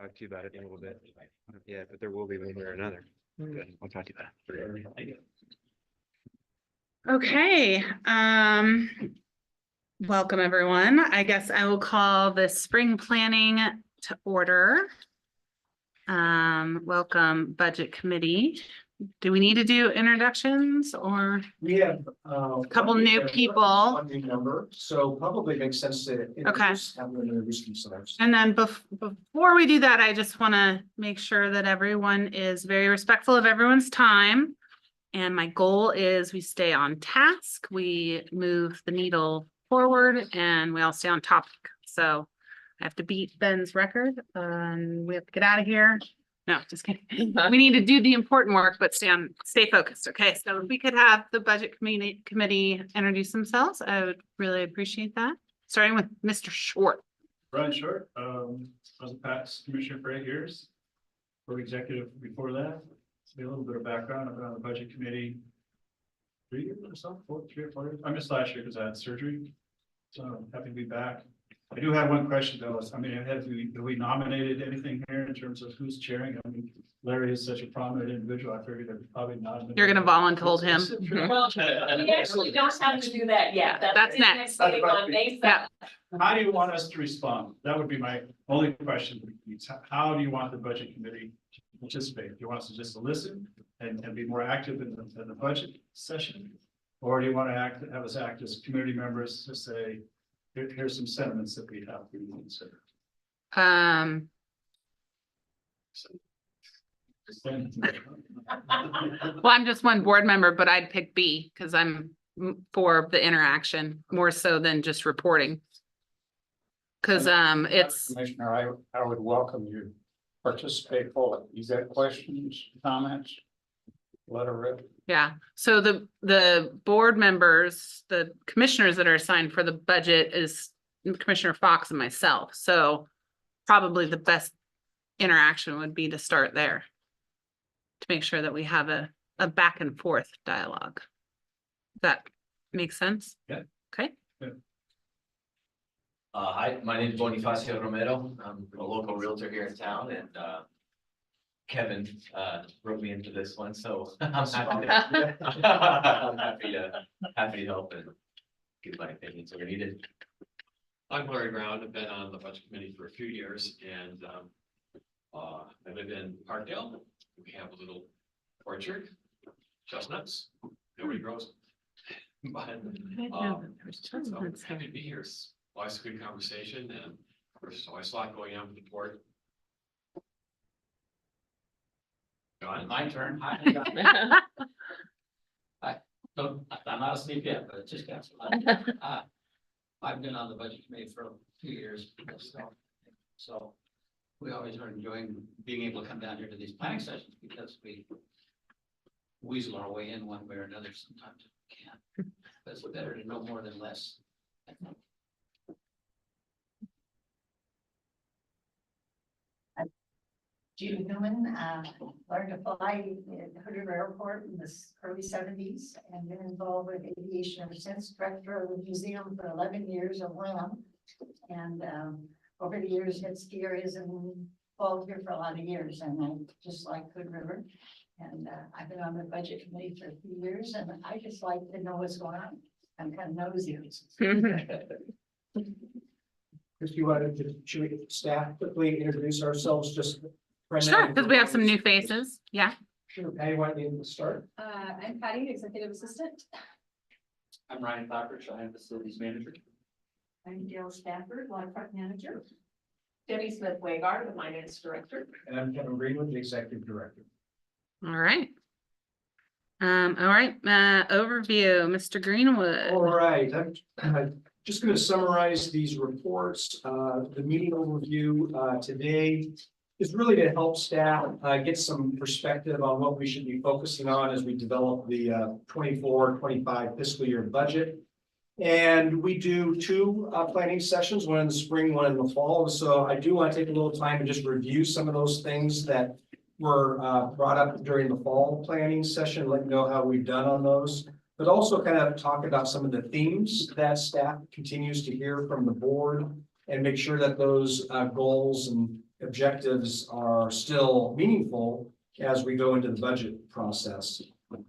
Talk to you about it in a little bit. Yeah, but there will be one way or another. Good. I'll talk to you about it. Okay, welcome everyone. I guess I will call the spring planning to order. Welcome Budget Committee. Do we need to do introductions or? We have a couple new people. One new number, so probably makes sense to introduce, have them introduce themselves. And then before we do that, I just want to make sure that everyone is very respectful of everyone's time. And my goal is we stay on task, we move the needle forward, and we all stay on topic. So I have to beat Ben's record, we have to get out of here. No, just kidding. We need to do the important work, but stay focused. Okay, so if we could have the budget committee introduce themselves, I would really appreciate that. Starting with Mr. Short. Brian Short, I was a past commissioner for 8 years. For executive before that. A little bit of background. I've been on the budget committee 3 years or so, 3 or 4 years. I missed last year because I had surgery. So I'm happy to be back. I do have one question though. I mean, have we nominated anything here in terms of who's chairing? I mean, Larry is such a prominent individual. I figured I'd probably not. You're gonna volunteer him. Well, we actually don't have to do that yet. That's next. Meeting on May 7th. How do you want us to respond? That would be my only question. How do you want the budget committee to participate? Do you want us to just listen and be more active in the budget session? Or do you want to have us act as community members to say, here's some sentiments that we have to consider? Well, I'm just one board member, but I'd pick B because I'm for the interaction more so than just reporting. Because it's Commissioner, I would welcome you participate fully. You got questions, comments? Let her rip. yeah. So the board members, the commissioners that are assigned for the budget is Commissioner Fox and myself. So probably the best interaction would be to start there. To make sure that we have a back and forth dialogue. Does that make sense? Yeah. Okay. Hi, my name is Bonifacio Romero. I'm a local realtor here in town and Kevin wrote me into this one, so I'm happy I'm happy to help and give my opinions where needed. I'm Larry Brown. I've been on the budget committee for a few years and I live in Parkdale. We have a little orchard, chestnuts, nobody grows. But so I'm happy to be here. It's always a good conversation and there's always a lot going on with the board. John? My turn. So I'm not asleep yet, but it just got I've been on the budget committee for a few years. So we always are enjoying being able to come down here to these planning sessions because we weasel our way in one way or another sometimes if we can. But it's better to know more than less, I think. Judy Newman, learned to fly at Hood River Airport in the early 70s and been involved with aviation ever since. Director of the museum for 11 years of WAM. And over the years, had ski areas and followed here for a lot of years. And I just like Hood River. And I've been on the budget committee for a few years and I just like to know what's going on. I'm kind of nosy. If you wanted to, should we get staff quickly introduce ourselves just? Sure, because we have some new faces. Yeah. Sure, Patty, why don't you start? I'm Patty, executive assistant. I'm Ryan Dockridge. I am facilities manager. I'm Dale Stafford, waterfront manager. Debbie Smith Wagard, the finance director. And I'm Kevin Greenwood, the executive director. All right. Overview, Mr. Greenwood. All right, I'm just going to summarize these reports. The meeting overview today is really to help staff get some perspective on what we should be focusing on as we develop the 24-25 fiscal year budget. And we do two planning sessions, one in the spring, one in the fall. So I do want to take a little time and just review some of those things that were brought up during the fall planning session, let you know how we've done on those, but also kind of talk about some of the themes that staff continues to hear from the board and make sure that those goals and objectives are still meaningful as we go into the budget process.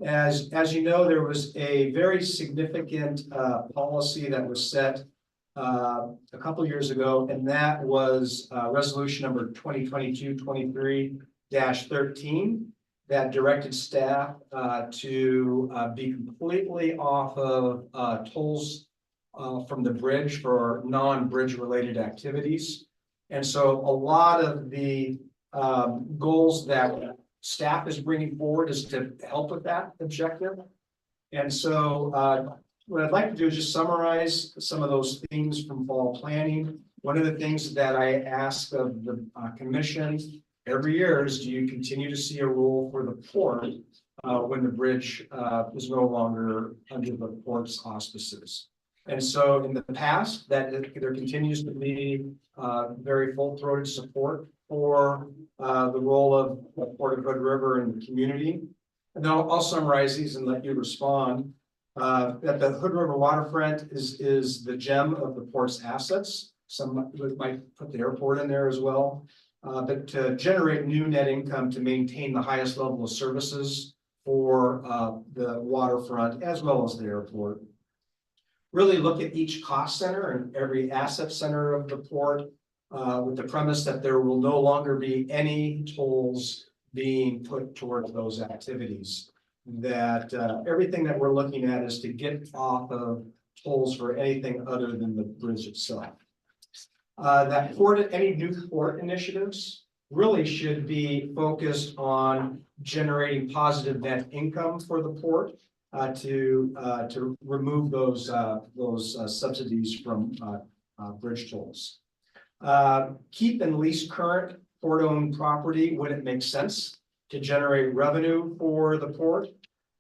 As you know, there was a very significant policy that was set a couple years ago, and that was resolution number 2022-23-13 that directed staff to be completely off of tolls from the bridge for non-bridge related activities. And so a lot of the goals that staff is bringing forward is to help with that objective. And so what I'd like to do is just summarize some of those themes from fall planning. One of the things that I ask of the commission every year is, do you continue to see a role for the port when the bridge is no longer under the port's auspices? And so in the past, that there continues to be very full-throated support for the role of the Port of Hood River in the community. And I'll summarize these and let you respond. That the Hood River waterfront is the gem of the port's assets. Some might put the airport in there as well. But to generate new net income to maintain the highest level of services for the waterfront as well as the airport. Really look at each cost center and every asset center of the port with the premise that there will no longer be any tolls being put towards those activities. That everything that we're looking at is to get off of tolls for anything other than the bridge itself. That any new port initiatives really should be focused on generating positive net income for the port to remove those subsidies from bridge tolls. Keep and lease current port-owned property when it makes sense to generate revenue for the port.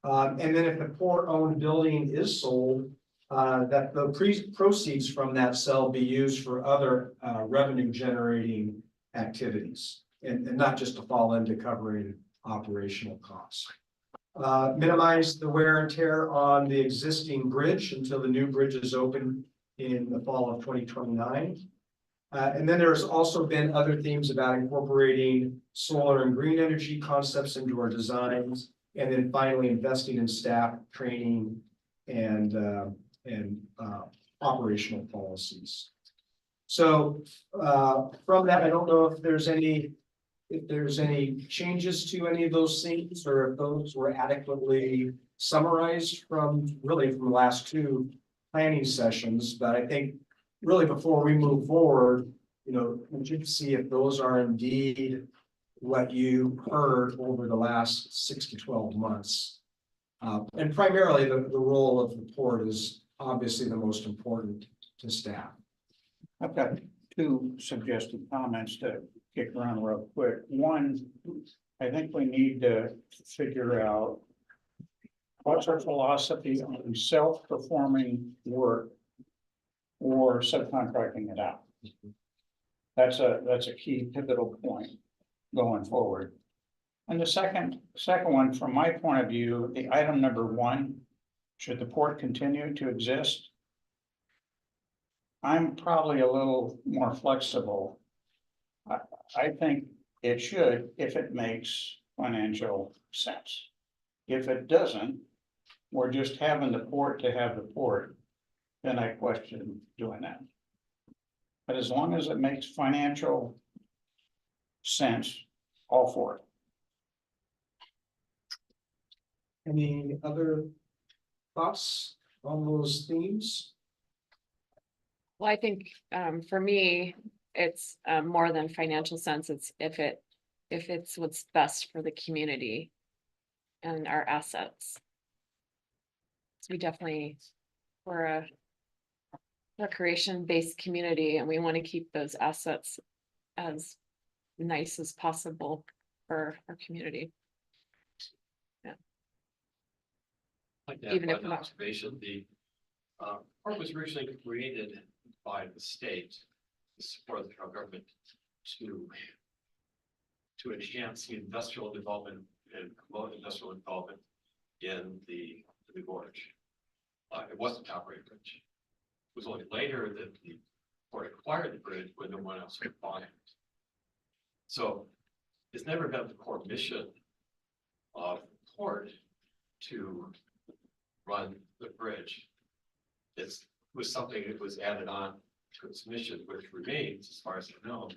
And then if the port-owned building is sold, that the proceeds from that sale be used for other revenue generating activities and not just to fall into covering operational costs. Minimize the wear and tear on the existing bridge until the new bridge is open in the fall of 2029. And then there's also been other themes about incorporating solar and green energy concepts into our designs, and then finally investing in staff training and operational policies. So from that, I don't know if there's any changes to any of those things, or if those were adequately summarized from the last two planning sessions. But I think really before we move forward, we should see if those are indeed what you heard over the last 6 to 12 months. And primarily the role of the port is obviously the most important to staff. I've got two suggested comments to kick around real quick. One, I think we need to figure out what's our philosophy on self-performing work or subcontracting it out. That's a key pivotal point going forward. And the second one, from my point of view, the item number 1, should the port continue to exist? I'm probably a little more flexible. I think it should if it makes financial sense. If it doesn't, we're just having the port to have the port, then I question doing that. But as long as it makes financial sense, all for it. Any other thoughts on those themes? Well, I think for me, it's more than financial sense. It's if it's what's best for the community and our assets. So we're a recreation-based community, and we want to keep those assets as nice as possible for our community. Like that, Even if one not- observation, the park was originally created by the state to support the federal government to enhance the industrial development and promote industrial development in the gorge. It wasn't top rate bridge. It was only later that the port acquired the bridge when no one else could buy it. So it's never been the core mission of the port to run the bridge. Was something that was added on to its mission, which remains, as far as I know,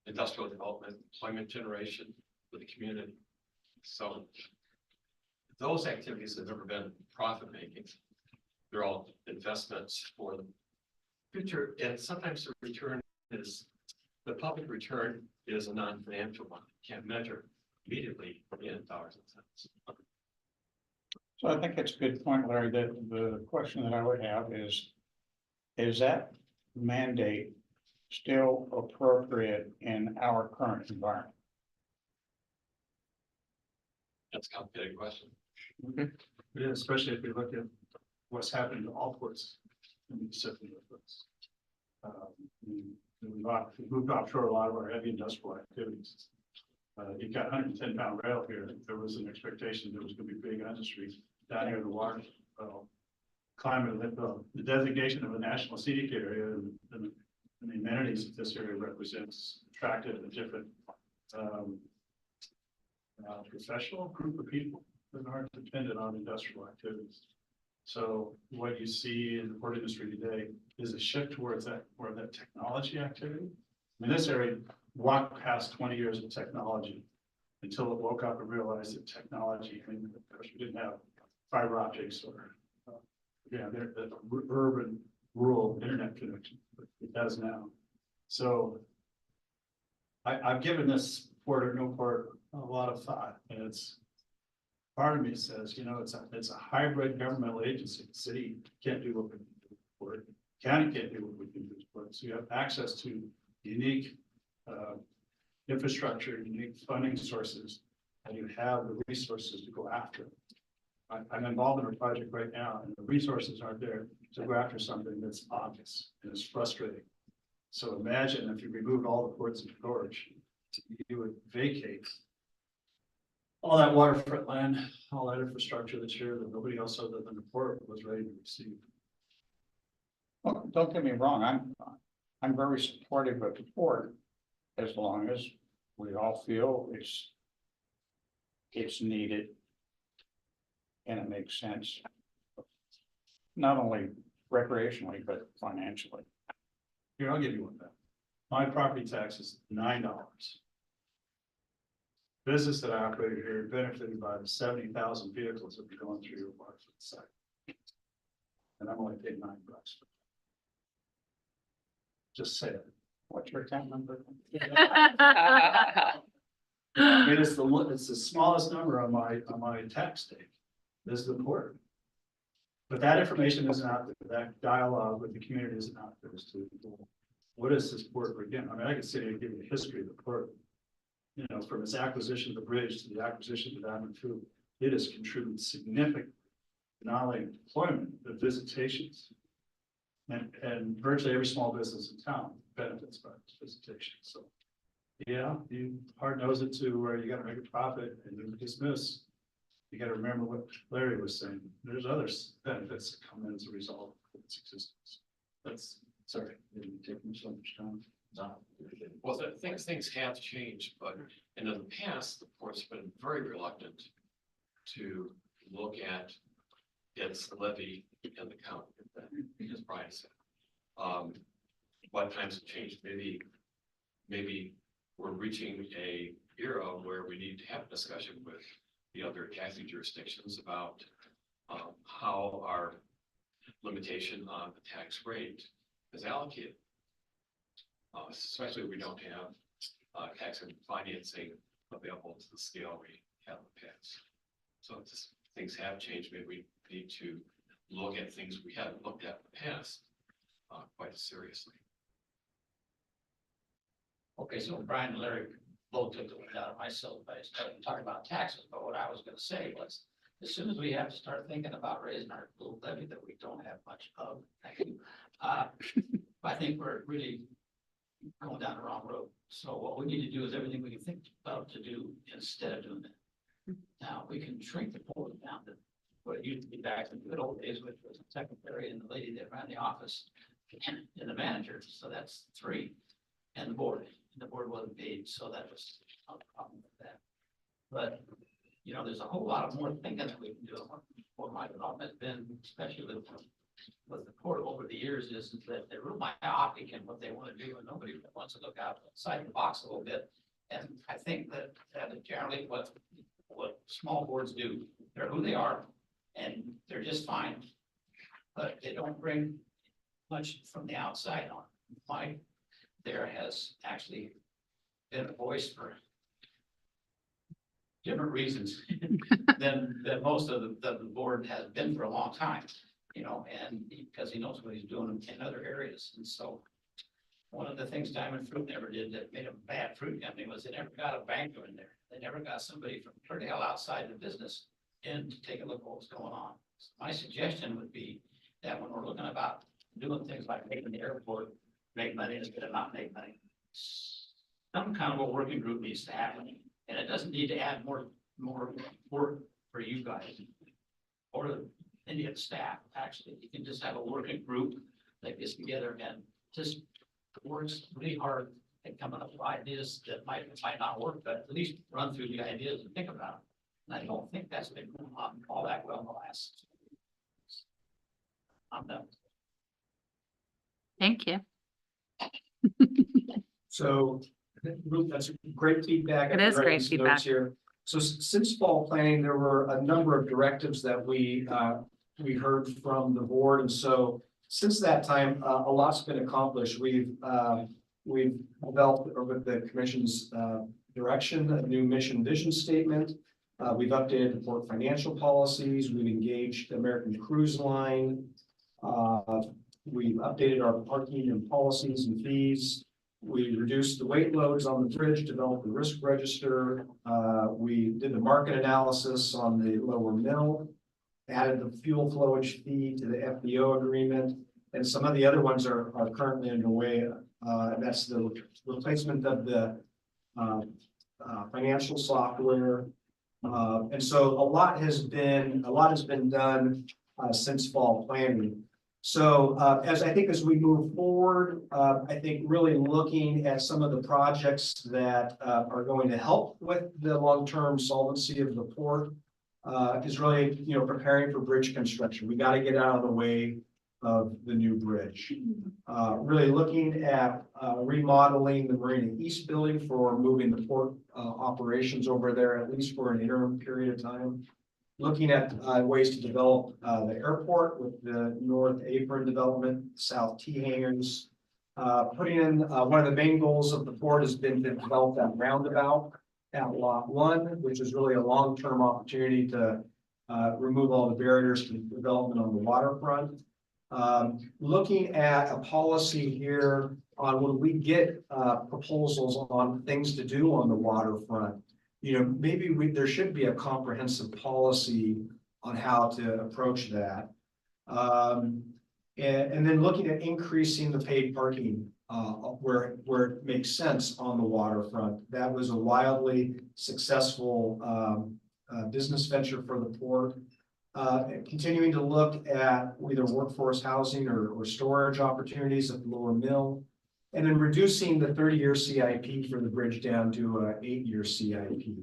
industrial development, employment generation for the community. So those activities have never been profit making. They're all investments for the future, and sometimes the return is, the public return is a non-financial one, can't measure immediately in dollars and cents. So I think it's a good point, Larry, that the question that I would have is that mandate still appropriate in our current environment? That's a complicated question. Yeah, especially if you look at what's happening to all ports in the Pacific Northwest. We've moved offshore a lot of our heavy industrial activities. You've got 110-pound rail here. There was an expectation there was going to be big industries down here in the water. Climate, the designation of a national scenic area and the amenities that this area represents attracted a different professional group of people that aren't dependent on industrial activities. So what you see in the port industry today is a shift towards that, more that technology activity. I mean, this area walked past 20 years of technology until it woke up and realized that technology, I mean, of course, we didn't have fiber optics or, the urban rural internet connection, but it does now. So I've given this port or no port a lot of thought, and it's, part of me says, it's a hybrid governmental agency. The city can't do what we can do with the port. County can't do what we can do with the port. So you have access to unique infrastructure, unique funding sources, and you have the resources to go after. I'm involved in a project right now, and the resources aren't there to go after something that's obvious and is frustrating. So imagine if you removed all the ports of storage, you would vacate all that waterfront land, all that infrastructure that's here that nobody else other than the port was ready to receive. Well, don't get me wrong, I'm very supportive of the port as long as we all feel it's needed. And it makes sense. Not only recreationally, but financially. Here, I'll give you one back. My property tax is $9. Business that I operate here benefited by the 70,000 vehicles that are going through your waterfront site. And I'm only paying $9. Just say it. What's your account number? I mean, it's the smallest number on my tax take. This is the port. But that information isn't out there. That dialogue with the community isn't out there as to what is this port again? I mean, I could sit here and give you the history of the port. From its acquisition of the bridge to the acquisition of Diamond Food, it has contributed significantly, not only employment, but visitations. And virtually every small business in town benefits by this visitation. So yeah, you hard nose it to where you gotta make a profit and you dismiss. You gotta remember what Larry was saying. There's other benefits that come in as a result of its existence. That's, sorry, didn't take much time. No. Well, things have changed, but in the past, the port's been very reluctant to look at its levy in the county, as Brian said. What times have changed? Maybe we're reaching a era where we need to have a discussion with the other taxing jurisdictions about how our limitation on the tax rate is allocated. Especially if we don't have tax and financing available to the scale we have in the past. So just things have changed. Maybe we need to look at things we haven't looked at in the past quite seriously. Okay, so Brian and Larry both took the wind out of myself by starting talking about taxes, but what I was gonna say was, as soon as we have to start thinking about raising our little levy that we don't have much of, thank you. I think we're really going down the wrong road. So what we need to do is everything we can think about to do instead of doing that. Now, we can shrink the port down to what it used to be back in the good old days, which was the secretary and the lady that ran the office and the manager. So that's 3, and the board. the board wasn't paid, so that was a problem with that. But, you know, there's a whole lot of more thinking that we can do. What my development's been, especially with the port over the years, is that they're real myopic in what they want to do, and nobody wants to look outside the box a little bit. And I think that is generally what small boards do. They're who they are, and they're just fine. But they don't bring much from the outside on. Mike there has actually been a voice for different reasons than most of the board has been for a long time, you know, and because he knows what he's doing in other areas. And so one of the things Diamond Fruit never did that made a bad fruit company was they never got a banker in there. They never got somebody from clear to hell outside the business in to take a look at what's going on. So my suggestion would be that when we're looking about doing things like making the airport make money instead of not make money, some kind of a working group needs to happen. And it doesn't need to add more work for you guys or any of the staff, actually. You can just have a working group that gets together and just works really hard at coming up with ideas that might not work, but at least run through the ideas and think about it. And I don't think that's been going on all that well in the last. I'm done. Thank you. So that's great feedback. It is great Notes feedback. here. So since fall planning, there were a number of directives that we heard from the board. And so since that time, a lot's been accomplished. We've developed, or with the commission's direction, a new mission vision statement. We've updated the port financial policies. We've engaged American Cruise Line. We've updated our parking and policies and fees. We reduced the weight loads on the bridge, developed the risk register. We did the market analysis on the lower mill, added the fuel flowage fee to the FBO agreement, and some of the other ones are currently underway. That's the replacement of the financial software. And so a lot has been done since fall planning. So as we move forward, I think really looking at some of the projects that are going to help with the long-term solvency of the port is really, you know, preparing for bridge construction. We got to get out of the way of the new bridge. Really looking at remodeling the Marina East building for moving the port operations over there, at least for an interim period of time. Looking at ways to develop the airport with the North Apron development, South T hangars. Putting in one of the main goals of the port has been to develop that roundabout at Lot 1, which is really a long-term opportunity to remove all the barriers to development on the waterfront. Looking at a policy here on when we get proposals on things to do on the waterfront. You know, maybe there should be a comprehensive policy on how to approach that. And then looking at increasing the paid parking where it makes sense on the waterfront. That was a wildly successful business venture for the port. Continuing to look at either workforce housing or storage opportunities at the lower mill. And then reducing the 30-year CIP for the bridge down to an 8-year CIP.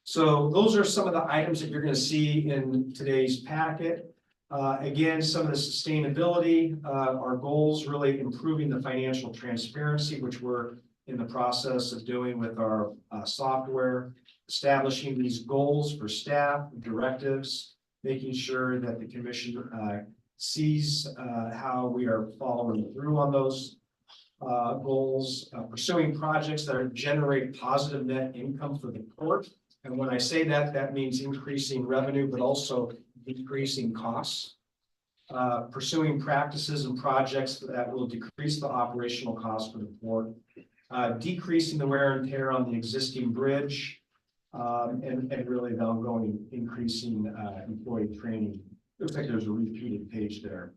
So those are some of the items that you're going to see in today's packet. Again, some of the sustainability, our goals really improving the financial transparency, which we're in the process of doing with our software, establishing these goals for staff, directives, making sure that the commission sees how we are following through on those goals, pursuing projects that generate positive net income for the port. And when I say that, that means increasing revenue, but also decreasing costs. Pursuing practices and projects that will decrease the operational costs for the port. Decreasing the wear and tear on the existing bridge. And really the ongoing increasing employee training. Looks like there's a repeated page there.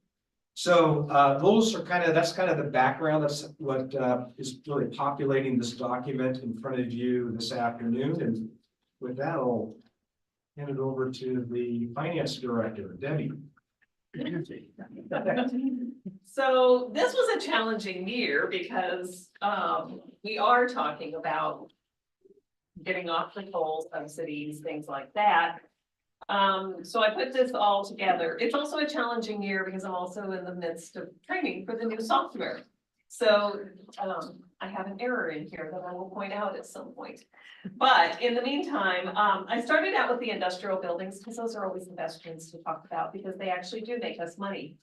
So that's kind of the background. That's what is really populating this document in front of you this afternoon. And with that, I'll hand it over to the finance director, Debbie. So this was a challenging year because we are talking about getting off the coal subsidies, things like that. So I put this all together. It's also a challenging year because I'm also in the midst of training for the new software. So I have an error in here that I will point out at some point. But in the meantime, I started out with the industrial buildings because those are always the best ones to talk about because they actually do make us money.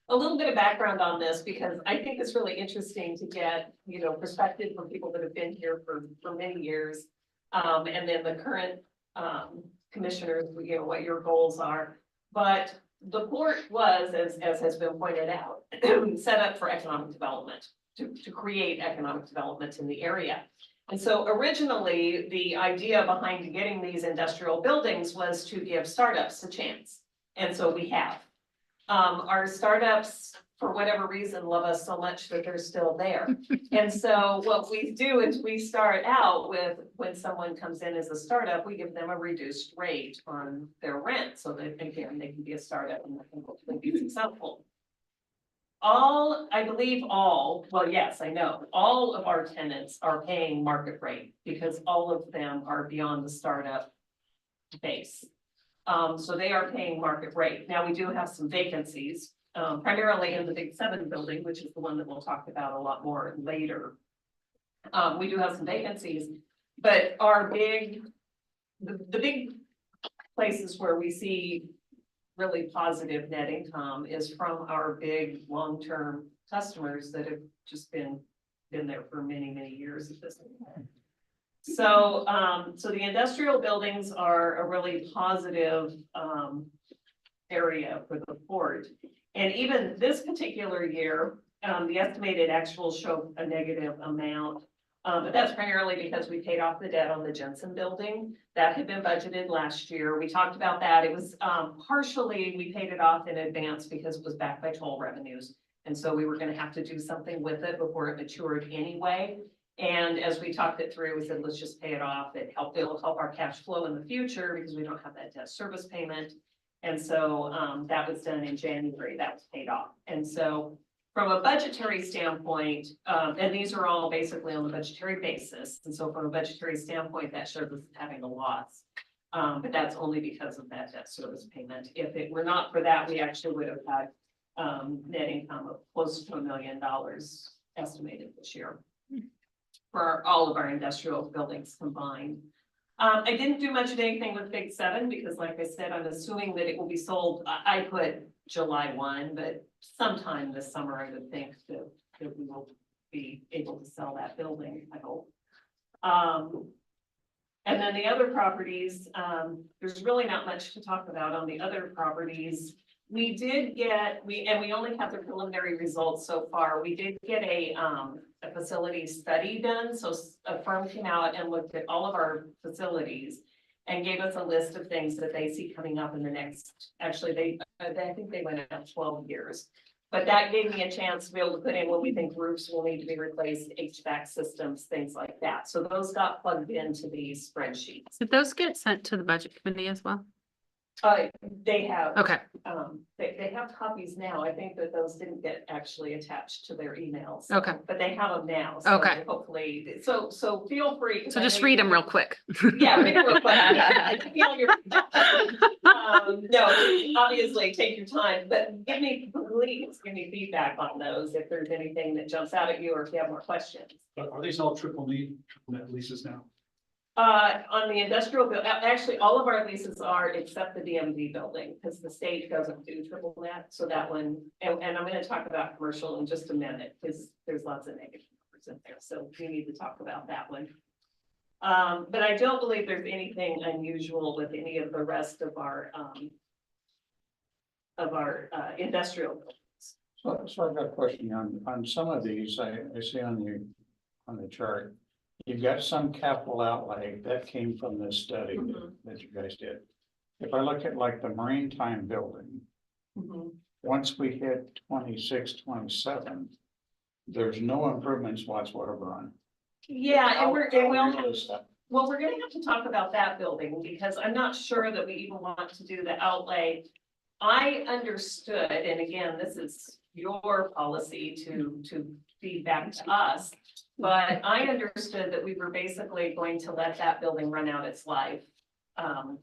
A little bit of background on this because I think it's really interesting to get, perspective from people that have been here for many years. And then the current commissioners, what your goals are. But the port was, as has been pointed out, set up for economic development, to create economic development in the area. And so originally, the idea behind getting these industrial buildings was to give startups a chance. And so we have. Our startups, for whatever reason, love us so much that they're still there. And so what we do is we start out with, when someone comes in as a startup, we give them a reduced rate on their rent so that, again, they can be a startup and they can hopefully be successful. Well, yes, I know, all of our tenants are paying market rate because all of them are beyond the startup base. So they are paying market rate. Now, we do have some vacancies, primarily in the Big 7 building, which is the one that we'll talk about a lot more later. We do have some vacancies, but the big places where we see really positive net income is from our big long-term customers that have just been there for many, many years at this point. So, so the industrial buildings are a really positive area for the port. And even this particular year, the estimated actuals show a negative amount. But that's primarily because we paid off the debt on the Jensen building that had been budgeted last year. We talked about that. It was partially, we paid it off in advance because it was backed by toll revenues. And so we were going to have to do something with it before it matured anyway. And as we talked it through, we said, let's just pay it off. It'll help our cash flow in the future because we don't have that debt service payment. And so that was done in January. That was paid off. And so from a budgetary standpoint, and these are all basically on the budgetary basis. And so from a budgetary standpoint, that shows us having a loss. But that's only because of that debt service payment. If it were not for that, we actually would have had net income of close to $1 million estimated this year for all of our industrial buildings combined. I didn't do much of anything with Big 7 because, like I said, I'm assuming that it will be sold. I put July 1, but sometime this summer, I would think that we will be able to sell that building, I hope. And then the other properties, there's really not much to talk about on the other properties. We did get, and we only have the preliminary results so far. We did get a facility study done. So a firm came out and looked at all of our facilities and gave us a list of things that they see coming up in the next, actually, I think they went out 12 years. But that gave me a chance to be able to put in what we think roofs will need to be replaced, HVAC systems, things like that. So those got plugged into these spreadsheets. Did those get sent to the budget committee as well? They have. Okay. They have copies now. I think that those didn't get actually attached to their emails. Okay. But they have them now. So Okay. Hopefully, so feel free. So just read them real quick. Yeah, read them real quick. No, obviously take your time, but please give me feedback on those if there's anything that jumps out at you or if you have more questions. But are these all triple net leases now? On the industrial bill, actually, all of our leases are except the DMV building, because the state doesn't do triple net, so that one, and I'm gonna talk about commercial in just a minute, because there's lots of negative numbers in there, so we need to talk about that one. But I don't believe there's anything unusual with any of the rest of our industrial buildings. So I've got a question on some of these, I see on the chart. You've got some capital outlay that came from this study that you guys did. If I look at like the Maritime building, once we hit 26, 27, there's no improvements whatsoever on. Yeah, and we're gonna that. have to talk about that building because I'm not sure that we even want to do the outlay I understood, and again, this is your policy to feed back to us. But I understood that we were basically going to let that building run out its life. And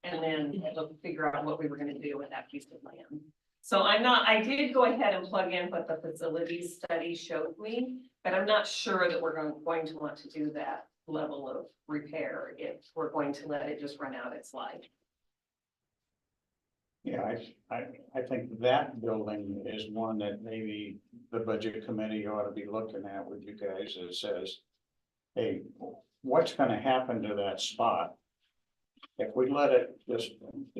then we'll figure out what we were gonna do with that piece of land. So I did go ahead and plug in what the facilities study showed me, but I'm not sure that we're going to want to do that level of repair if we're going to let it just run out its life. Yeah, I think that building is one that maybe the budget committee ought to be looking at with you guys that says, hey, what's gonna happen to that spot? If we let it just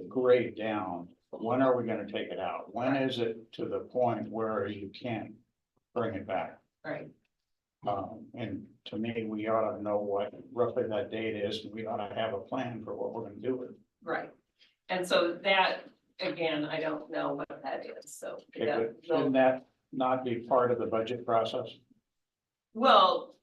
grade down, when are we gonna take it out? When is it to the point where you can't bring it back? Right. And to me, we ought to know what roughly that date is, and we ought to have a plan for what we're gonna do with it. Right. And so that, again, I don't know what that is, so. Shouldn't that not be part of the budget process? Well,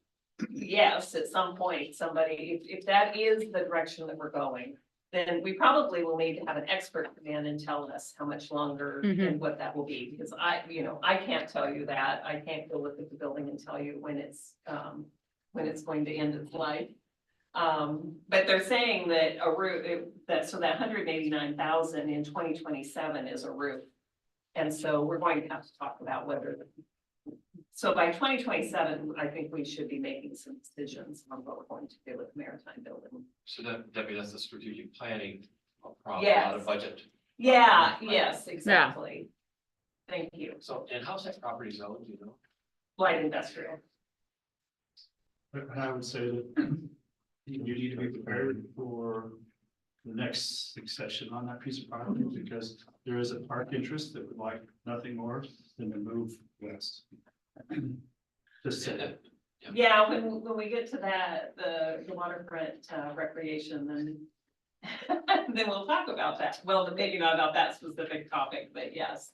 yes, at some point, somebody, if that is the direction that we're going, then we probably will need to have an expert come in and tell us how much longer and what that will be, because I can't tell you that. I can't go look at the building and tell you when it's going to end its life. But they're saying that a roof, that 189,000 in 2027 is a roof. And so we're going to have to talk about whether, so by 2027, I think we should be making some decisions on what we're going to do with the Maritime Building. So that, Debbie, that's the strategic planning problem, Yes. not a budget. Yeah, yes, exactly. Thank you. So, and how's that property zoned, do you know? Light industrial. And I would say that you need to be prepared for the next succession on that piece of property, because there is a park interest that would like nothing more than to move west. Just saying. Yeah, when we get to that, the waterfront recreation, then then we'll talk about that. Well, maybe not about that specific topic, but yes.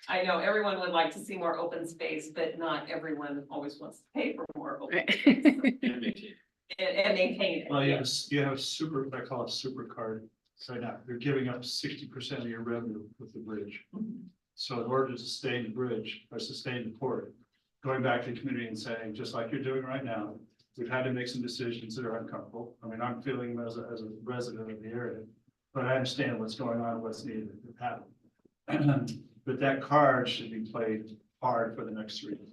I know everyone would like to see more open space, but not everyone always wants to pay for more open space And maintain. and maintain it. Well, you have super, I call it super card. So now you're giving up 60% of your revenue with the bridge. So in order to sustain the bridge or sustain the port, going back to the community and saying, just like you're doing right now, we've had to make some decisions that are uncomfortable. I mean, I'm feeling them as a resident of the area, but I understand what's going on, what's needed to happen. But that card should be played hard for the next 3 years.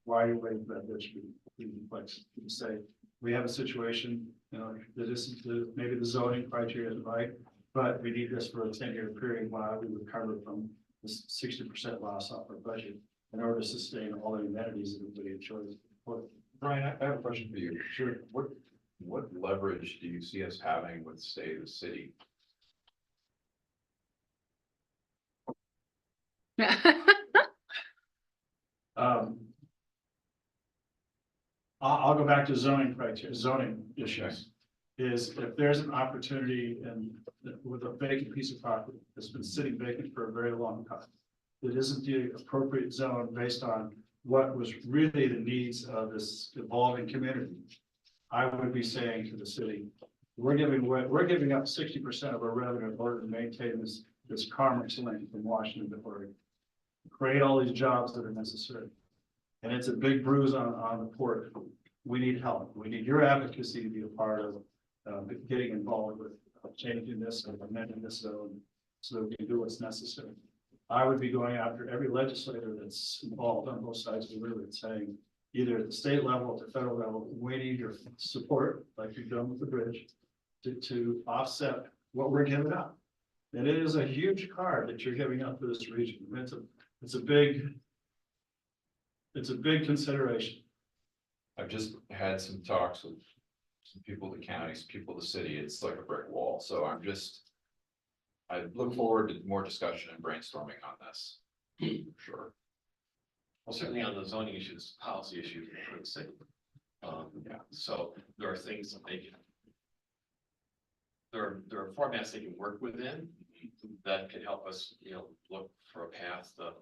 Why are you waiting for that bridge to be in place? You say, we have a situation, you know, that isn't maybe the zoning criteria is right, but we need this for a 10-year period while we recover from this 60% loss off our budget in order to sustain all the amenities that everybody enjoys. Brian, I have a question for you. Sure. What leverage do you see us having with, say, the city? I'll go back to zoning criteria, zoning issues. Is if there's an opportunity and with a vacant piece of property that's been sitting vacant for a very long time. That isn't the appropriate zone based on what was really the needs of this evolving community. I would be saying to the city, we're giving up 60% of our revenue in order to maintain this commerce link from Washington to Oregon. Create all these jobs that are necessary. And it's a big bruise on the port. We need help. We need your advocacy to be a part of getting involved with changing this and amending this zone so that we can do what's necessary. I would be going after every legislator that's involved on both sides of the river and saying, either at the state level, at the federal level, we need your support, like you've done with the bridge, to offset what we're giving up. And it is a huge card that you're giving up for this region. It's a big consideration. I've just had some talks with some people in the county, some people in the city. It's like a brick wall. So I look forward to more discussion and brainstorming on this. Sure. Well, certainly on the zoning issues, policy issues for the city. Yeah, so there are things that they can. There are formats they can work within that can help us, look for a path, a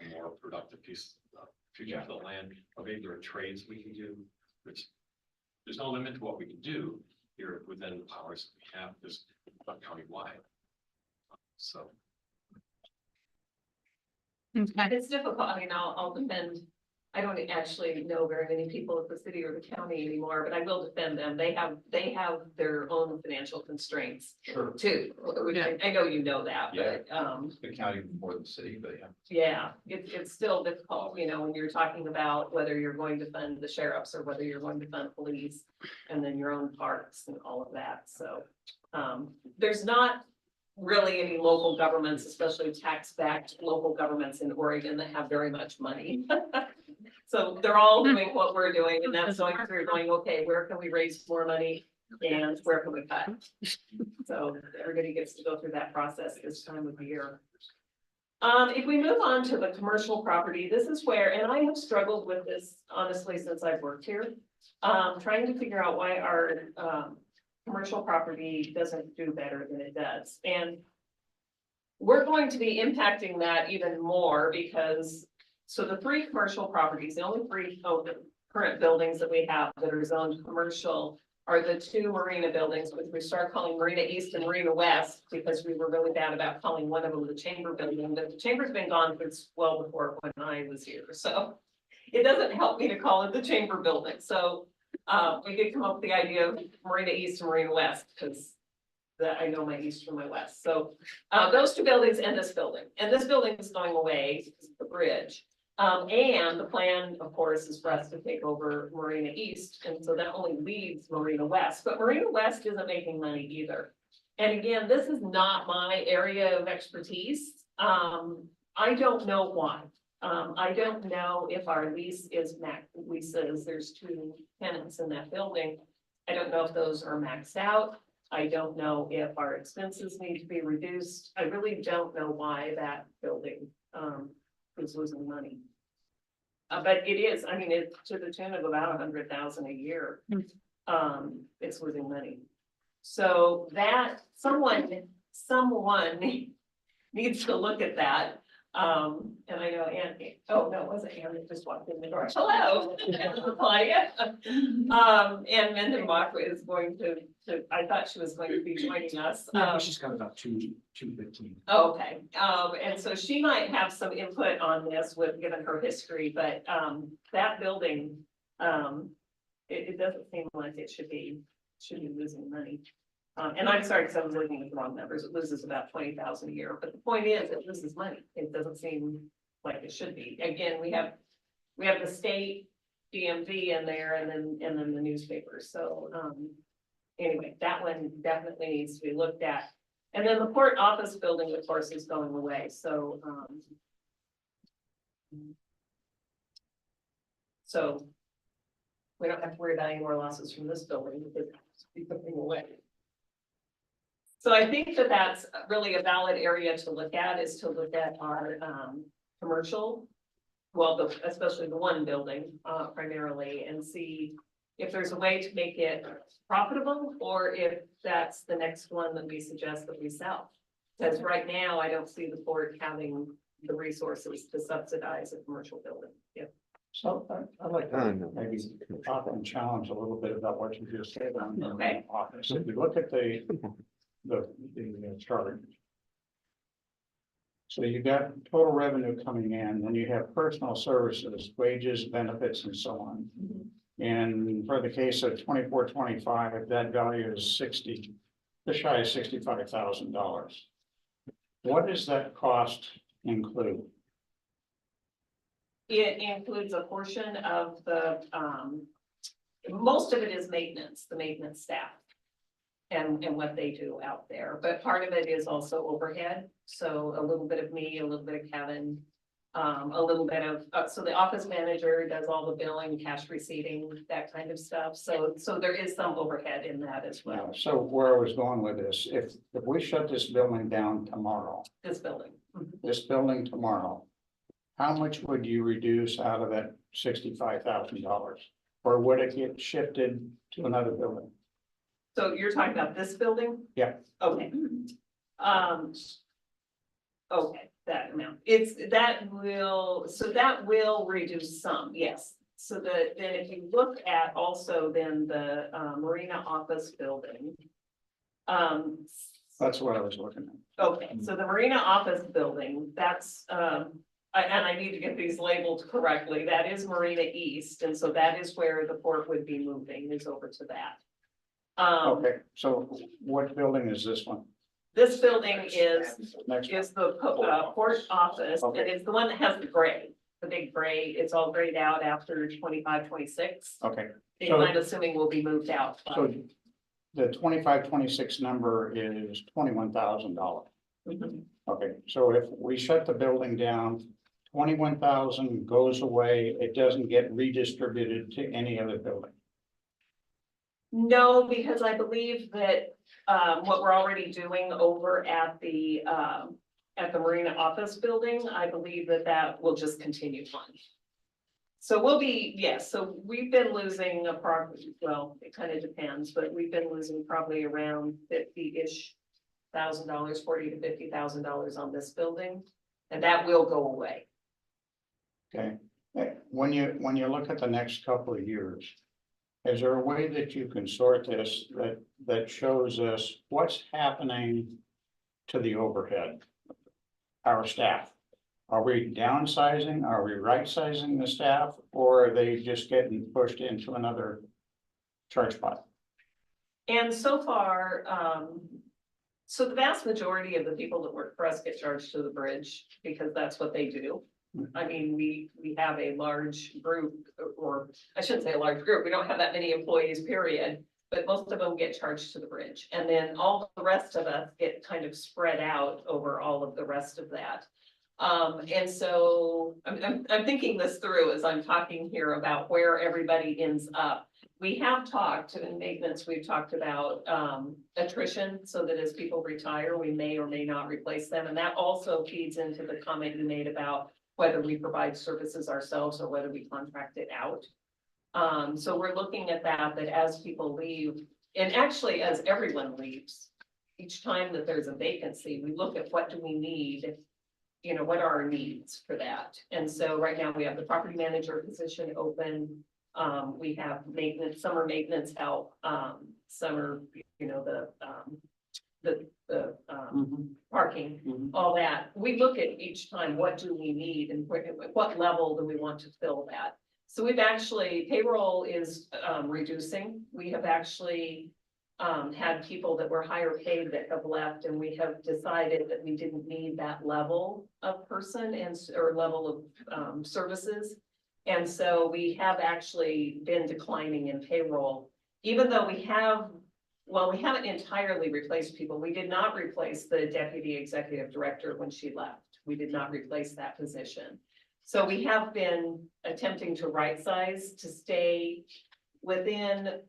more productive piece of future of the land. Or maybe there are trades we can do, which there's no limit to what we can do here within the powers that we have, just countywide. So Okay. It's difficult. I mean, I'll defend. I don't actually know very many people at the city or the county anymore, but I will defend them. They have their own financial constraints Sure. too. Which I know you know that, but, The county more than the city, but yeah. yeah, it's still difficult, you know, when you're talking about whether you're going to fund the sheriffs or whether you're going to fund police. And then your own parks and all of that, so, there's not really any local governments, especially tax-backed local governments in Oregon that have very much money. So they're all doing what we're doing, and that's going through going, okay, where can we raise more money and where can we cut? So everybody gets to go through that process this time of the year. If we move on to the commercial property, this is where, and I have struggled with this honestly since I've worked here. Trying to figure out why our, commercial property doesn't do better than it does, and we're going to be impacting that even more because, so the three commercial properties, the only three of the current buildings that we have that are zoned commercial are the two marina buildings, which we start calling Marina East and Marina West, because we were really bad about calling one of them the Chamber Building, but the Chamber's been gone since well before when I was here, so it doesn't help me to call it the Chamber Building, so we did come up with the idea of Marina East and Marina West, because I know my east from my west. So those two buildings and this building is going away because of the bridge. And the plan, of course, is for us to take over Marina East, and so that only leaves Marina West, but Marina West isn't making money either. And again, this is not my area of expertise. I don't know why. I don't know if our lease is leases, there's two tenants in that building. I don't know if those are maxed out. I don't know if our expenses need to be reduced. I really don't know why that building, is losing money. But it is, I mean, it's to the tune of about 100,000 a year. It's losing money. So that someone needs to look at that. And I know Andy, oh, no, it wasn't Andy, that just walked in the door. Hello, Claudia. And Mendenbach is going to, I thought she was going to be joining us. She's got about 2:15. Okay, and so she might have some input on this with, given her history, but, that building, it doesn't seem like it should be losing money. And I'm sorry, because I was looking at the wrong numbers. It loses about 20,000 a year, but the point is, it loses money. It doesn't seem like it should be. Again, we have the state DMV in there, and then the newspapers. So, anyway, that one definitely needs to be looked at. And then the port office building, of course, is going away. So, so we don't have to worry about any more losses from this building because it's going away. So I think that that's really a valid area to look at, is to look at our commercial, well, especially the one building primarily, and see if there's a way to make it profitable, or if that's the next one that we suggest that we sell. Because right now, I don't see the board having the resources to subsidize a commercial building. Yep. So I'd like Oh, to no. maybe talk and challenge a little bit about what you just said on the Okay. office. If you look at the chart. So you got total revenue coming in, then you have personal services, wages, benefits, and so on. And for the case of 24-25, that value is just shy of $65,000. What does that cost include? It includes a portion of the, most of it is maintenance, the maintenance staff. And what they do out there, but part of it is also overhead, so a little bit of me, a little bit of Kevin. A little bit of, so the office manager does all the billing, cash receipting, that kind of stuff, so there is some overhead in that as well, So where I was going with this, if we shut this building down tomorrow, this building. how much would you reduce out of that $65,000? Or would it get shifted to another building? So you're talking about this building? Yeah. Okay. Okay, that amount, that will reduce some, yes. So then if you look at also then the Marina office building. That's what I was looking at. Okay, so the Marina office building, that's and I need to get these labeled correctly, that is Marina East, and so that is where the port would be moving, is over to that. Okay, so what building is this one? This building is Next, the port office, and Okay. it's the one that has the gray, the big gray, it's all grayed out after 25, 26. okay, And So- I'm assuming will be moved out. so the 25-26 number is $21,000. Mhm. Okay, so if we shut the building down, 21,000 goes away, it doesn't get redistributed to any other building. No, because I believe that, what we're already doing over at the Marina office building, I believe that that will just continue on. So we'll be, yes, so we've been losing well, it kind of depends, but we've been losing probably around $50-ish thousand, $40,000 to $50,000 on this building, and that will go away. Okay, when you look at the next couple of years, is there a way that you can sort this that shows us what's happening to the overhead? Our staff, are we downsizing, are we right sizing the staff, or are they just getting pushed into another charge pot? And so far, so the vast majority of the people that work for us get charged to the bridge because that's what they do. I mean, we have a large group, or I shouldn't say a large group, we don't have that many employees, period. But most of them get charged to the bridge, and then all the rest of us get kind of spread out over all of the rest of that. And so I'm thinking this through as I'm talking here about where everybody ends up. We have talked in maintenance, we've talked about attrition, so that as people retire, we may or may not replace them. And that also feeds into the comment you made about whether we provide services ourselves or whether we contract it out. So we're looking at that as people leave, and actually as everyone leaves, each time that there's a vacancy, we look at what do we need, what are our needs for that? And so right now we have the property manager position open. We have maintenance, summer maintenance help, summer, the parking, all that. We look at each time, what do we need and what level do we want to fill that? So we've actually, payroll is reducing. We have actually had people that were higher paid that have left, and we have decided that we didn't need that level of person or level of services. And so we have actually been declining in payroll, even though we haven't entirely replaced people. We did not replace the deputy executive director when she left. We did not replace that position. So we have been attempting to right size to stay within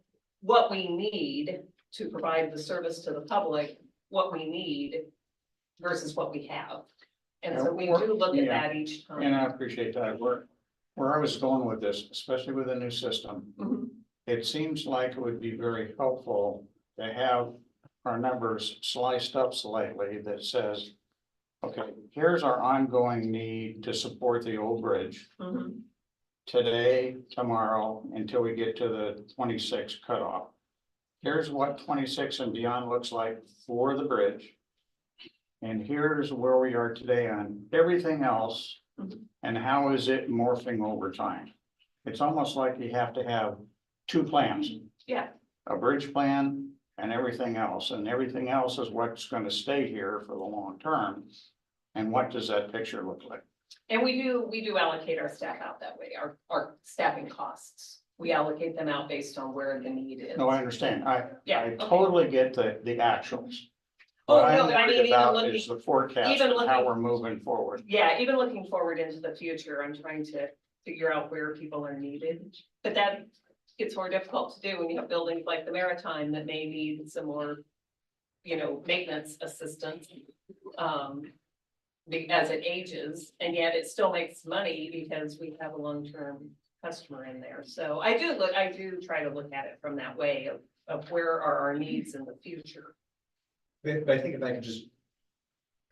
what we need to provide the service to the public, what we need versus what we have. And so we do look at that each time. And I appreciate that. Where I was going with this, especially with a new system, Mhm. it seems like it would be very helpful to have our numbers sliced up slightly that says, okay, here's our ongoing need to support the old bridge Mhm. today, tomorrow, until we get to the 26 cutoff. Here's what 26 and beyond looks like for the bridge. And here's where we are today on everything else. And how is it morphing over time? It's almost like you have to have two plans. Yeah. A bridge plan and everything else, and everything else is what's gonna stay here for the long term. And what does that picture look like? And we do allocate our staff out that way, our staffing costs. We allocate them out based on where the need is. No, I understand. Yeah, I okay. totally get the actuals. Oh, What no, I'm but I mean, worried even about looking- is the forecast even of how looking- we're moving forward. Yeah, even looking forward into the future, I'm trying to figure out where people are needed. But that gets more difficult to do when you have buildings like the Maritime that may need some more, maintenance assistance. As it ages, and yet it still makes money because we have a long-term customer in there. So I do try to look at it from that way of where are our needs in the future. But I think if I could just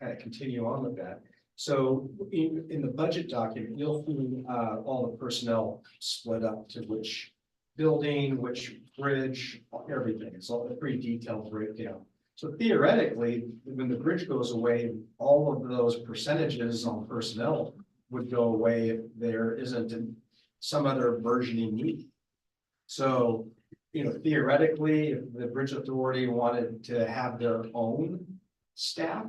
kind of continue on with that. So in the budget document, you'll see all the personnel split up to which building, which bridge, everything. It's all a pretty detailed breakdown. So theoretically, when the bridge goes away, all of those percentages on personnel would go away if there isn't some other versioning needed. So, theoretically, if the Bridge Authority wanted to have their own staff,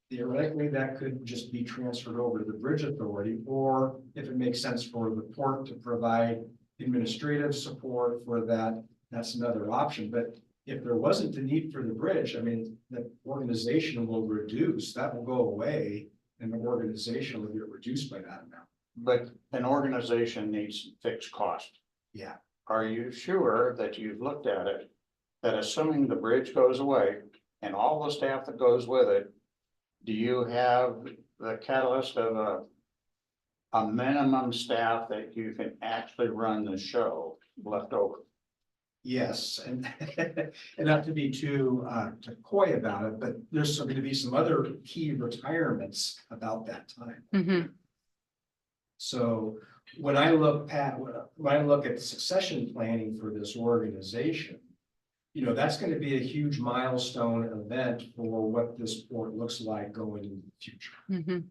theoretically, that could just be transferred over to the Bridge Authority, or if it makes sense for the port to provide administrative support for that, that's another option. But if there wasn't the need for the bridge, I mean, the organization will reduce, that will go away, and the organization will get reduced by that amount. But an organization needs fixed cost. Yeah. Are you sure that you've looked at it? That assuming the bridge goes away and all the staff that goes with it, do you have the catalyst of a minimum staff that you can actually run the show left over? Yes, and and not to be too coy about it, but there's going to be some other key retirements about that time. Mhm. So when I look at succession planning for this organization, that's going to be a huge milestone event for what this port looks like going in the future. Mhm.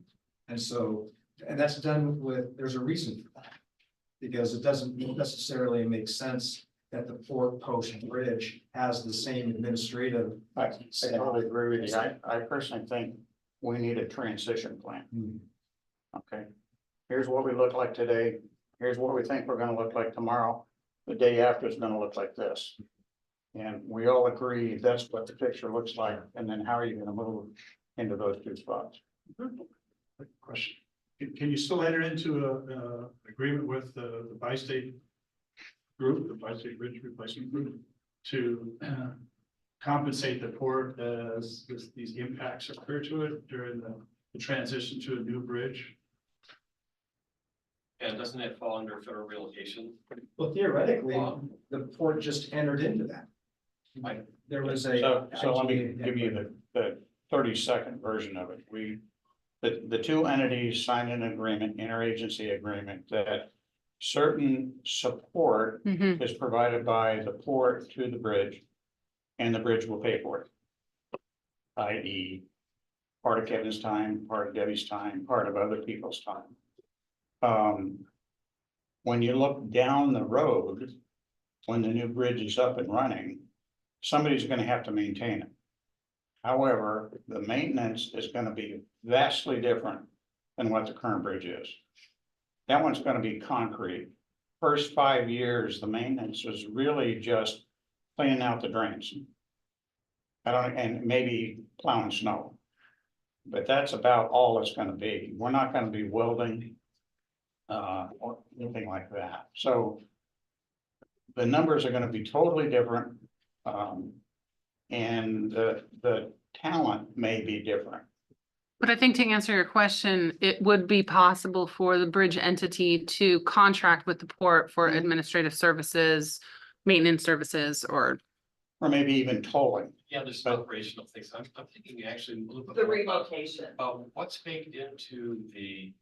And so, and that's done with, there's a reason for that. Because it doesn't necessarily make sense that the port post bridge has the same administrative. I totally agree with you. I personally think we need a transition plan. Hmm. Okay, here's what we look like today. Here's what we think we're gonna look like tomorrow. The day after is gonna look like this. And we all agree that's what the picture looks like. And then how are you gonna move into those two spots? Question. Can you still enter into a agreement with the bi-state group, the bi-state bridge replacement group, to compensate the port as these impacts occur to it during the transition to a new bridge? And doesn't it fall under federal relocation? Well, theoretically, the port just entered into that. Right. There was a. So let me give you the 30-second version of it. The two entities signed an agreement, interagency agreement, that certain support Mhm. is provided by the port to the bridge, and the bridge will pay for it. I.e., part of Kevin's time, part of Debbie's time, part of other people's time. When you look down the road, when the new bridge is up and running, somebody's gonna have to maintain it. However, the maintenance is gonna be vastly different than what the current bridge is. That one's gonna be concrete. First 5 years, the maintenance is really just cleaning out the drains. And maybe plowing snow. But that's about all it's gonna be. We're not gonna be welding. Or anything like that. So. The numbers are gonna be totally different. And the talent may be different. But I think to answer your question, it would be possible for the bridge entity to contract with the port for administrative services, maintenance services, or. Or maybe even tolling. Yeah, there's operational things. I'm thinking actually a little bit The more about relocation what's baked into the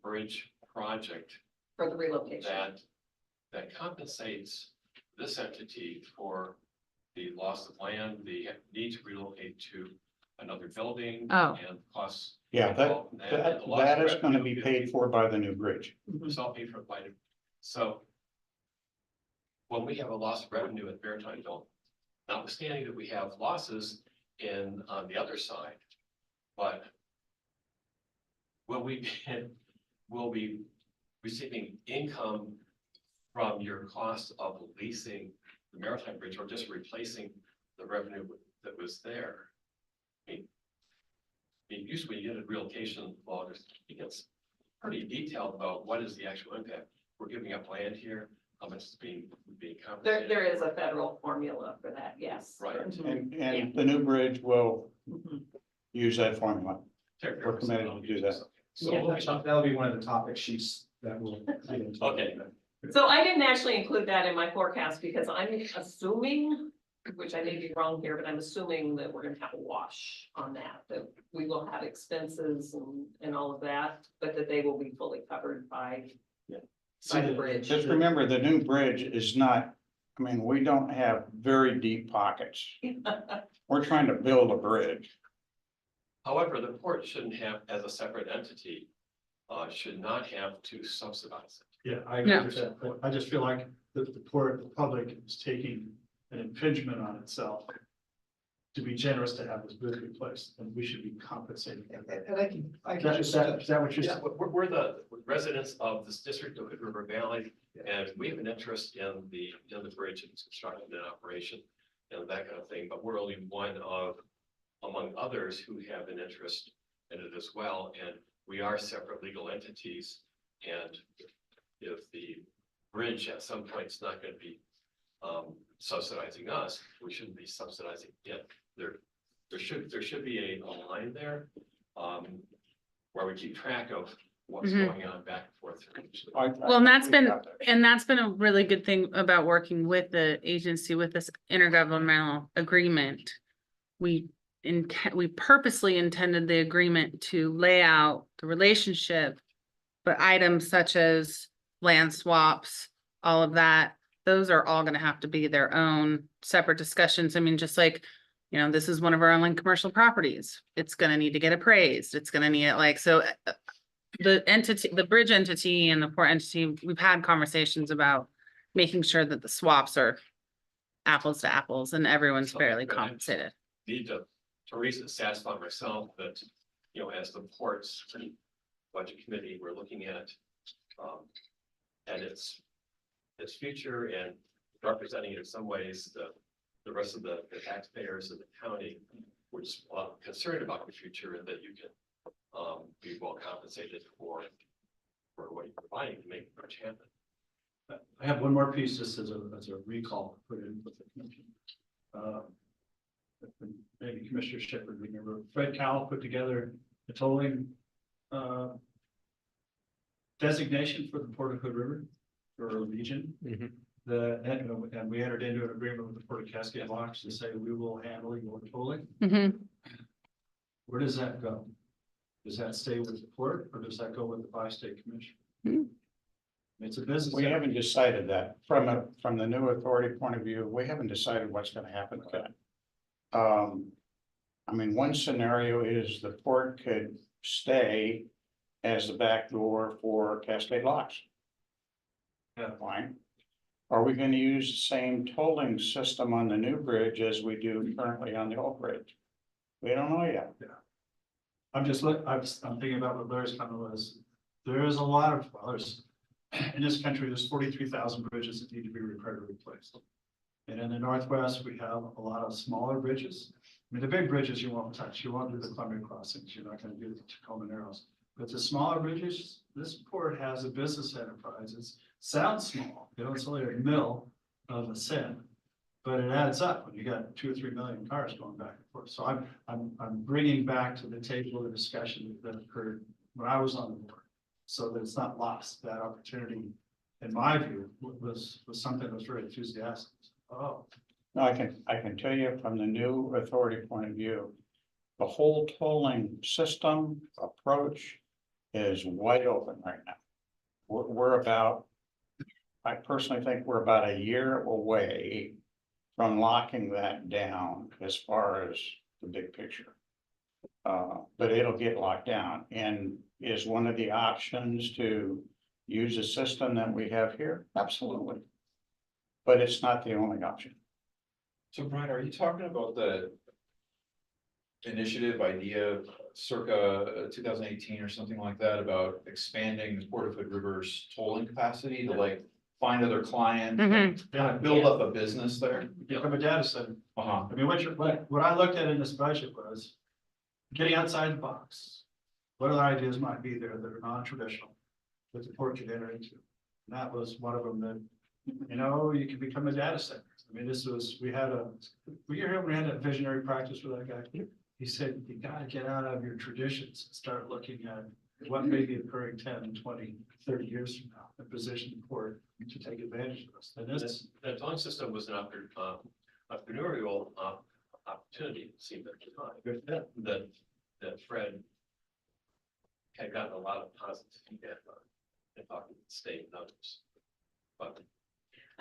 bridge project for the relocation. that compensates this entity for the loss of land, the need to relocate to another building. Oh. And costs. Yeah, involved in and the loss that of is gonna revenue be paid for by the new bridge. It's all paid for by, so. When we have a loss of revenue at Maritime, notwithstanding that we have losses on the other side, but. Will we receiving income from your cost of leasing the Maritime Bridge or just replacing the revenue that was there? I mean, usually you get a relocation law, it gets pretty detailed about what is the actual impact. We're giving up land here, how much is being compensated. There is a federal formula for that, yes. Right. And the new bridge will Mhm. use that formula. Territory. We're committed to do that. So Yeah, we'll be- that'll be one of the topic sheets that will. get into. Okay. So I didn't actually include that in my forecast because I'm assuming, which I may be wrong here, but I'm assuming that we're gonna have a wash on that we will have expenses and all of that, but that they will be fully covered by the bridge. Just remember, the new bridge is not, I mean, we don't have very deep pockets. We're trying to build a bridge. However, the port shouldn't have, as a separate entity, should not have to subsidize it. Yeah, I agree with that, but I just feel like the poor, the public is taking an impingement on itself to be generous to have this bridge replaced, and we should be compensated for that. And I can Is that what you're Yeah, saying? we're the residents of this district of Hood River Valley, and we have an interest in the bridge and its construction and operation and that kind of thing, but we're only one of, among others who have an interest in it as well, and we are separate legal entities. And if the bridge at some point is not going to be subsidizing us, we shouldn't be subsidizing it. There should be a line there where we keep track of what's Mhm. going on back and forth. Well, and that's been a really good thing about working with the agency with this intergovernmental agreement. We purposely intended the agreement to lay out the relationship, but items such as land swaps, all of that, those are all gonna have to be their own separate discussions. I mean, just like, this is one of our only commercial properties. It's gonna need to get appraised. It's gonna need the entity, the bridge entity and the port entity, we've had conversations about making sure that the swaps are apples to apples and everyone's fairly compensated. Need to satisfy myself that, as the ports budget committee, we're looking at and its future and representing it in some ways, the rest of the taxpayers of the county, we're just concerned about the future and that you can be well compensated for what you're providing to make the bridge happen. I have one more piece just as a recall to put in with the commission. Maybe Commissioner Shepherd, remember Fred Cowell put together a tolling designation for the Port of Hood River for a region. And we entered into an agreement with the Port of Cascade Locks to say we will handle your tolling. Mhm. Where does that go? Does that stay with the port or does that go with the bi-state commission? Hmm. It's a business. We haven't decided that. From the new authority point of view, we haven't decided what's gonna happen with that. I mean, one scenario is the port could stay as the back door for Cascade Locks. Yeah. Fine. Are we gonna use the same tolling system on the new bridge as we do currently on the old bridge? We don't know yet. I'm thinking about what Larry's comment was. There is a lot of, in this country, there's 43,000 bridges that need to be repaired or replaced. And in the Northwest, we have a lot of smaller bridges. I mean, the big bridges you won't touch. You won't do the Columbia crossings. You're not gonna do the Tacoma Narrows. But the smaller bridges, this port has a business enterprise. It sounds small. It's only a mill of a cent. But it adds up when you got 2 or 3 million cars going back and forth. So I'm bringing back to the table the discussion that occurred when I was on the board. So that it's not lost. That opportunity, in my view, was something that was very enthusiastic. Oh, No, I can tell you from the new authority point of view, the whole tolling system approach is wide open right now. I personally think we're about a year away from locking that down as far as the big picture. But it'll get locked down and is one of the options to use a system that we have here? Absolutely. But it's not the only option. So Brian, are you talking about the initiative idea circa 2018 or something like that about expanding the Port of Hood River's tolling capacity to like find other clients, Mhm. kind of build up a business there? become a data center. Uh-huh. I mean, what I looked at in this budget was getting outside the box. What other ideas might be there that are non-traditional that the port could enter into? And that was one of them that, you can become a data center. I mean, we had a visionary practice with that guy. He said, you gotta get out of your traditions and start looking at what may be occurring 10, 20, 30 years from now and position the port to take advantage of this. And this, That tolling system was an entrepreneurial opportunity, it seemed at the time, that Fred had gotten a lot of positive feedback on and talking to the state and others. But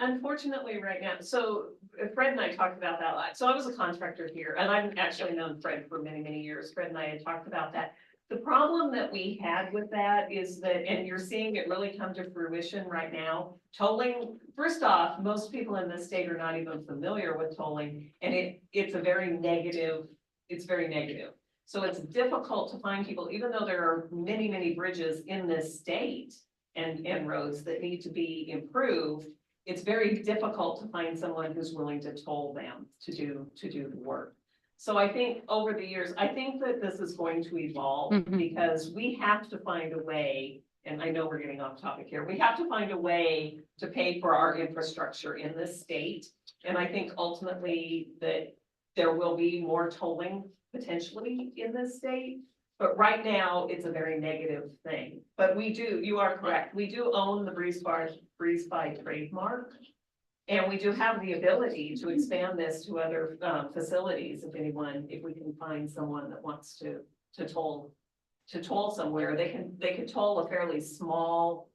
Unfortunately, right now, so Fred and I talked about that a lot. So I was a contractor here and I've actually known Fred for many, many years. Fred and I had talked about that. The problem that we had with that is that, and you're seeing it really come to fruition right now, tolling, first off, most people in this state are not even familiar with tolling, and it's a very negative, it's very negative. So it's difficult to find people, even though there are many, many bridges in this state and roads that need to be improved, it's very difficult to find someone who's willing to toll them to do the work. So I think over the years, I think that this is going to evolve Mhm. because we have to find a way, and I know we're getting off topic here, we have to find a way to pay for our infrastructure in this state. And I think ultimately that there will be more tolling potentially in this state. But right now, it's a very negative thing. But we do, you are correct, we do own the Breeze by trademark. And we do have the ability to expand this to other facilities, if we can find someone that wants to toll somewhere, they can toll a fairly small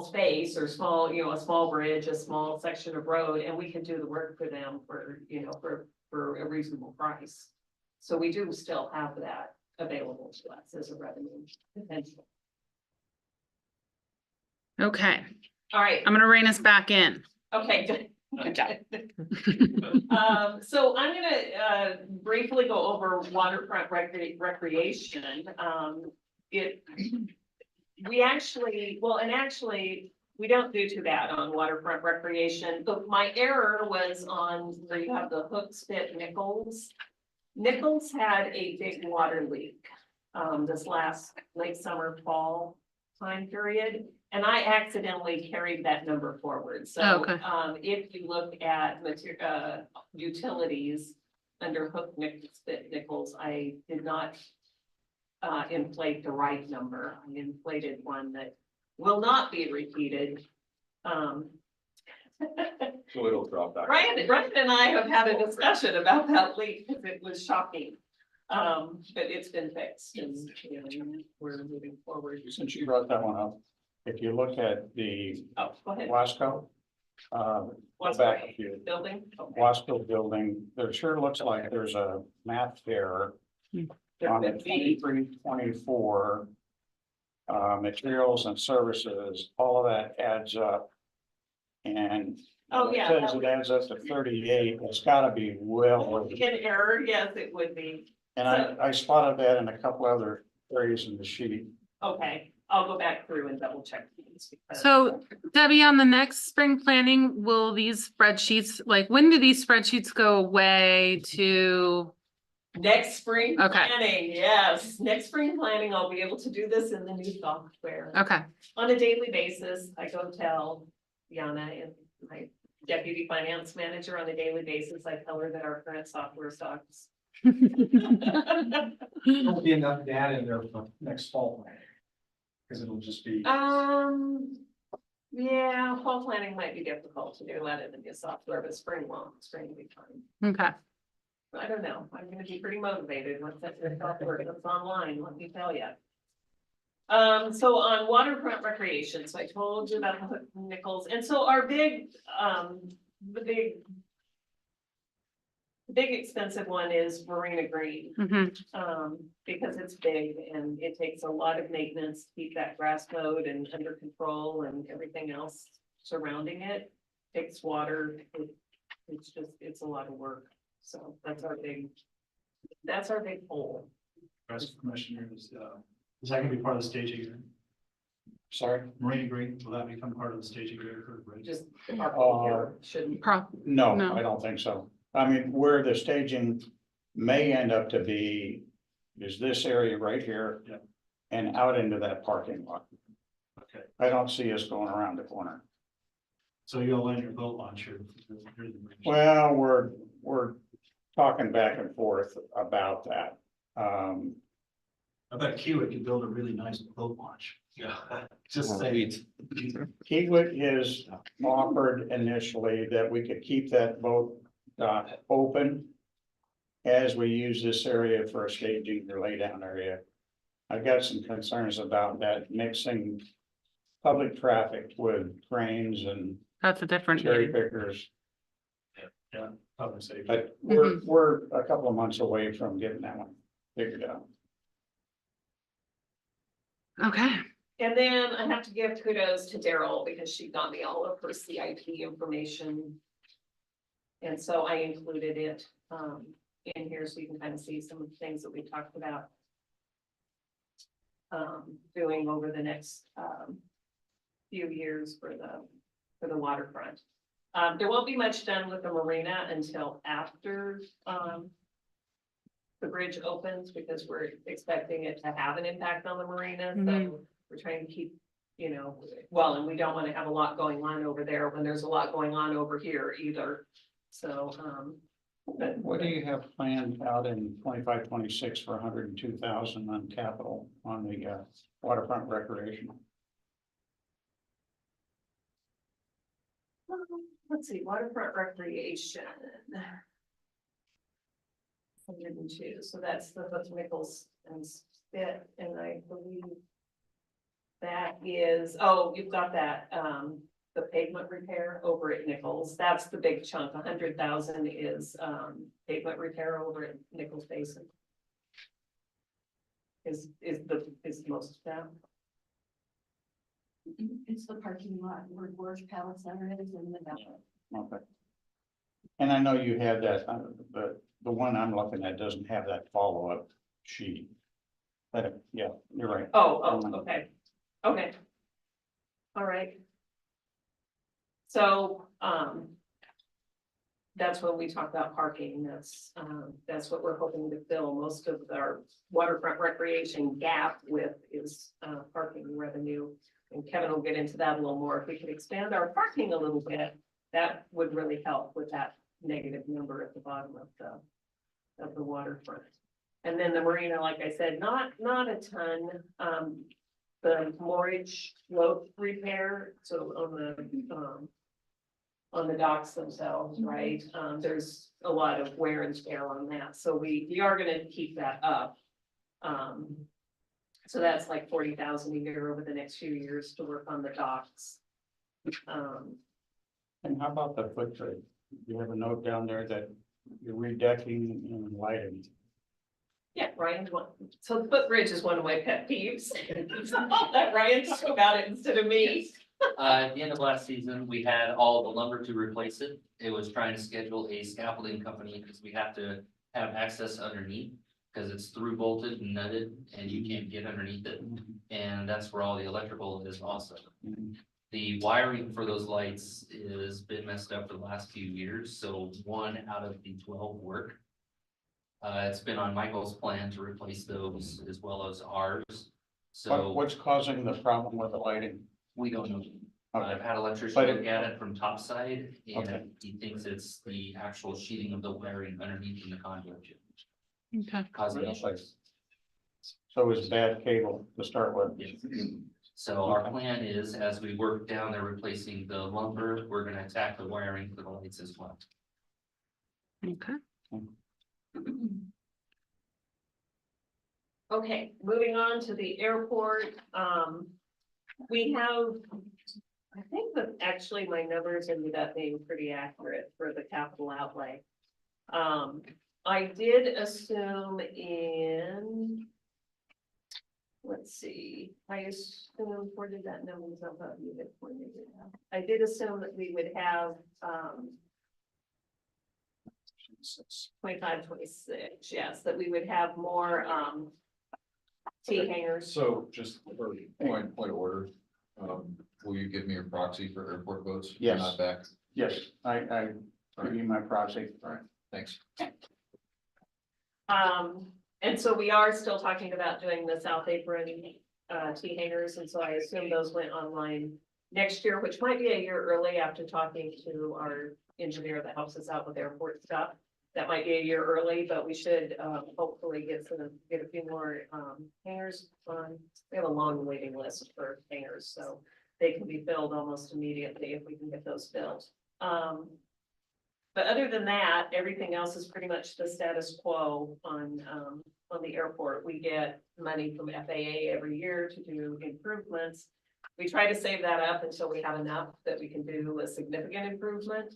space or small, a small bridge, a small section of road, and we can do the work for them for a reasonable price. So we do still have that available to us as a revenue potential. Okay, All right, I'm gonna rein us back in. okay, good. Good job. So I'm gonna briefly go over waterfront recreation. We don't do too bad on waterfront recreation, but my error was on where you have the Hook Spit Nichols. Nichols had a big water leak this last late summer, fall time period. And I accidentally carried that number forward. So, Okay. If you look at utilities under Hook Nichols, I did not inflate the right number. I inflated one that will not be repeated. So it'll drop back. Ryan and I have had a discussion about that leak because it was shocking. But it's been fixed and, we're moving forward. Since you brought that one up, if you look at the Oh, go ahead. Wasco. What's Back the a few. building? Okay. Wasco building, there sure looks like there's a math error There on the could be. 23-24. Materials and services, all of that adds up. And Oh, it yeah, says that it would- adds up to 38, it's gotta be well over. In error, yes, it would be. And I spotted that in a couple other areas in the sheet. Okay, I'll go back through and double check these. because- So Debbie, on the next spring planning, will these spreadsheets, like, when do these spreadsheets go away to? Next spring Okay. planning, yes, next spring planning, I'll be able to do this in the new software. Okay, On a daily basis, I go tell Yana and my deputy finance manager on a daily basis, I tell her that our current software sucks. There won't be enough data in there for next fall planning. Because it'll just be. Yeah, fall planning might be difficult to do that in the new software, but spring will be fine. okay. I don't know, I'm gonna be pretty motivated once that software goes online, let me tell you. So on waterfront recreation, so I told you about the Hook Nichols, and so our big, the big expensive one is Marina Green. Mhm. Because it's big and it takes a lot of maintenance to keep that grass mowed and under control and everything else surrounding it. Takes water, it's a lot of work, so that's our big hole. Ask commissioners, is that gonna be part of the staging area? Sorry? Marina Green, will that become part of the staging area for the bridge? Just our hole here shouldn't. No, No. I don't think so. I mean, where the staging may end up to be is this area right here. Yeah. And out into that parking lot. Okay, I don't see us going around the corner. so you'll land your boat launch here. Well, we're talking back and forth about that. I bet Kiewit could build a really nice boat launch. Yeah. Just saying. Kiewit has offered initially that we could keep that boat dock open as we use this area for a staging or laydown area. I've got some concerns about that mixing public traffic with cranes and That's a different cherry meeting. pickers. Yeah, public safety. But we're a couple of months away from getting that one figured out. Okay, And then I have to give kudos to Daryl because she got me all of her CIP information. And so I included it in here so you can kind of see some of the things that we talked about. Doing over the next few years for the waterfront. There won't be much done with the marina until after the bridge opens because we're expecting it to have an impact on the marina, so we're trying to keep, you know, well, and we don't want to have a lot going on over there when there's a lot going on over here either. So, but What do you have planned out in 25-26 for 102,000 on capital on the waterfront recreation? let's see, waterfront recreation. 102, so that's the Hooks Nichols and Spit, and I believe that is, oh, you've got that, the pavement repair over at Nichols, that's the big chunk, 100,000 is, pavement repair over at Nichols Basin. Is most of that. It's the parking lot where Gorge Pallet Center is in the middle. Okay. And I know you had that, the one I'm looking at doesn't have that follow-up sheet. But yeah, you're right. Oh, okay, okay. All right. So, that's when we talk about parking, that's what we're hoping to fill most of our waterfront recreation gap with is, parking revenue. And Kevin will get into that a little more. If we could expand our parking a little bit, that would really help with that negative number at the bottom of the waterfront. And then the marina, like I said, not a ton. The moorage slope repair, so on the docks themselves, right? There's a lot of wear and tear on that, so we are gonna keep that up. So that's like 40,000 a year over the next few years to work on the docks. And how about the foot trade? You have a note down there that you're redecking and lighting. Yeah, Ryan's one, so the footbridge is one of my pet peeves. So I'll let Ryan talk about it instead of me. At the end of last season, we had all the lumber to replace it. It was trying to schedule a scaffolding company because we have to have access underneath. Because it's through bolted and nutted and you can't get underneath it. And that's where all the electrical is also. The wiring for those lights has been messed up for the last few years, so 1 out of the 12 work. It's been on Michael's plan to replace those as well as ours. So What's causing the problem with the lighting? we don't know. Okay. I've had electricians But look at it from top side Okay. and he thinks it's the actual sheeting of the wiring underneath in the conduit okay. causing issues. So it's bad cable to start with. Yes. So our plan is, as we work down there replacing the lumber, we're gonna attack the wiring for the lights as well. Okay. Okay, moving on to the airport, we have, I think that actually my numbers ended up being pretty accurate for the capital outlay. I did assume in, let's see, I assumed, where did that number come up? You had pointed it out. I did assume that we would have, 25, 26, yes, that we would have more, T hangers. So just for point of order, will you give me your proxy for airport votes? Yes. Not back. Yes, I give you my proxy. All right, thanks. And so we are still talking about doing the South Apron, T hangers, and so I assume those went online next year, which might be a year early after talking to our engineer that helps us out with airport stuff. That might be a year early, but we should, hopefully get a few more, hangers on. We have a long waiting list for hangers, so they can be filled almost immediately if we can get those filled. But other than that, everything else is pretty much the status quo on the airport. We get money from FAA every year to do improvements. We try to save that up until we have enough that we can do a significant improvement.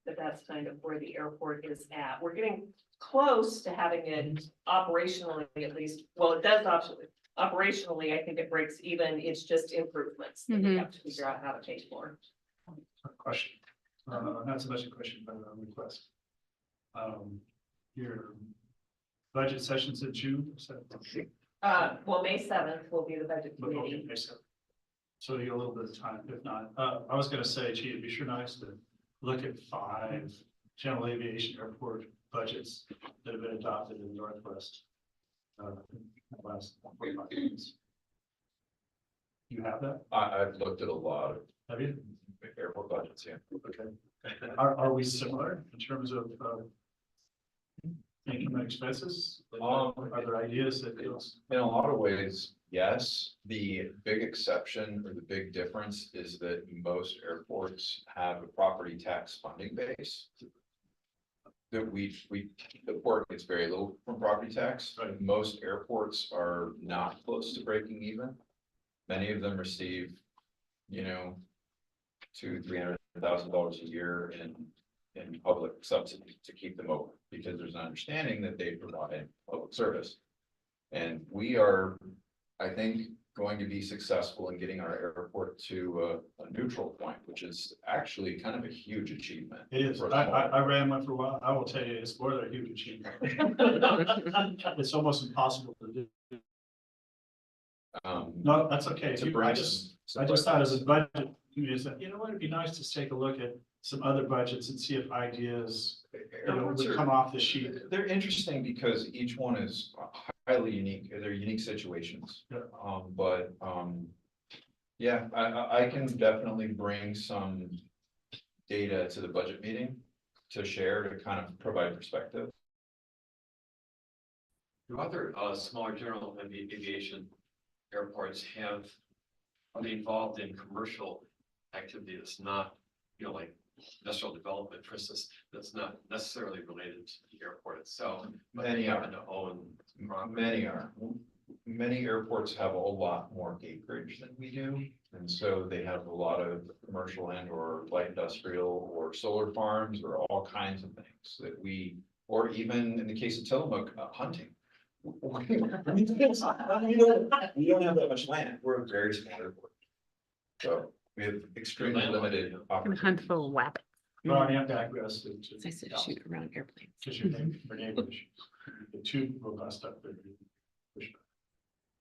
But that's kind of where the airport is at. We're getting close to having it operationally at least. Well, it does operationally, I think it breaks even. It's just improvements that we Mhm. have to figure out how to pay for. Question, not so much a question, but a request. Your budget sessions in June, so. Well, May 7th will be the budget But, okay, committee. May 7th. So you got a little bit of time, if not, I was gonna say, gee, it'd be sure nice to look at 5 general aviation airport budgets that have been adopted in the Northwest. Last 45 years. You have that, I've looked at a lot of have you? airport budgets, yeah. Okay. Are we similar in terms of, income and expenses? Are there ideas that feels? In a lot of ways, yes. The big exception or the big difference is that most airports have a property tax funding base. That the port gets very little from property tax. Right. Most airports are not close to breaking even. Many of them receive, $200,000-$300,000 a year in public subsidy to keep them open, because there's an understanding that they provide public service. And we are, I think, going to be successful in getting our airport to a neutral point, which is actually kind of a huge achievement. It is. for a I small- ran one for a while. I will tell you, it's more than a huge achievement. It's almost impossible to do. No, that's okay. To You- bring I just thought as a budget, you said, you know what, it'd be nice to take a look at some other budgets and see if ideas, Airports would are- come off the sheet. They're interesting because each one is highly unique, they're unique situations. Yeah. Yeah, I can definitely bring some data to the budget meeting to share to kind of provide perspective. Do other smaller general aviation airports have, are they involved in commercial activity that's not, like industrial development, for instance, that's not necessarily related to the airport itself? But they Many are. happen to own property? Many are. Many airports have a whole lot more acreage than we do. And so they have a lot of commercial and or light industrial or solar farms or all kinds of things that or even in the case of Tillamook, hunting. We don't have that much land. We're a very small airport. So we have extremely limited. Can opportunities. hunt for rabbit. Well, I have to digress to. I said shoot around airplanes. Just your name, for neighbor issues. The too robust up there. Push back.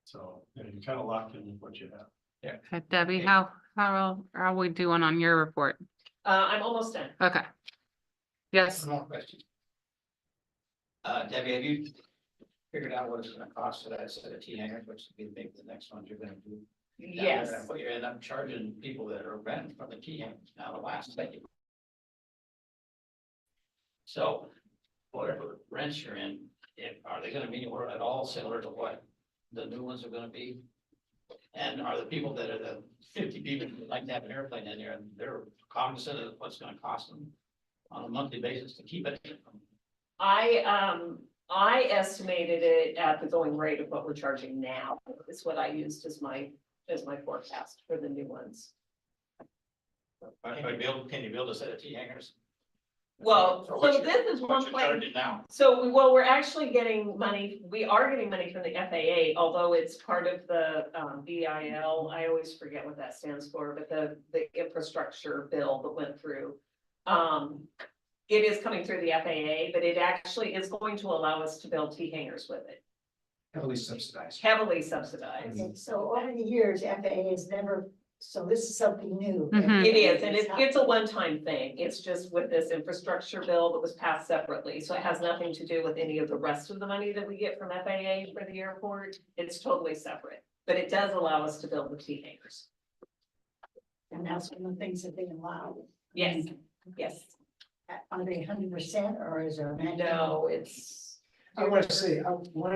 So, you kind of locked in with what you have. Okay, Debbie, how are we doing on your report? I'm almost done. Okay. Yes, One more question. Debbie, have you figured out what it's gonna cost for that set of T hangers, which would be maybe the next ones you're gonna do? down Yes. there? What you end up charging people that are renting from the T hangers now, the last thing. So whatever rents you're in, are they gonna be anywhere at all similar to what the new ones are gonna be? And are the people that are the 50 people who like to have an airplane in there, and they're cognizant of what's gonna cost them on a monthly basis to keep it? I estimated it at the going rate of what we're charging now. Is what I used as my forecast for the new ones. Can you build a set of T hangers? Well, For what so you're- this is what one you're place. charging now. So, well, we're actually getting money, we are getting money from the FAA, although it's part of the BIL. I always forget what that stands for, but the infrastructure bill that went through. It is coming through the FAA, but it actually is going to allow us to build T hangers with it, Heavily subsidized. heavily subsidized. And so over the years, FAA has never, so this is something new. Mhm. It is, and it's a one-time thing. It's just with this infrastructure bill that was passed separately, so it has nothing to do with any of the rest of the money that we get from FAA for the airport. It's totally separate, but it does allow us to build the T hangers. And that's one of the things that they allow. Yes, yes. Are they 100% or is there? a maximum? No, it's, I wanted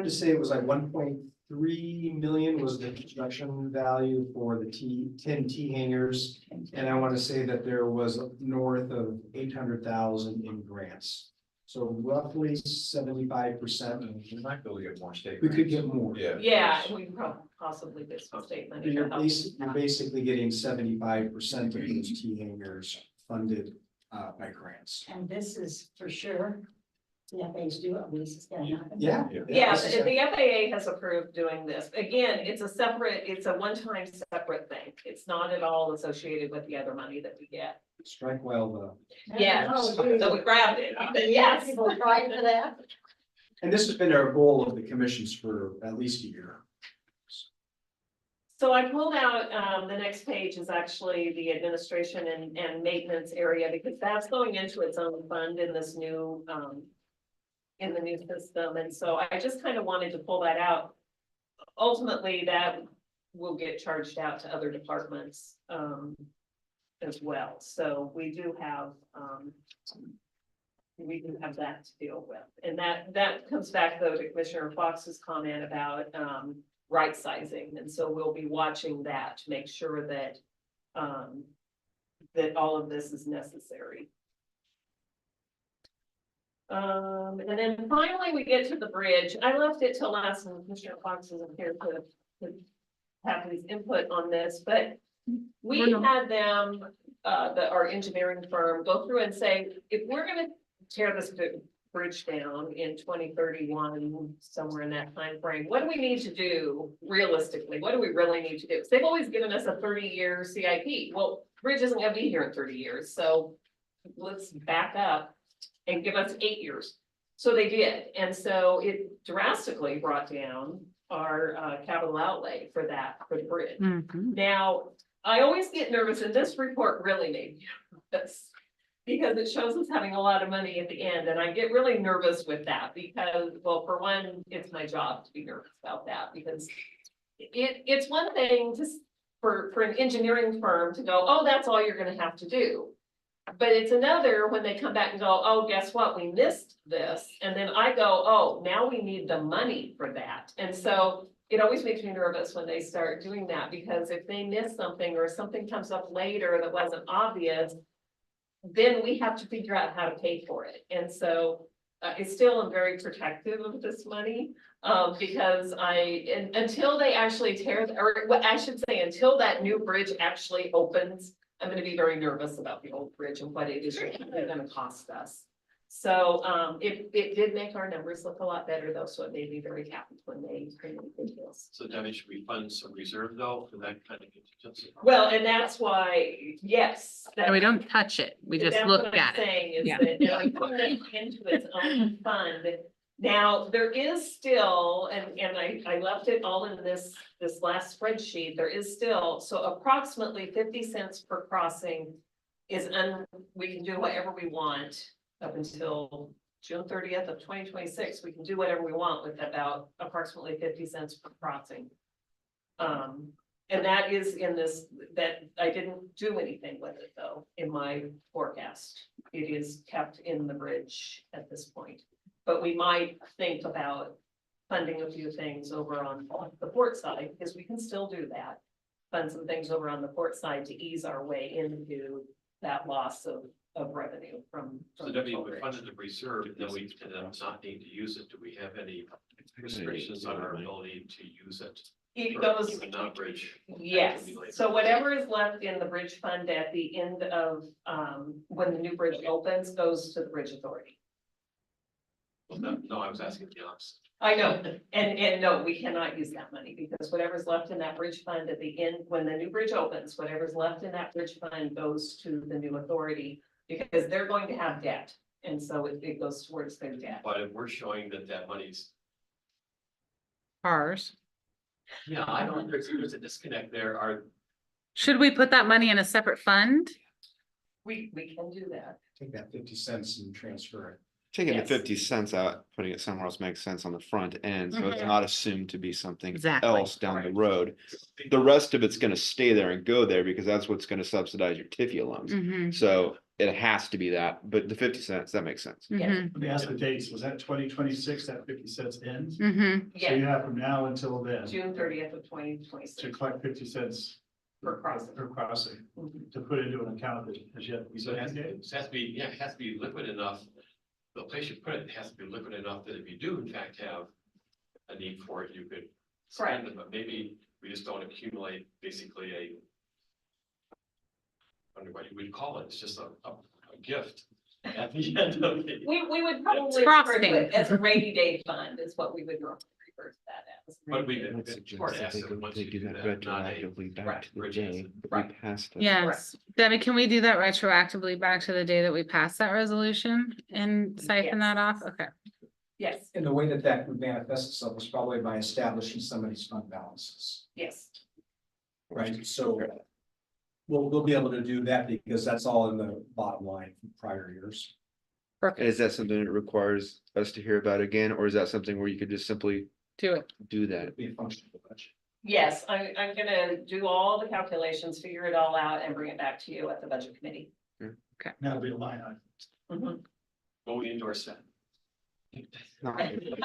to say it was like 1.3 million was the construction value for the 10 T hangers. And I want to say that there was north of 800,000 in grants. So roughly 75%. We might be able to get more state. We could grants. get more. yeah, we possibly get some state money. to You're help. basically getting 75% of those T hangers funded by grants. And this is for sure. The FAA's do it, this is gonna happen. Yeah. Yeah, This is the FAA has approved doing this. Again, it's a one-time separate thing. It's not at all associated with the other money that we get. Strike while the, Yeah, Oh, so we grabbed it. Yes. People tried for that. and this has been our goal of the commissions for at least a year. So I pulled out, the next page is actually the administration and maintenance area, because that's going into its own fund in this new, in the new system, and so I just kind of wanted to pull that out. Ultimately, that will get charged out to other departments, as well, so we do have that to deal with, and that comes back though to Commissioner Fox's comment about, right sizing, and so we'll be watching that to make sure that, that all of this is necessary. And then finally, we get to the bridge. I left it till last, and Commissioner Fox isn't here to have his input on this, but we had them, our engineering firm, go through and say, if we're gonna tear this bridge down in 2031, somewhere in that time frame, what do we need to do realistically? What do we really need to do? Because they've always given us a 30-year CIP. Well, bridge isn't gonna be here in 30 years, so let's back up and give us 8 years. So they did, and so it drastically brought down our capital outlay for the bridge. Mhm. Now, I always get nervous, and this report really made me nervous, because it shows us having a lot of money at the end, and I get really nervous with that, because, well, for one, it's my job to be nervous about that, because it's one thing for an engineering firm to go, oh, that's all you're gonna have to do. But it's another when they come back and go, oh, guess what, we missed this, and then I go, oh, now we need the money for that, and so it always makes me nervous when they start doing that, because if they miss something or something comes up later that wasn't obvious, then we have to figure out how to pay for it, and so I still am very protective of this money. Because until they actually or what I should say, until that new bridge actually opens, I'm gonna be very nervous about the old bridge and what it is gonna cost us. So, it did make our numbers look a lot better though, so it made me very happy when they created the details. So Debbie, should we fund some reserve though for that kind of contingency? Well, and that's why, yes. And we don't touch it. We just That's look what I'm at it. saying is Yeah. that I'm putting it into its own fund. Now, there is still, and I left it all in this last spreadsheet, there is still, so approximately 50 cents per crossing is we can do whatever we want up until June 30th of 2026. We can do whatever we want with about approximately 50 cents per crossing. And that is in this, that I didn't do anything with it though, in my forecast. It is kept in the bridge at this point. But we might think about funding a few things over on the port side, because we can still do that. Fund some things over on the port side to ease our way into that loss of revenue from. So Debbie, we funded the reserve, and then we did not need to use it. Do we have any restrictions on our ability to use it? It for goes, even non-bridge yes, activity later? so whatever is left in the bridge fund at the end of, when the new bridge opens, goes to the bridge authority. Well, no, I was asking the opposite. I know, and no, we cannot use that money, because whatever's left in that bridge fund at the end, when the new bridge opens, whatever's left in that bridge fund goes to the new authority. Because they're going to have debt, and so it goes towards their debt. But if we're showing that money's, Ours. yeah, I don't, there's a disconnect there. Should we put that money in a separate fund? We can do that. Take that 50 cents and transfer it. Taking the Yes. 50 cents out, putting it somewhere else makes sense on the front end, so it's Mhm. not assumed to be something Exactly. else down the road. The rest of it's gonna stay there and go there because that's what's gonna subsidize your TIFIA loans. Mhm. So it has to be that, but the 50 cents, that makes sense. Mhm. Let me ask the dates. Was that 2026, that 50 cents ends? Mhm. So you Yeah, have from now until then June 30th of to 2026 collect 50 cents per crossing. per crossing Mhm. to put into an account that has yet to be So it has dedicated. to be, yeah, it has to be liquid enough. The place you put it has to be liquid enough that if you do in fact have a need for it, you could spend it, but maybe we just don't accumulate basically I don't know what you would call it, it's just a gift At the end of it. We would probably frosting. refer to it as a rainy day fund is what we would normally refer to that as. But we did. I'd it's suggest smart that they asset go, once they you do that not a retroactively back right, to the bridge day asset. that we Right. passed it. Yes, Debbie, can we do that retroactively back to the day that we passed that resolution and siphon Yes. that off? Okay. Yes, And the way that that would manifest itself is probably by establishing some of these fund balances, yes. right? So we'll be able to do that because that's all in the bottom line from prior years. Perfect. Is that something that requires us to hear about again, or is that something where you could just simply Do it. do that? Be a function of the budget. Yes, I'm gonna do all the calculations, figure it all out and bring it back to you at the budget committee. That'll be a line item. Mhm. But we endorse that. Okay, so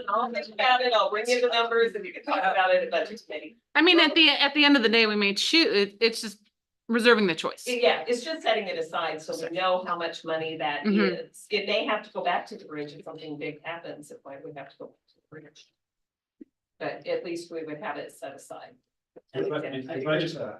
I'll think about it, I'll bring you the numbers and you can talk about it at budget committee. I mean, at the end of the day, we may choose, it's just reserving the choice. Yeah, it's just setting it aside so we know how much money that Mhm. is. It may have to go back to the bridge if something big happens, it might, we have to go back to the bridge. But at least we would have it set aside. I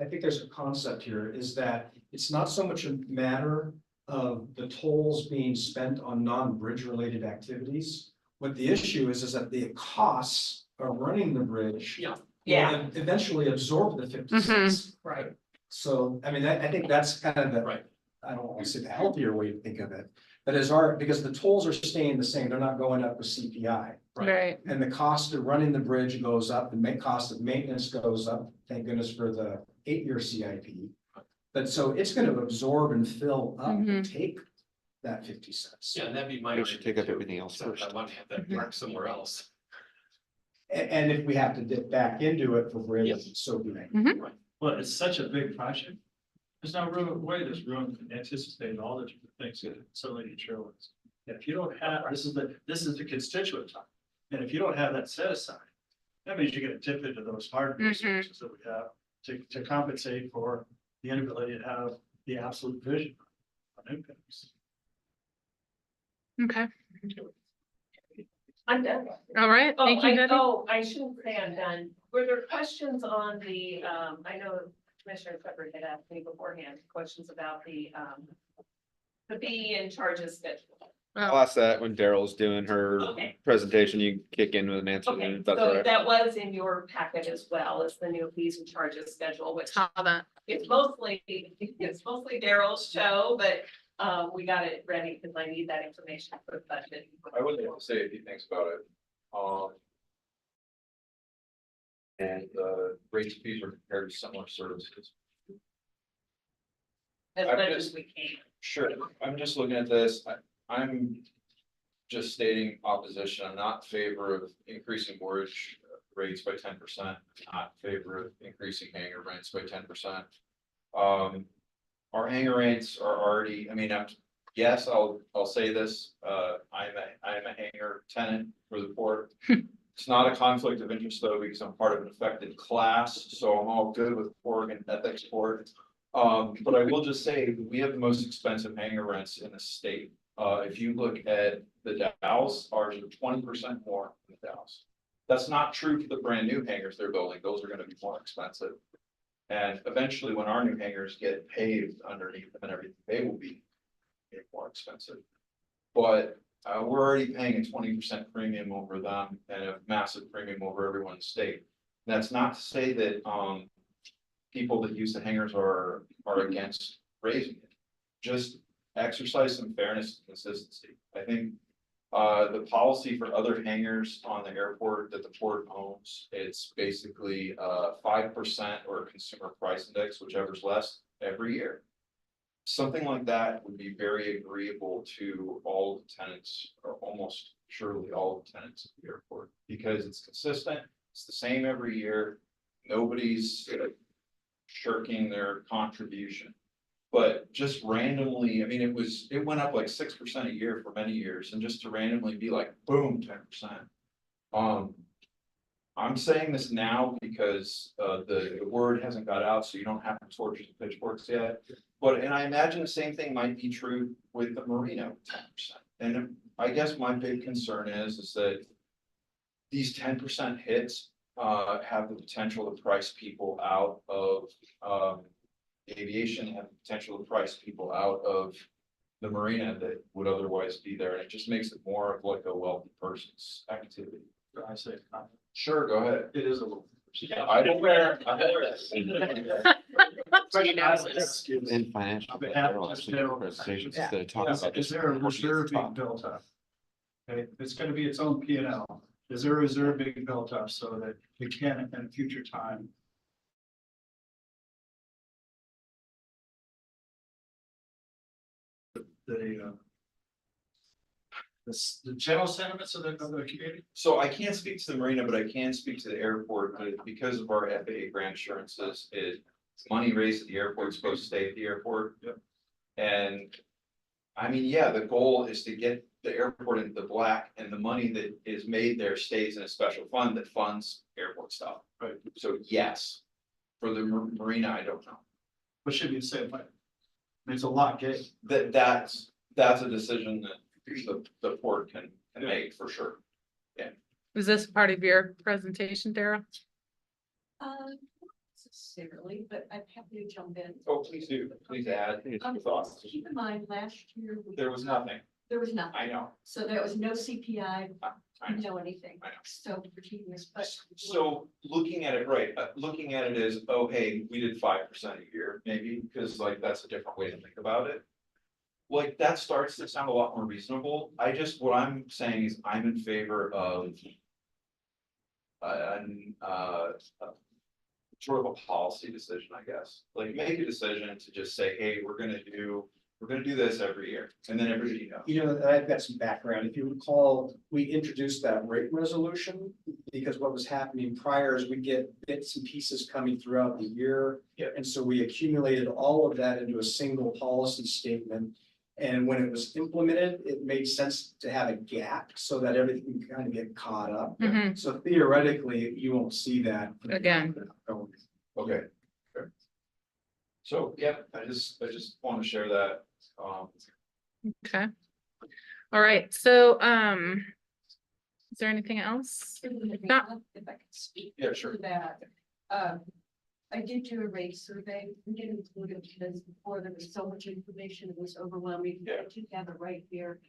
think there's a concept here is that it's not so much a matter of the tolls being spent on non-bridge related activities. What the issue is that the costs of running the bridge. Yeah. Yeah, will Eventually absorb the 50 cents. right. So, I mean, I think that's kind of the. Right. I don't want to say the healthier way to think of it, but because the tolls are staying the same, they're not going up with CPI. Right. And the cost of running the bridge goes up, the cost of maintenance goes up, thank goodness for the 8-year CIP. But so it's gonna absorb and fill up and take that 50 cents. Yeah, and that'd be my. We should idea take up too. everything else So first. I want to have that marked somewhere else. And if we have to dip back into it for bridge, Yes. so be it. Well, it's such a big project. There's no way there's room to anticipate all the different things that so many insurance. And if you don't have, this is the constituent time. And if you don't have that set aside, that means you're gonna dip into those hard Mhm. resources that we have to compensate for the inability to have the absolute vision on impacts. Okay. I'm done. All right. Thank you, Debbie. I shouldn't say I'm done. Were there questions on the, I know Commissioner Pepper had asked me beforehand, questions about the fee and charges schedule. I'll ask that when Daryl's doing her Okay. presentation, you kick in with an answer. Okay, if that's all so right. that was in your packet as well as the new fees and charges schedule, which Saw that. it's mostly Daryl's show, but we got it ready because I need that information for the budget. I would like to say a few things about it. And rates and fees are compared to similar services. As I'm much just- as we can. Sure, I'm just looking at this, I'm just stating opposition, I'm not in favor of increasing mortgage rates by 10%, not in favor of increasing hanger rents by 10%. Our hanger rates are already, I mean, yes, I'll say this, I'm a hanger tenant for the port. It's not a conflict of interest though, because I'm part of an affected class, so I'm all good with Oregon ethics board. But I will just say, we have the most expensive hanger rents in the state. If you look at the Dows, ours are 20% more than the Dows. That's not true for the brand new hangars they're building, those are gonna be more expensive. And eventually, when our new hangars get paved underneath them and everything, they will be more expensive. But we're already paying a 20% premium over them and a massive premium over everyone in the state. That's not to say that people that use the hangars are against raising it. Just exercise some fairness and consistency. I think the policy for other hangars on the airport that the port owns, it's basically 5% or consumer price index, whichever's less, every year. Something like that would be very agreeable to all the tenants, or almost surely all the tenants of the airport, because it's consistent, it's the same every year. Nobody's shirking their contribution. But just randomly, I mean, it went up like 6% a year for many years, and just to randomly be like, boom, 10%. I'm saying this now because the word hasn't got out, so you don't have the torches and pitchforks yet. And I imagine the same thing might be true with the Marino 10%. And I guess my big concern is that these 10% hits have the potential to price people out of aviation have the potential to price people out of the marina that would otherwise be there, and it just makes it more of like a wealthy person's activity. I say, Sure, go ahead. it is a little. I'm aware. In financial. On behalf of they'll the actually do general- presentations Yeah. that talk Yeah, about is this. there a reserve being built up? Okay, it's gonna be its own P and L. Is there a reserve being built up so that we can in a future time? The the general sentiments of the community? So I can't speak to the marina, but I can speak to the airport, but because of our FAA grant assurances, money raised at the airport is supposed to stay at the airport. Yep. And I mean, yeah, the goal is to get the airport into the black, and the money that is made there stays in a special fund that funds airport stuff. Right. So yes, for the marina, I don't know. But should be the same way. There's a lot gained. That's a decision that the board can make for sure. Was this part of your presentation, Dara? Not necessarily, but I'm happy to jump in. Oh, please do, please add thoughts. Keep in mind, last year. There was nothing, There was nothing. I know. So there was no CPI, I know. no anything. I know. So for genius, but. So looking at it, right, looking at it as, oh, hey, we did 5% a year, maybe, because like, that's a different way to think about it. Like, that starts to sound a lot more reasonable. What I'm saying is I'm in favor of sort of a policy decision, I guess. Like, make a decision to just say, hey, we're gonna do this every year, and then everybody knows. You know, I've got some background. If you recall, we introduced that rate resolution because what was happening prior is we get bits and pieces coming throughout the year. Yeah. And so we accumulated all of that into a single policy statement. And when it was implemented, it made sense to have a gap so that everything can kind of get caught up. Mhm. So theoretically, you won't see that. Again. Okay. Sure. So, yeah, I just want to share that. Okay. All right, so, is there anything else? Not- If I could speak. Yeah, sure. To that, I did do a rate survey, we didn't include it because before there was so much information, it was overwhelming, Yeah. I took it right here.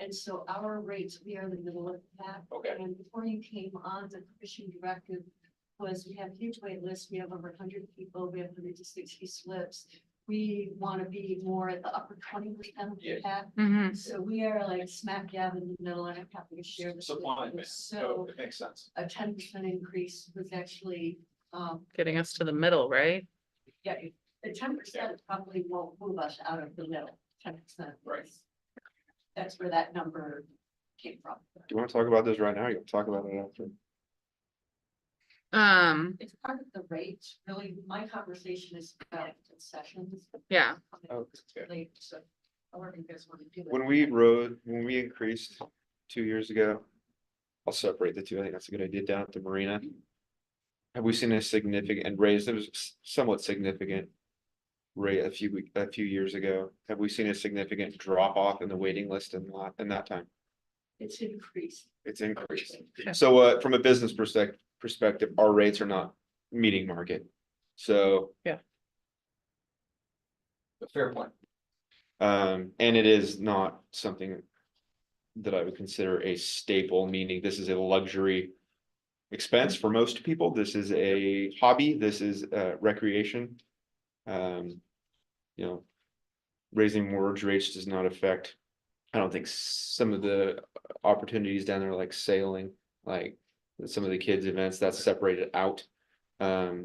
And so our rates, we are in the middle of that. Okay. And before you came on, the commission directive was we have a huge wait list, we have over 100 people, we have 160 slips. We want to be more at the upper 20% of Yeah. the pack. Mhm. So we are like smack dab in the middle, and I'm happy to share this. with Supply, you. man. So No, it makes sense. a 10% increase was actually, Getting us to the middle, right? yeah, the 10% probably won't move us out of the middle, 10%. Right. That's where that number came from. Do you want to talk about this right now? You can talk about it after. It's part of the rates, really, my conversation is about concessions. Yeah. Okay. So, however you guys want to do it. When we increased 2 years ago, I'll separate the two. I think that's a good idea down at the marina. Have we seen a significant raise? It was somewhat significant rate a few years ago. Have we seen a significant drop off in the waiting list in that time? It's increased. It's increased. Okay. So from a business perspective, our rates are not meeting market. So A fair point. and it is not something that I would consider a staple, meaning this is a luxury expense for most people. This is a hobby. This is recreation. You know, raising mortgage rates does not affect, I don't think some of the opportunities down there like sailing, like some of the kids events that's separated out. I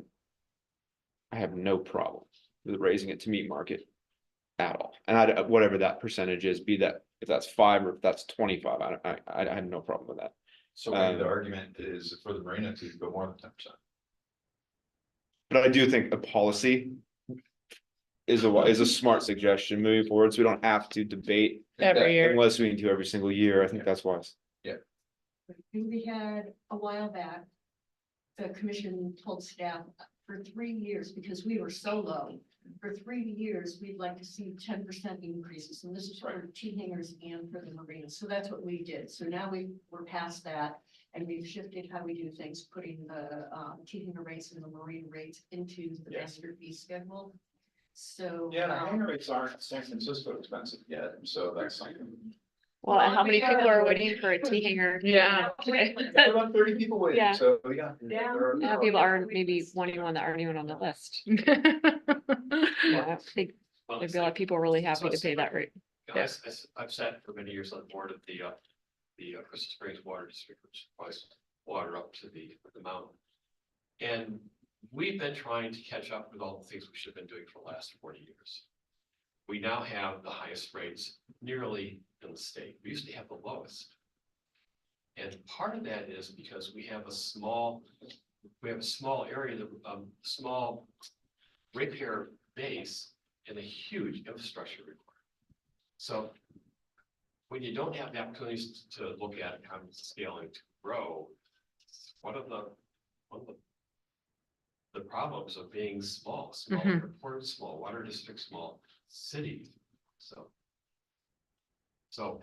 have no problem with raising it to meet market at all. And whatever that percentage is, be that if that's 5 or if that's 25, I have no problem with that. So maybe the argument is for the marina to go more than 10%. But I do think a policy is a smart suggestion moving forward, so we don't have to debate Every year. unless we do every single year. I think that's wise. We had a while back, the commission told staff for 3 years, because we were so low, for 3 years, we'd like to see 10% increases, and this is for tea hangers and for the marina, so that's what we did. So now we're past that, and we've shifted how we do things, putting the tea hanger rates and the marina rates into the master fee schedule. So. Yeah, the hangar rates aren't San Francisco expensive yet, so that's something. Well, and how many we have people are a- waiting for a T hanger? Yeah. About 30 people waiting, Yeah. so yeah. Yeah. there Yeah, are- people aren't maybe wanting one that aren't even on the list. Yeah, I think Well, there'd be a lot of people really happy to pay that rate. Guys, I've sat for many years on the board of the Crystal Springs Water District, which supplies water up to the mountain. And we've been trying to catch up with all the things we should have been doing for the last 40 years. We now have the highest rates nearly in the state. We used to have the lowest. And part of that is because we have a small area, small ratepayer base and a huge infrastructure requirement. So when you don't have the opportunities to look at economies of scaling to grow, one of the problems of being small Mhm. airports, small water districts, small cities. So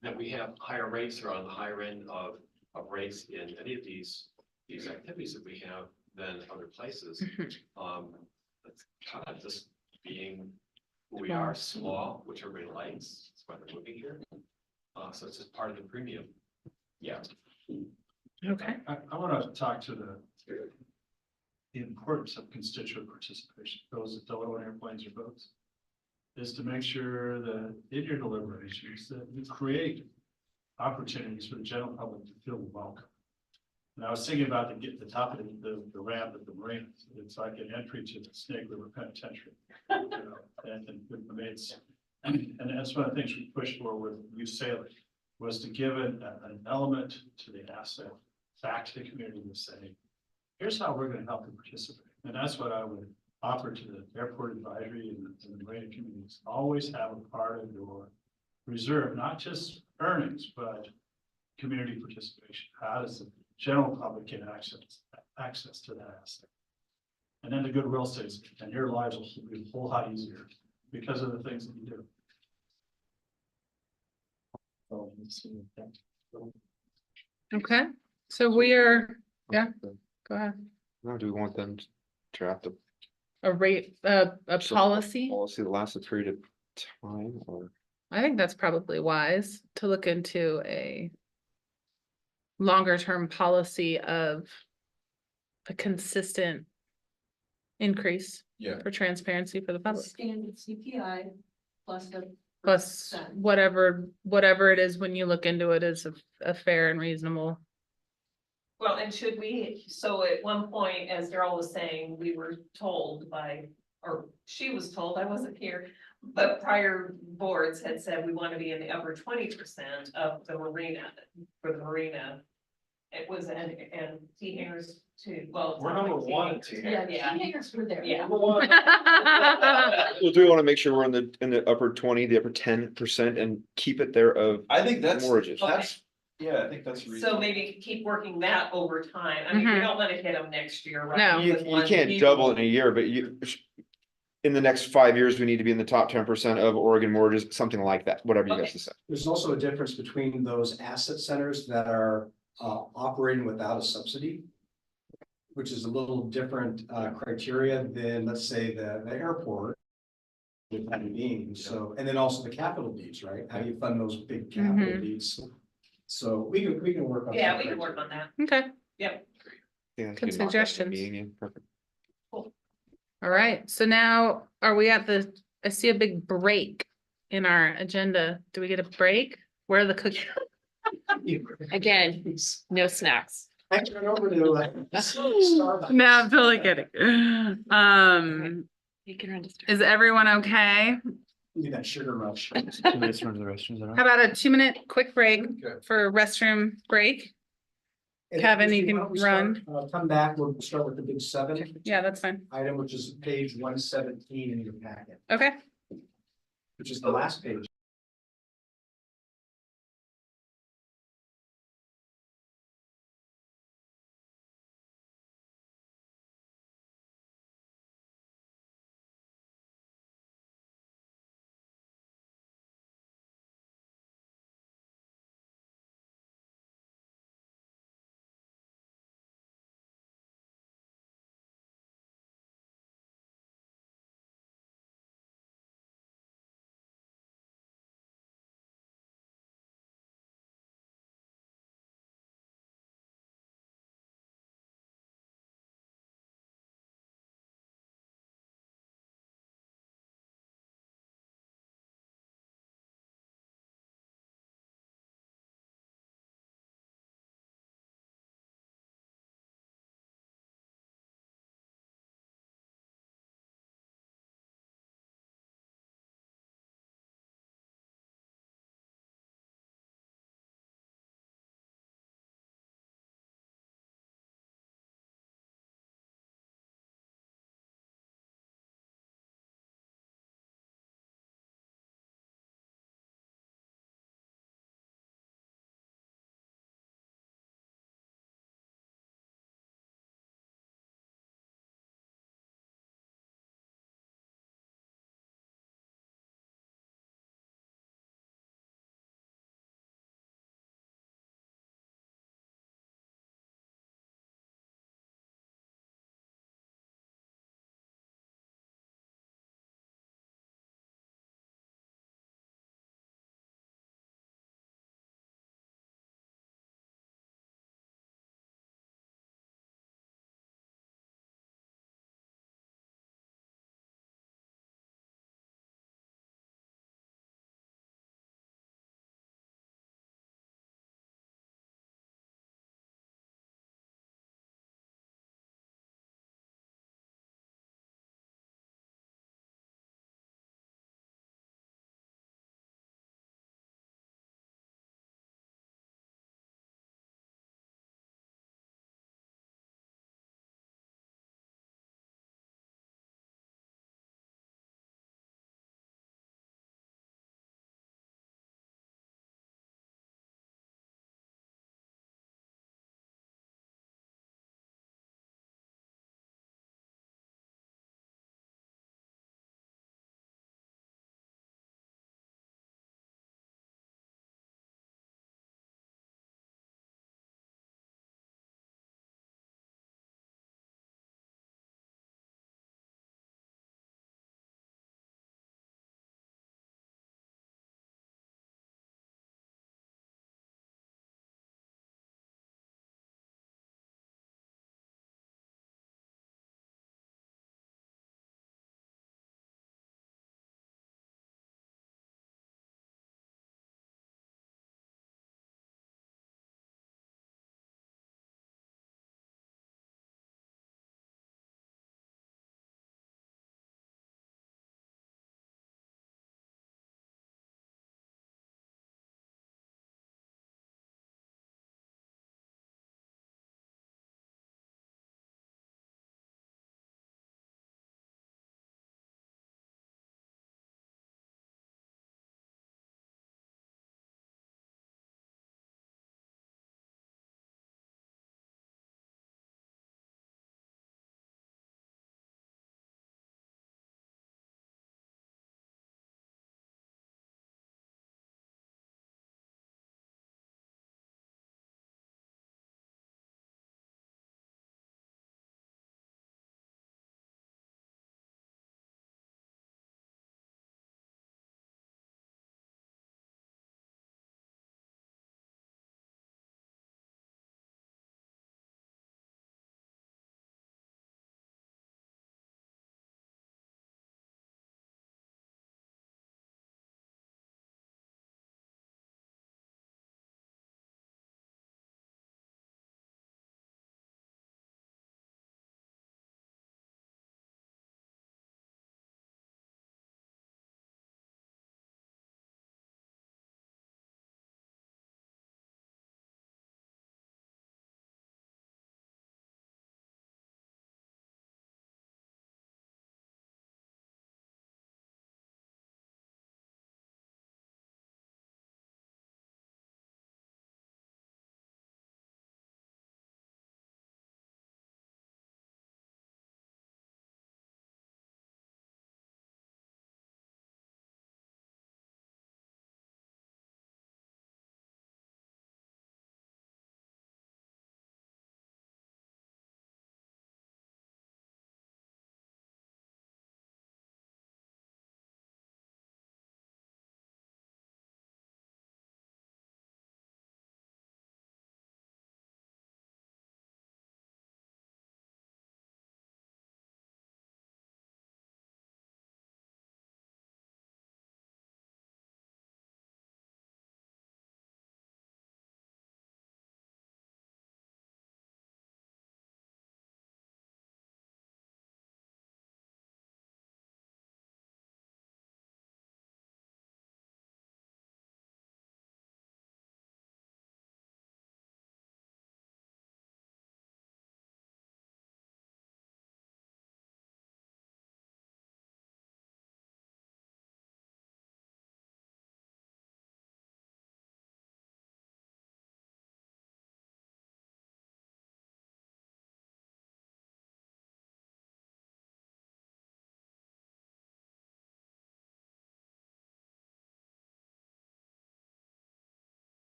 that we have higher rates or on the higher end of rates in any of these activities that we have than other places. That's kind of just being who we are, small, which everybody likes, that's why they're moving here. So it's just part of the premium. Yeah. Okay. I want to talk to the importance of constituent participation, those that don't own airplanes or boats. Is to make sure that in your deliberations that you create opportunities for the general public to feel welcome. And I was thinking about the top of the ramp at the marina. It's like an entry to the Snake River Penitentiary. You know, and that's one of the things we pushed for with Youth Sailing, was to give an element to the asset back to the community to say, here's how we're going to help you participate. And that's what I would offer to the airport advisory and the marina communities. Always have a part of your reserve, not just earnings, but community participation. How does the general public get access to that asset? And then the goodwill stays, and your lives will be a whole lot easier because of the things that you do. Okay, so we are, yeah. go ahead, Now, do we want them to draft a rate, a some policy? policy that lasts a period of time, or? I think that's probably wise to look into a longer term policy of a consistent increase Yeah. for transparency for the public, Standard CPI plus a. plus percent. whatever it is, when you look into it, is a fair and reasonable. Well, and should we, so at one point, as Daryl was saying, we were told by, or she was told, I wasn't here. But prior boards had said we want to be in the upper 20% of the marina, for the marina. It was, and T hangers too, well. it's We're not number like one T at hangers. T Yeah, Yeah, teenagers were there. yeah. Well, do we want to make sure we're in the upper 20, the upper 10% and keep it there of, I think Mortgages. yeah, I think that's So reasonable. maybe keep working that over time. I mean, we Mhm. don't want to hit them next year, right? No. you, with you one can't huge- double in a year, but in the next 5 years, we need to be in the top 10% of Oregon mortgages, something like that, whatever you guys Okay. decide. There's also a difference between those asset centers that are operating without a subsidy, which is a little different criteria than, let's say, the airport. The time being, so, and then also the capital needs, right? How do you fund those big capital Mhm. needs? So we can work on. Yeah, some we can work criteria. on that. Okay, Yeah, Good get mock-up suggestions. meeting in, perfect. all right, so now are we at I see a big break in our agenda. Do we get a break? Where are the cookies? Again, no snacks. I turn over to Starbucks. No, I'm totally kidding. You can run to Starbucks. Is everyone okay? Need that sugar rush. 2 minutes to run to the restrooms, all right? How about a 2-minute quick break Okay. for restroom break? And Kevin, Christine, you can why don't we start, run. Come back, we'll start with the big 7 Yeah, that's fine. item, which is page 117 in your packet, Okay. which is the last page.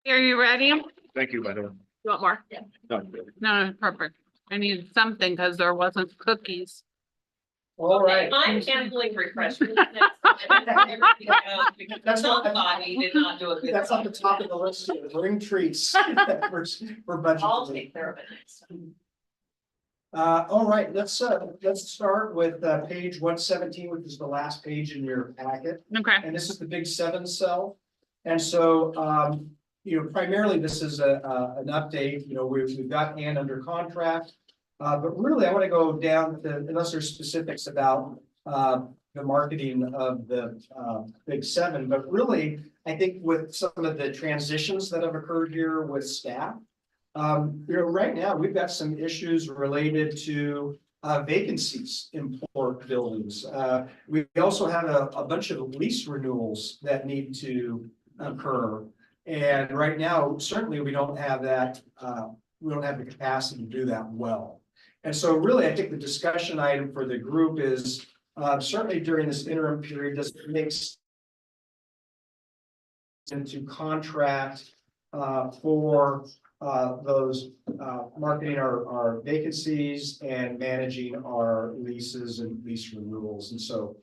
Are you ready? You Thank you, by the way. want more? No, No, perfect. I needed something because there wasn't cookies. All right. I'm handling refreshments. next time. Everything else, because That's not- somebody did not do a good That's on the job. top of the list here, bring treats. For budget. I'll take care of it next time. All right, let's start with, page 117, which is the last page in your packet. Okay, And this is the big 7 cell. And so, primarily this is an update, we've got Ann under contract. But really, I want to go down to, unless there's specifics about, the marketing of the, big 7, but really, I think with some of the transitions that have occurred here with staff. Right now, we've got some issues related to, vacancies in port buildings. We also have a bunch of lease renewals that need to occur. And right now, certainly, we don't have that, we don't have the capacity to do that well. And so really, I think the discussion item for the group is, certainly during this interim period, does it make sense to contract, for those marketing our vacancies and managing our leases and lease renewals. And so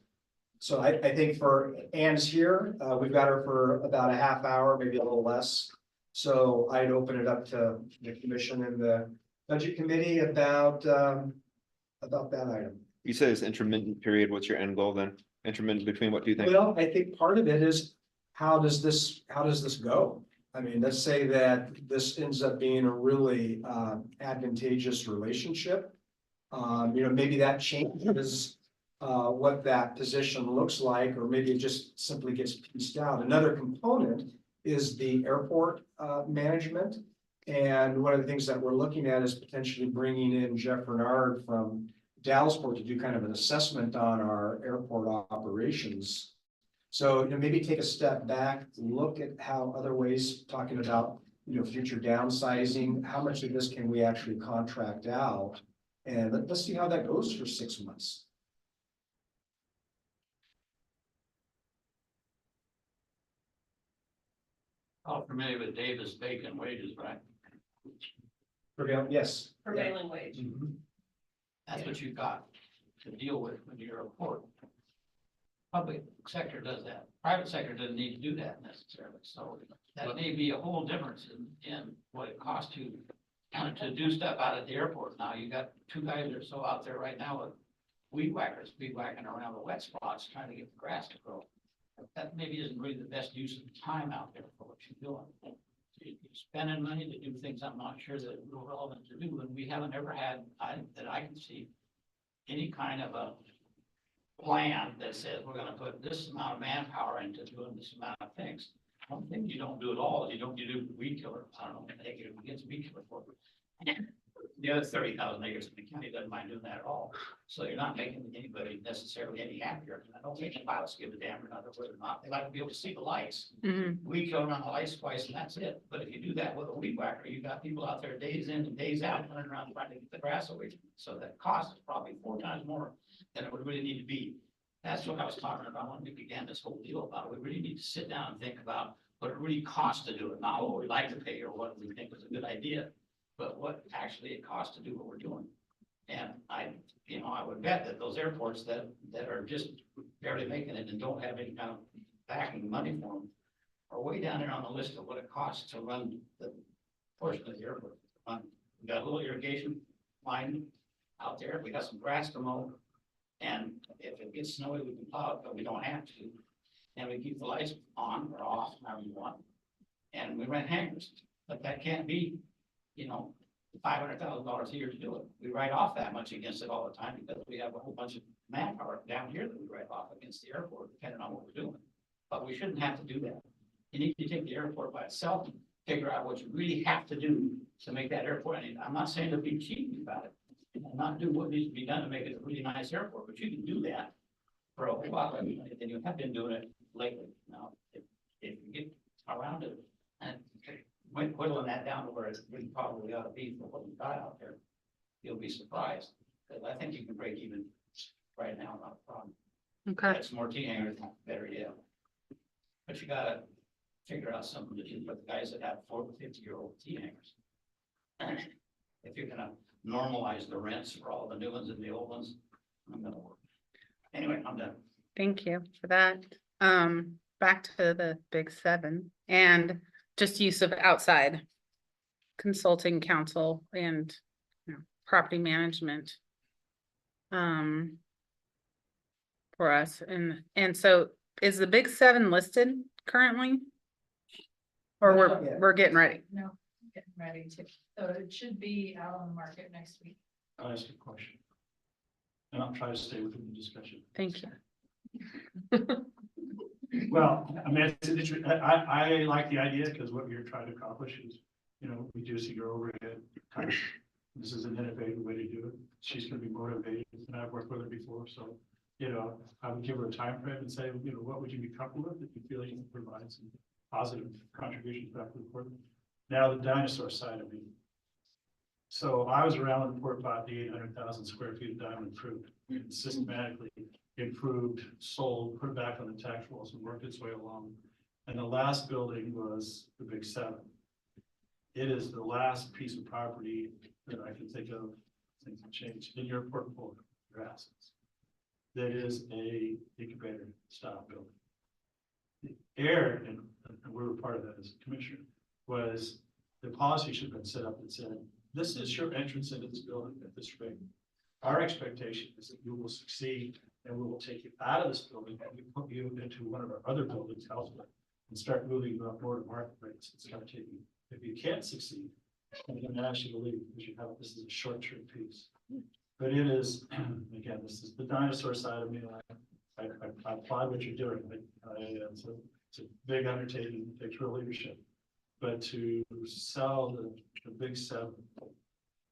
I think for Ann's here, we've got her for about a half hour, maybe a little less. So I'd open it up to the commission and the budget committee about that item. You said it's intermittent period. What's your end goal then? Intermittent between what do you think? Well, I think part of it is, how does this go? I mean, let's say that this ends up being a really advantageous relationship. Maybe that changes what that position looks like, or maybe it just simply gets pieced out. Another component is the airport management. And one of the things that we're looking at is potentially bringing in Jeff Renard from Dallasport to do kind of an assessment on our airport operations. So, maybe take a step back, look at how other ways, talking about, future downsizing, how much of this can we actually contract out? And let's see how that goes for 6 months. All familiar with Davis Bacon wages, right? Yes. Prevailing wage. That's what you've got to deal with when you're a port. Public sector does that. Private sector doesn't need to do that necessarily. So that may be a whole difference in what it costs to do stuff out at the airport. Now, you got 2 guys that are so out there right now with weed whackers, weed whacking around the wet spots, trying to get the grass to grow. That maybe isn't really the best use of time out there for what you're doing. You're spending money to do things I'm not sure that are real relevant to do, and we haven't ever had, that I can see, any kind of a plan that says we're gonna put this amount of manpower into doing this amount of things. One thing you don't do at all is you do weed killer. I don't know, take it against weed killer for it. The other 30,000 acres in the county doesn't mind doing that at all. So you're not making anybody necessarily any happier. I don't think the pilots give a damn another whether or not. They like to be able to see the lights. Weed kill around the lights twice and that's it. But if you do that with a weed whacker, you've got people out there days in and days out running around trying to get the grass away. So that cost is probably 4 times more than it would really need to be. That's what I was talking about when we began this whole deal about it. We really need to sit down and think about what it really costs to do it, not what we like to pay or what we think was a good idea, but what actually it costs to do what we're doing. And I would bet that those airports that are just barely making it and don't have any kind of backing money for them are way down there on the list of what it costs to run the portion of the airport. We got a little irrigation line out there. We got some grass to mow. And if it gets snowy, we can plow it, but we don't have to. And we keep the lights on or off, however you want. And we rent hangars, but that can't be, $500,000 a year to do it. We write off that much against it all the time because we have a whole bunch of manpower down here that we write off against the airport, depending on what we're doing. But we shouldn't have to do that. You need to take the airport by itself and figure out what you really have to do to make that airport. And I'm not saying to be cheap about it. And not do what needs to be done to make it a really nice airport, but you can do that for a whole lot of money than you have been doing it lately. Now, if you get around it and whittling that down to where it really probably ought to be for what you got out there, you'll be surprised. Because I think you can break even right now, not a problem. Okay. That's more T hangers, better yet. But you gotta figure out something to do with the guys that have 40 to 50-year-old T hangers. If you're gonna normalize the rents for all the new ones and the old ones, I'm gonna work. Anyway, I'm done. Thank you for that. Back to the big seven and just use of outside consulting counsel and, property management. For us, and so is the big seven listed currently? Or Not we're, yet. we're getting ready? No, getting ready to, so it should be out on the market next week. I'll ask you a question. And I'll try to stay within the discussion. Thank you. Well, I mean, I like the idea because what you're trying to accomplish is, reducing your overhead. Kind of, this is an innovative way to do it. She's gonna be motivated and I've worked with her before, so, I would give her a time frame and say, what would you be comfortable with if you feel you can provide some positive contributions back to the board? Now the dinosaur side of me. So I was around when the port bought the 800,000 square feet of diamond fruit, and systematically improved, sold, put back on the tax rolls and worked its way along. And the last building was the Big Seven. It is the last piece of property that I can think of, things have changed in your portfolio, your assets. That is a incubator style building. The air, and we were part of that as a commissioner, was the policy should have been set up and said, this is your entrance into this building at this rate. Our expectation is that you will succeed and we will take you out of this building and we put you into one of our other buildings elsewhere and start moving you up more to market rates and start taking. If you can't succeed, I'm going to ask you to leave because you have, this is a short-term piece. But it is, again, this is the dinosaur side of me. I applaud what you're doing. It's a big undertaking, it takes real leadership. But to sell the Big Seven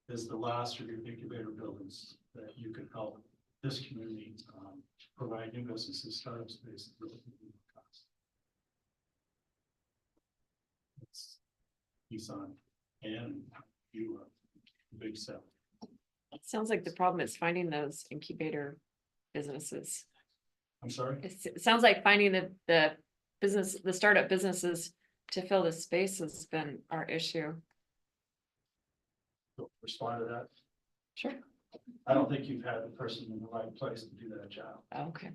is the last of your incubator buildings that you can help this community provide new businesses, startup space. It's Nissan and you are the Big Seven. It sounds like the problem is finding those incubator businesses. I'm sorry? It sounds like finding the startup businesses to fill the space has been our issue. Respond to that. Sure. I don't think you've had the person in the right place to do that job. Okay.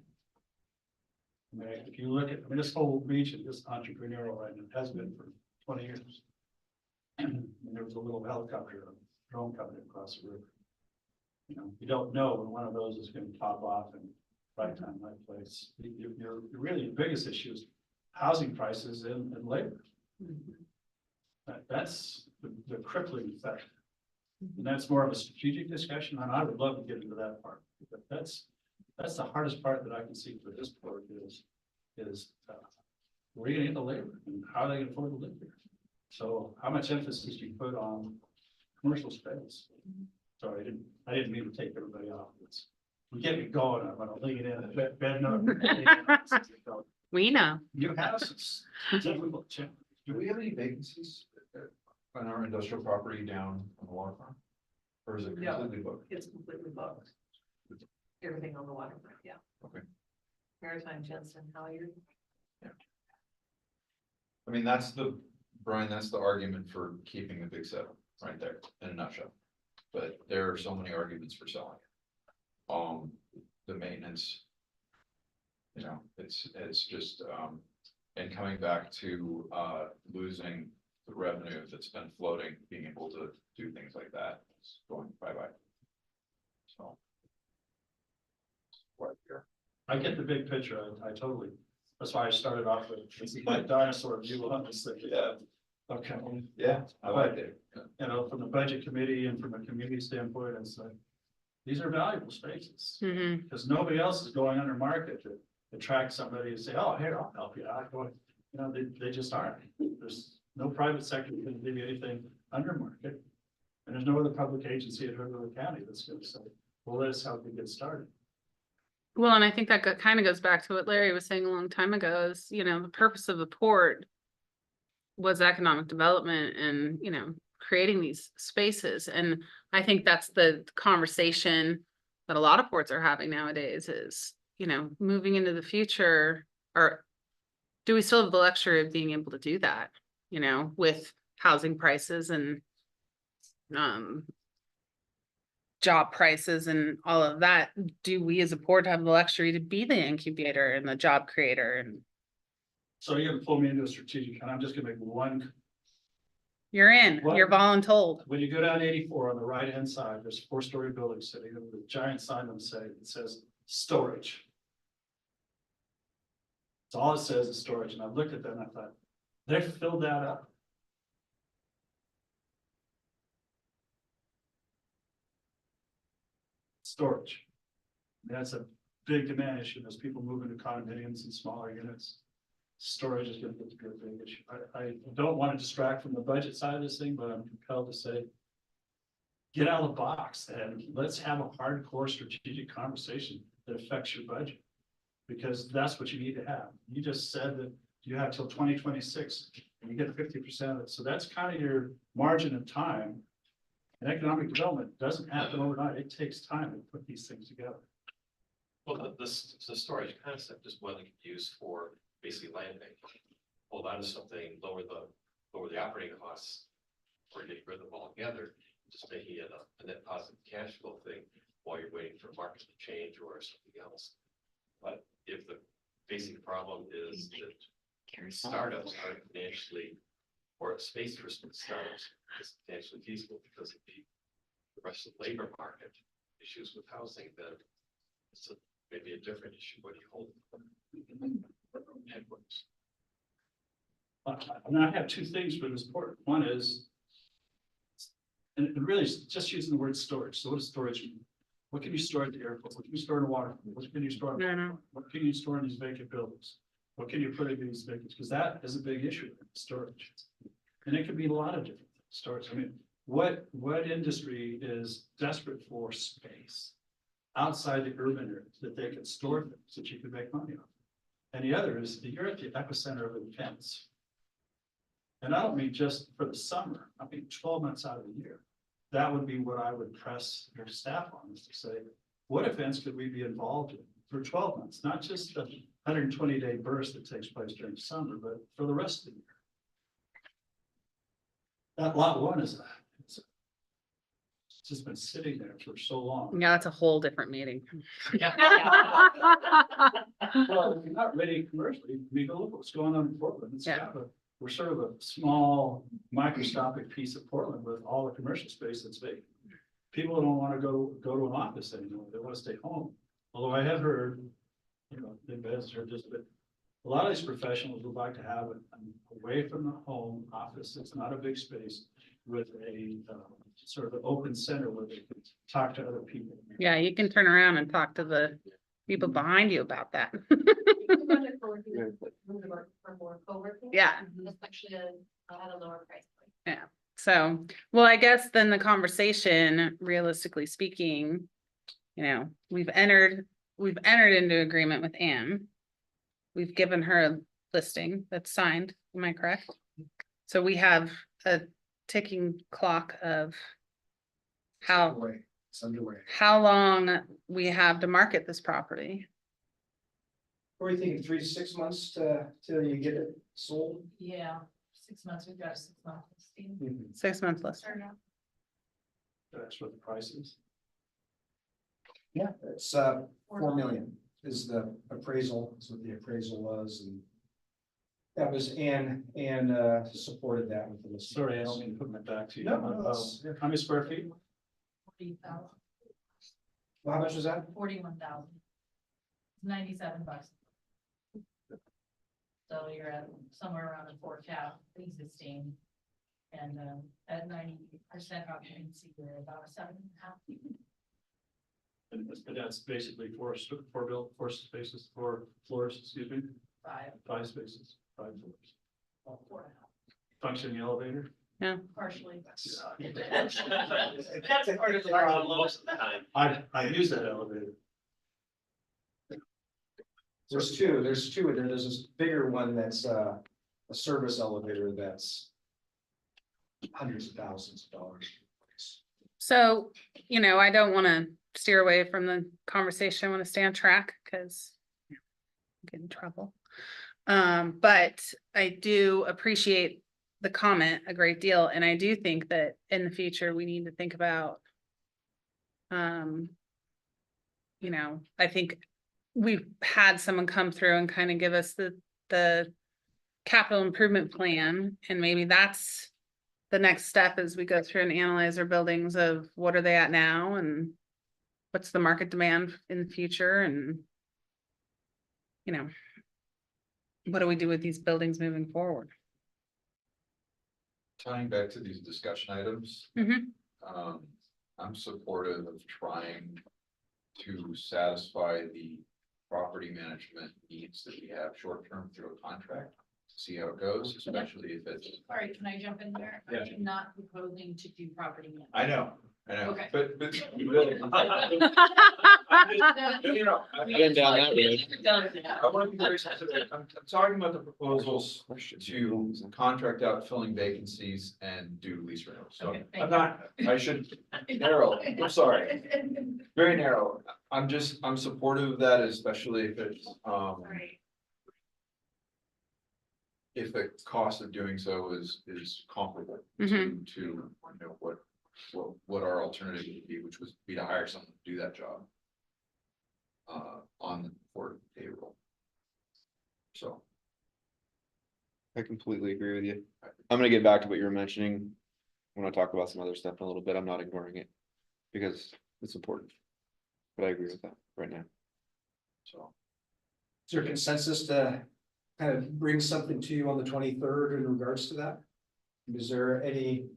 I mean, if you look at, this whole region is entrepreneurial right now, it has been for 20 years. And there was a little helicopter, a drone company across the river. You don't know when one of those is going to pop off and right time, right place. Your really biggest issue is housing prices and labor. That's the crippling effect. And that's more of a strategic discussion, and I would love to get into that part. But that's the hardest part that I can see for this board is where are you gonna get the labor and how are they gonna afford to live here? So how much emphasis do you put on commercial space? Sorry, I didn't mean to take everybody off. We get me going, I'm gonna lean in, bend up. We know. You have some difficult challenges. Do we have any vacancies on our industrial property down on the waterfront? Or is it No. completely booked? It's completely booked. Everything on the waterfront, yeah. Okay. Maritime, Jensen, Halyard. I mean, Brian, that's the argument for keeping the Big Seven right there in a nutshell. But there are so many arguments for selling it. The maintenance. It's just, and coming back to, losing the revenue that's been floating, being able to do things like that, is going bye-bye. So. Right here. I get the big picture, I totally, that's why I started off with, this is my dinosaur view on this thing. Yeah. Okay. Yeah, I like it. From the budget committee and from a community standpoint, it's like, these are valuable spaces. Mhm. Because nobody else is going under market to attract somebody and say, oh, here, I'll help you out. They just aren't. There's no private sector that can give you anything under market. And there's no other public agency in River County that's going to say, well, let us help you get started. Well, and I think that kind of goes back to what Larry was saying a long time ago is, the purpose of the port was economic development and, creating these spaces. And I think that's the conversation that a lot of ports are having nowadays is, moving into the future or do we still have the luxury of being able to do that? You know, with housing prices and job prices and all of that, do we as a board have the luxury to be the incubator and the job creator? And So you're gonna pull me into a strategic, and I'm just gonna make one. you're What? voluntold. When you go down 84 on the right-hand side, there's a 4-story building sitting with a giant sign on the it says storage. That's all it says is storage, and I looked at that and I thought, they filled that up. Storage. That's a big demand issue as people move into condominiums and smaller units. Storage is gonna get to be a big issue. I don't want to distract from the budget side of this thing, but I'm compelled to say. Get out of the box and let's have a hardcore strategic conversation that affects your budget. Because that's what you need to have. You just said that you have till 2026 and you get 50% of it. So that's kind of your margin of time. And economic development doesn't happen overnight. It takes time to put these things together. Well, the storage concept is what they could use for basically land bank. Well, that is something, lower the operating costs, or get rid of them all together, just making it a net positive cash flow thing while you're waiting for market to change or something else. But if the basic problem is that startups aren't financially, or space for startups is financially feasible because of the rest of the labor market issues with housing, then it's maybe a different issue. What do you hold? Headwinds. And I have two things for this report. One is, and really it's just using the word storage. So what does storage mean? What can you store at the airport? What can you store in the water? What can you store? No, no. What can you store in these vacant buildings? What can you put in these vacants? Because that is a big issue, storage. And it could be a lot of different things, storage. I mean, what industry is desperate for space outside the urban areas that they can store things that you can make money on? And the other is that you're at the epicenter of events. And I don't mean just for the summer, I mean 12 months out of the year. That would be what I would press your staff on, is to say, what events could we be involved in for 12 months? Not just the 120-day burst that takes place during the summer, but for the rest of the year. That lot one is that. It's just been sitting there for so long. Yeah, that's a whole different meeting. Well, if you're not ready commercially, we go look what's going on in Portland. It's Yeah. kind of we're sort of a small microscopic piece of Portland with all the commercial space that's vacant. People don't want to go to an office anymore. They want to stay home. Although I have heard, you know, the investor just a bit. A lot of these professionals would like to have it away from the home office. It's not a big space with a sort of an open center where they can talk to other people. Yeah, you can turn around and talk to the people behind you about that. Yeah. Especially at a lower price point. So, well, I guess then the conversation, realistically speaking, you know, we've entered into agreement with Anne. We've given her a listing that's signed, am I correct? So we have a ticking clock of It's underway. how long we have to market this property. What are you thinking, 3 to 6 months till you get it sold? Yeah, 6 months, we've got a 6-month listing. 6 months list. That's what the price is. Yeah, it's 4 million is the appraisal, is what the appraisal was, and that was Ann supported that with the list. Sorry, I don't mean to put my back to you. No, that's- How many square feet? 40,000, Well, how much was that? 41,000. $97. So you're at somewhere around a 4 cap existing. And at 90% occupancy, we're about a 7.5. And that's basically four spaces, 4 floors, excuse me, 5 spaces, 5 floors. 4.5. Functioning elevator. Partially. That's part of the problem. Most of the time. I use that elevator. There's two of them. There's this bigger one that's a service elevator that's hundreds of thousands of dollars. So, you know, I don't want to steer away from the conversation. I want to stay on track because I get in trouble. But I do appreciate the comment a great deal, and I do think that in the future, we need to think about. You know, I think we've had someone come through and kind of give us the capital improvement plan, and maybe that's the next step as we go through and analyze our buildings of what are they at now and what's the market demand in the future, and you know, what do we do with these buildings moving forward? Tying back to these discussion items. Mhm. I'm supportive of trying to satisfy the property management needs that we have short-term through a contract. See how it goes, especially if it's. Sorry, can I jump in there? Yeah. I'm not proposing to do property management. I know, Okay. but. You know, I've been down that road. I want to be very specific. I'm talking about the proposals to contract out filling vacancies and do lease renewals. So Okay, thank I'm not, I should narrow, I'm sorry, very narrow. I'm supportive of that, especially if it's, Right. if the cost of doing so is comparable Mhm. to, you know, what our alternative would be, which would be to hire someone to do that job. On for payroll. So. I completely agree with you. I'm gonna get back to what you were mentioning. When I talk about some other stuff in a little bit, I'm not ignoring it. Because it's important. But I agree with that right now. So. Is there consensus to kind of bring something to you on the 23rd in regards to that? Is there any?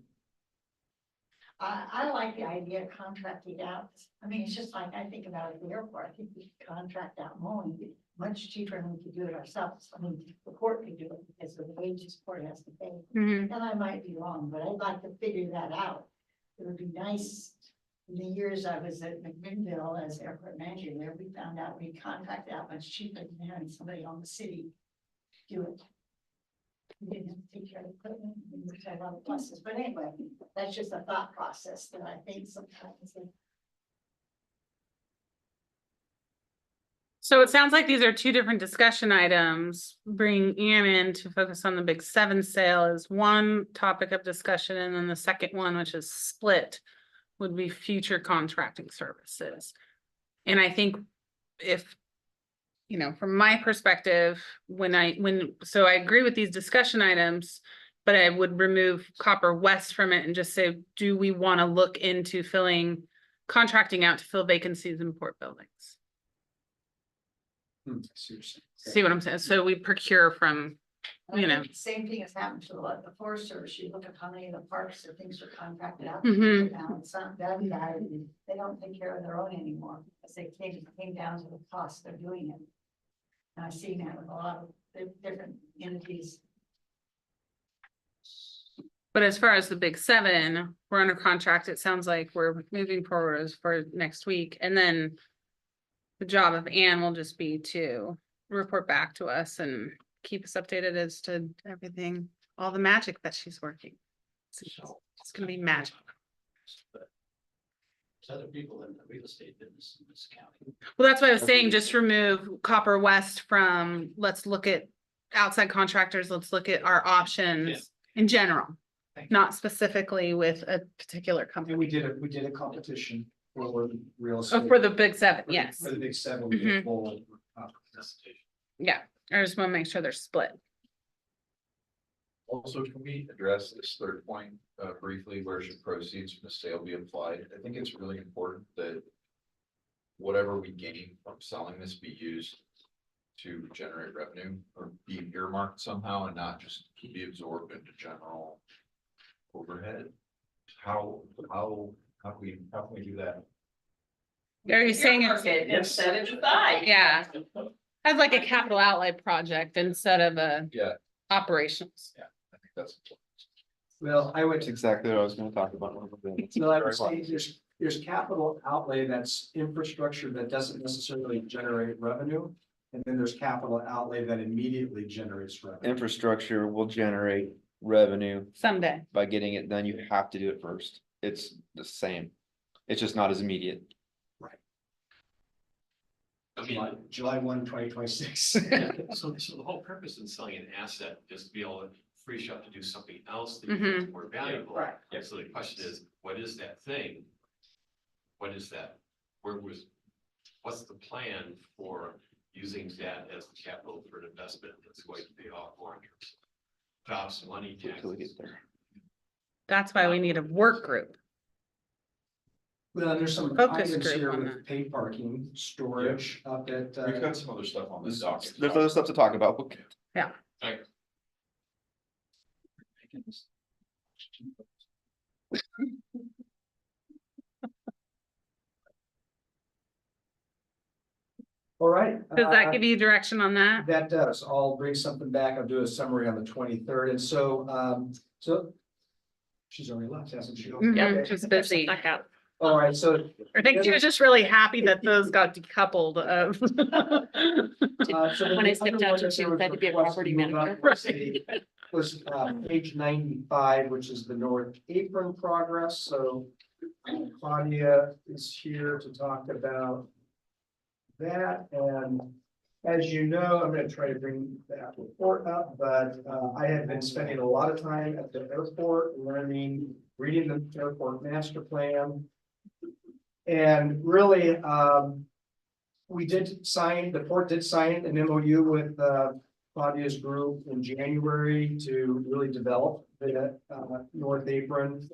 I like the idea of contracting out. I mean, it's just like I think about at the airport. I think we could contract out mowing much cheaper than we could do it ourselves. I mean, the port could do it because of the wages the port has to pay. Mhm. And I might be wrong, but I'd like to figure that out. It would be nice. In the years I was at McMinnville as airport manager there, we found out we contracted out much cheaper than having somebody on the city do it. We didn't have to take care of equipment, we had a lot of pluses, but anyway, that's just a thought process that I think sometimes. So it sounds like these are two different discussion items. Bring Ian in to focus on the Big Seven sale is one topic of discussion, and then the second one, which is split, would be future contracting services. And I think if, you know, from my perspective, so I agree with these discussion items, but I would remove Copper West from it and just say, do we want to look into contracting out to fill vacancies in port buildings? See what I'm saying? So we procure from, you know. Same thing has happened to the Forest Service. You look at how many of the parks or things are contracted out. Mhm. Now it's not done, they don't take care of their own anymore, because they came down to the cost of doing it. And I've seen that with a lot of different entities. But as far as the Big Seven, we're under contract. It sounds like we're moving forward as for next week, and then the job of Anne will just be to report back to us and keep us updated as to everything, all the magic that she's working. It's gonna be magic. There's other people in the real estate business in this county. Well, that's what I was saying, just remove Copper West from, let's look at outside contractors, let's look at our options in general. Not specifically with a particular And company. we did a competition for real Oh, estate. for the Big Seven, yes. For the Big Seven, we did a full, presentation. Yeah, I just wanna make sure they're split. Also, can we address this third point briefly, where should proceeds from the sale be applied? I think it's really important that whatever we gain from selling this be used to generate revenue or be earmarked somehow and not just be absorbed into general overhead. How can we do that? Are you saying it's, Market and set it aside. yeah, as like a capital outlay project instead of a Yeah, operations? I think that's. Well, I would, That's exactly what I was gonna talk about. a little bit. well, I would Very say well. there's capital outlay that's infrastructure that doesn't necessarily generate revenue. And then there's capital outlay that immediately generates revenue. Infrastructure will generate revenue Someday. by getting it done. You have to do it first. It's the same. It's just not as immediate. I mean, July 1, 2026. so the whole purpose in selling an asset is to be able to free you up to do something else that you think is more valuable. Right. So the question is, what is that thing? What is that? What's the plan for using that as capital for an investment that's going to pay off more in terms of jobs, money, Until we taxes? get there. That's why we need a work group. Well, there's some Focus items group here on with that. paid parking, storage up at. We've got some other stuff on this docket. There's other stuff to talk about. All right. Does that give you direction on that? That does. I'll bring something back. I'll do a summary on the 23rd. And so she's already left, hasn't she? Mhm, Okay. She's busy. Back out. All right, so I think she was just really happy that those got decoupled of. so then When I the skipped other out one to that two, there was that to be a request property to move up manager. was page 95, which is the North Apron progress. So Claudia is here to talk about that. And as you know, I'm going to try to bring that report up, but I have been spending a lot of time at the airport learning, reading the airport master plan. And really, the port did sign an MOU with Claudia's group in January to really develop the North Apron.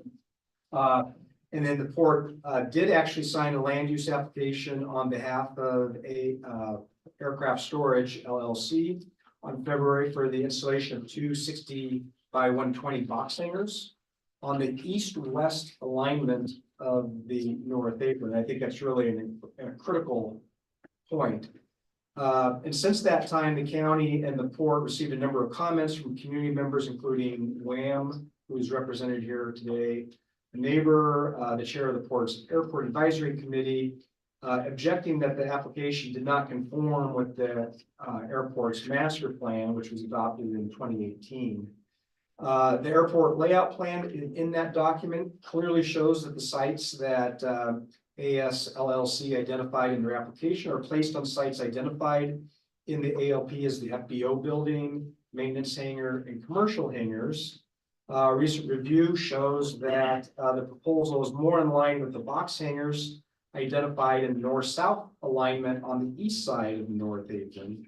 And then the port did actually sign a land use application on behalf of a Aircraft Storage LLC on February for the installation of 260 by 120 box hangers on the east-west alignment of the North Apron. I think that's really a critical point. And since that time, the county and the port received a number of comments from community members, including WHAM, who is represented here today, a neighbor, the chair of the port's airport advisory committee, objecting that the application did not conform with the airport's master plan, which was adopted in 2018. The airport layout plan in that document clearly shows that the sites that AS LLC identified in their application are placed on sites identified in the ALP as the FBO building, maintenance hangar, and commercial hangars. Recent review shows that the proposal is more in line with the box hangars identified in north-south alignment on the east side of the North Apron.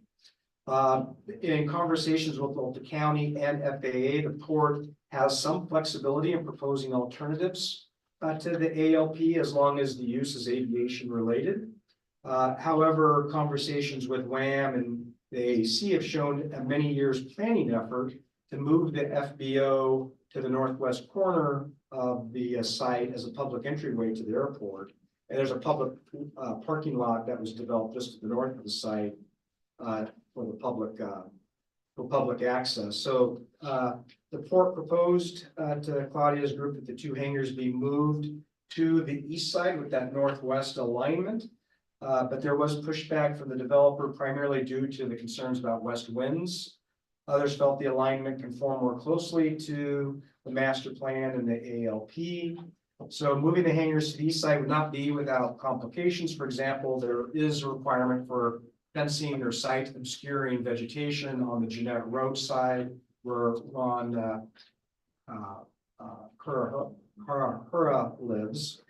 In conversations with both the county and FAA, the port has some flexibility in proposing alternatives to the ALP as long as the use is aviation related. However, conversations with WHAM and the AAC have shown a many years planning effort to move the FBO to the northwest corner of the site as a public entryway to the airport. And there's a public parking lot that was developed just to the north of the site for the public access. So the port proposed to Claudia's group that the two hangars be moved to the east side with that northwest alignment. But there was pushback from the developer primarily due to the concerns about west winds. Others felt the alignment conformed more closely to the master plan and the ALP. So moving the hangars to the east side would not be without complications. For example, there is a requirement for fencing or site obscuring vegetation on the Jeanette Road side where Ron Hura lives.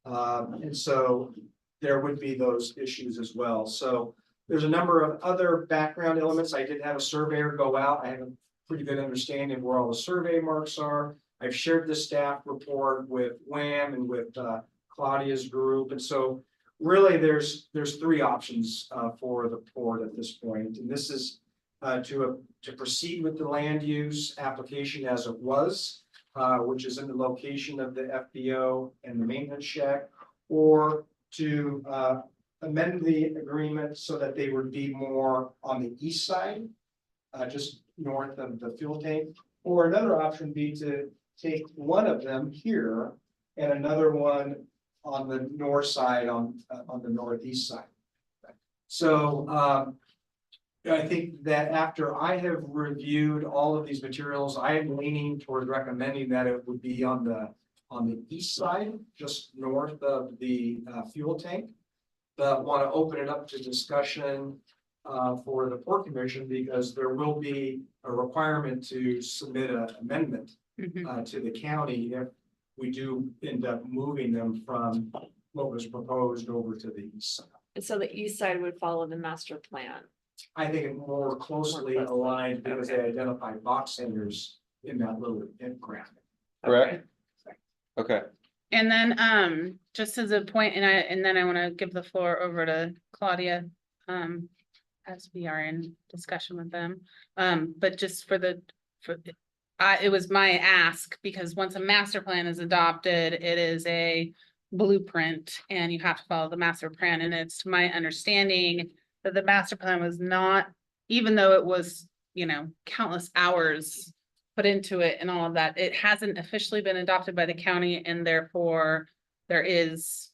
And so there would be those issues as well. So there's a number of other background elements. I did have a surveyor go out. I have a pretty good understanding of where all the survey marks are. I've shared the staff report with WHAM and with Claudia's group. And so really there's three options for the port at this point. And this is to proceed with the land use application as it was, which is in the location of the FBO and the maintenance shack, or to amend the agreement so that they would be more on the east side, just north of the fuel tank. Or another option would be to take one of them here and another one on the north side, on the northeast side. So I think that after I have reviewed all of these materials, I am leaning toward recommending that it would be on the east side, just north of the fuel tank. but want to open it up to discussion for the Port Commission, because there will be a requirement to submit an amendment Mhm. to the county if we do end up moving them from what was proposed over to the east side. And so the east side would follow the master plan. I think it more closely More closely, aligned because they identify box senders in that little graphic. Correct? Okay, And then, just as a point, and then I wanna give the floor over to Claudia, as we are in discussion with them. But just it was my ask, because once a master plan is adopted, it is a blueprint and you have to follow the master plan. And it's to my understanding that the master plan was not, even though it was, countless hours put into it and all of that, it hasn't officially been adopted by the county, and therefore there is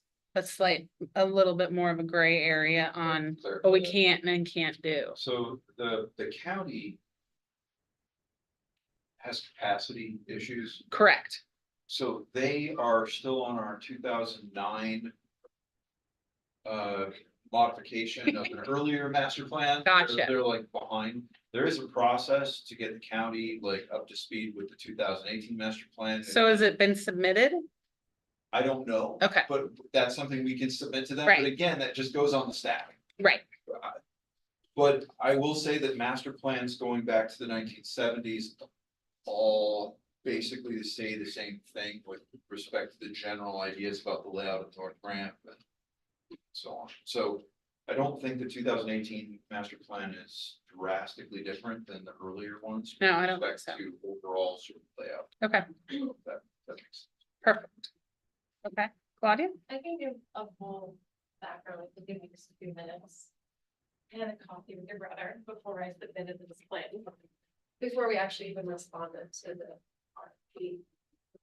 a little bit more of a gray area on what we can't and can't do. So the county has capacity issues, Correct. so they are still on our 2009 modification of an earlier master plan. Gotcha. They're like behind. There is a process to get the county like up to speed with the 2018 master plan. So has it been submitted? I don't know. Okay. But that's something we can submit to them. Right. But again, that just goes on the staff. Right. But I will say that master plans going back to the 1970s all basically say the same thing with respect to the general ideas about the layout of North Ramp and so on. So I don't think the 2018 master plan is drastically different than the earlier ones. No, with I don't think respect so. To overall sort of layout. Okay, That makes perfect. Okay, Claudia? I can give a full background, like, give me just a few minutes. I had a coffee with your brother before I submitted this plan, before we actually even responded to the RFP.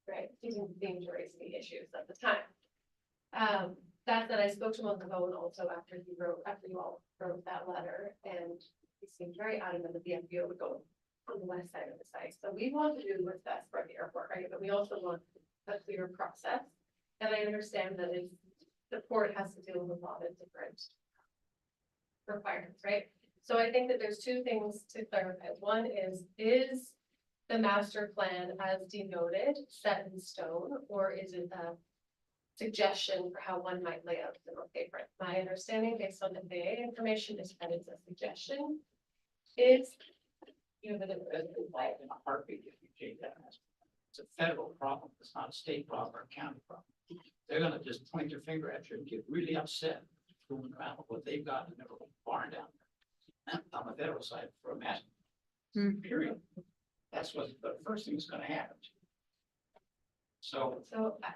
Right, he didn't seem to raise any issues at the time. That said, I spoke to him on the phone also after you all wrote that letter, and he seemed very adamant that the FBO would go on the west side of the site. So we want to do what's best for the airport, right? But we also want a clear process. And I understand that the port has to deal with a lot of different requirements, right? So I think that there's two things to clarify. One is the master plan as denoted set in stone, or is it a suggestion for how one might lay out the paper? My understanding based on the FAA information is that it's a suggestion. It's, But like in a heartbeat, if you take that, it's a federal problem, it's not a state problem or a county problem. They're gonna just point their finger at you and get really upset, fooling around with what they've got in their little barn down there. On the federal side for a mass, period. That's what the first thing that's gonna happen. So,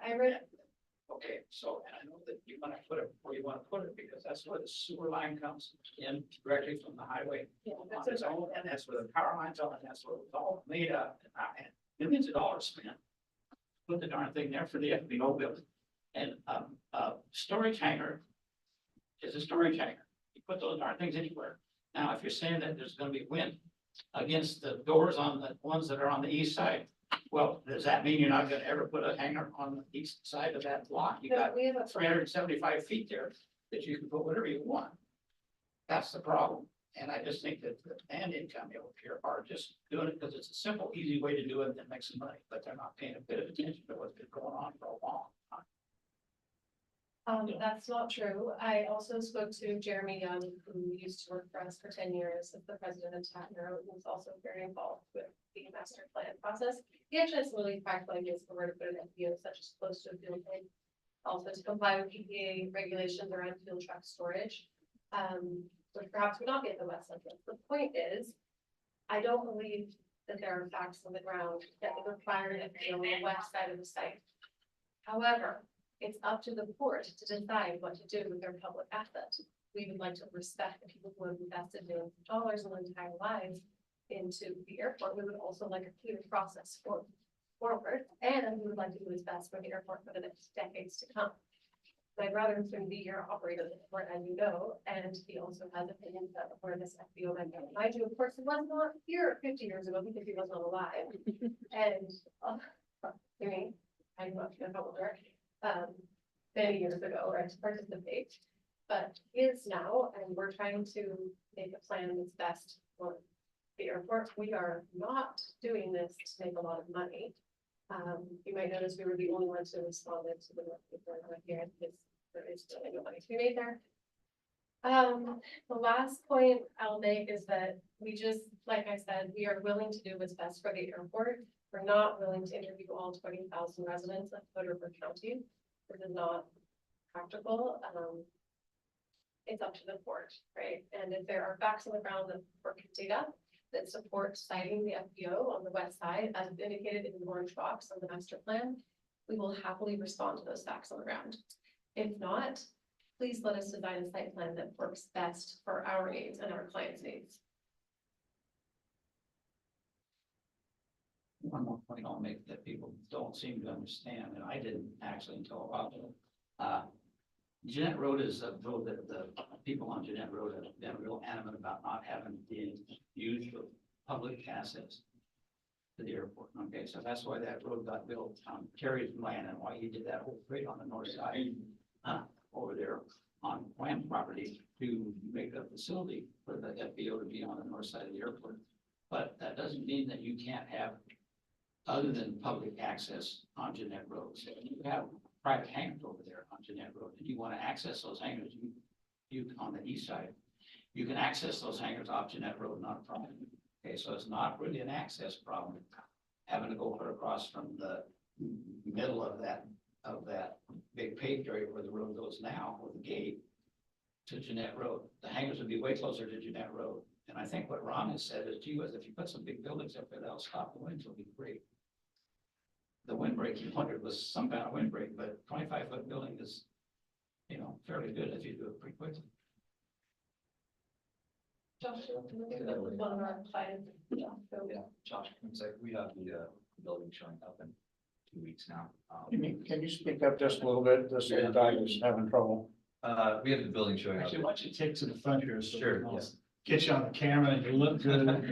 I read, okay, so, and I know that you wanna put it where you wanna put it, because that's where the sewer line comes in directly from the highway. yeah, On its own, and that's where the power lines are, and that's where it's all made up, and millions of dollars spent. Put the darn thing there for the FBO building, and, storage hangar is a storage hangar. You put those darn things anywhere. Now, if you're saying that there's gonna be wind against the doors on the ones that are on the east side, well, does that mean you're not gonna ever put a hangar on the east side of that block? You got we have a 375 feet there that you can put whatever you want. That's the problem. And I just think that the and income up here are just doing it because it's a simple, easy way to do it and make some money, but they're not paying a bit of attention to what's been going on for a long time. That's not true. I also spoke to Jeremy Young, who used to work for us for 10 years as the president of Tatner, who was also very involved with the master plan process. He actually has some really practical ideas for where to put an FBO, such as close to a fuel tank. Also to comply with EPA regulations around fuel truck storage, which perhaps would not be at the west entrance. The point is, I don't believe that there are facts on the ground that would require an FBO on the west side of the site. However, it's up to the port to decide what to do with their public assets. We would like to respect the people who have invested millions of dollars and their entire lives into the airport. We would also like a clear process forward, and we would like to do what's best for the airport for the next decades to come. My brother is going to be your operator of the airport, as you know, and he also has opinions about where this FBO might go. Mind you, of course, he was not here 50 years ago because he was not alive. And I grew up in a public many years ago, or to participate. but is now, and we're trying to make a plan that's best for the airport. We are not doing this to make a lot of money. You might notice we were the only ones who responded to the report here, because there is still no money to be made there. The last point I'll make is that we just, like I said, we are willing to do what's best for the airport. We're not willing to interview all 20,000 residents of Hood River County. This is not practical. It's up to the port, right? And if there are facts on the ground that the port can dig up that support citing the FBO on the west side, as indicated in the orange box on the master plan, we will happily respond to those facts on the ground. If not, please let us design a site plan that works best for our needs and our clients' needs. One more point I'll make that people don't seem to understand, and I didn't actually until a while ago. Jeanette Road is a road that the people on Jeanette Road have been real adamant about not having been used for public assets to the airport. Okay, so that's why that road got built on Terry's land and why he did that whole trade on the north side over there on Wham property to make a facility for the FBO to be on the north side of the airport. But that doesn't mean that you can't have other than public access on Jeanette Road. So you have private hangars over there on Jeanette Road, and you want to access those hangars, you on the east side, you can access those hangars off Jeanette Road, not a problem. Okay, so it's not really an access problem, having to go across from the middle of that big paved area where the road goes now, with the gate, to Jeanette Road. The hangars would be way closer to Jeanette Road. And I think what Ron has said is, gee whiz, if you put some big buildings up there, that'll stop the winds, it'll be great. The windbreak you wondered was some kind of windbreak, but 25-foot building is, fairly good if you do it pretty quickly. Josh, one of our clients. Yeah, Josh, we have the building showing up in 2 weeks now. Can you speak up just a little bit? This guy is having trouble. We have the building showing up. Actually, why don't you take to the front here? So Sure, we can yes. get you on the camera and you look good.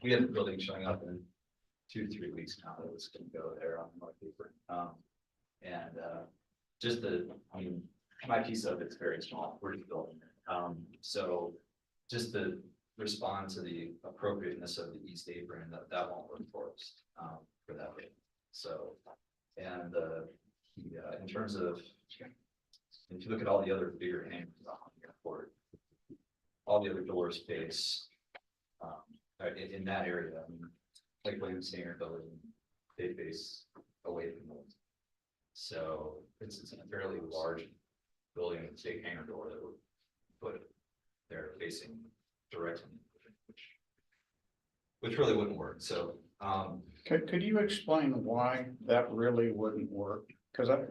We have the building showing up in 2-3 weeks now. That was gonna go there on North Apron. Just my piece of it's very small. We're just building it. So just to respond to the appropriateness of the East Apron, that won't work for us, for that rate. So, and in terms of, if you look at all the other bigger hangars on the airport, all the other doors face in that area, like Williams Hangar building, they face away from the wind. So it's a fairly large building with a big hangar door that would put there facing directly, which really wouldn't work. So Could you explain why that really wouldn't work? Because I've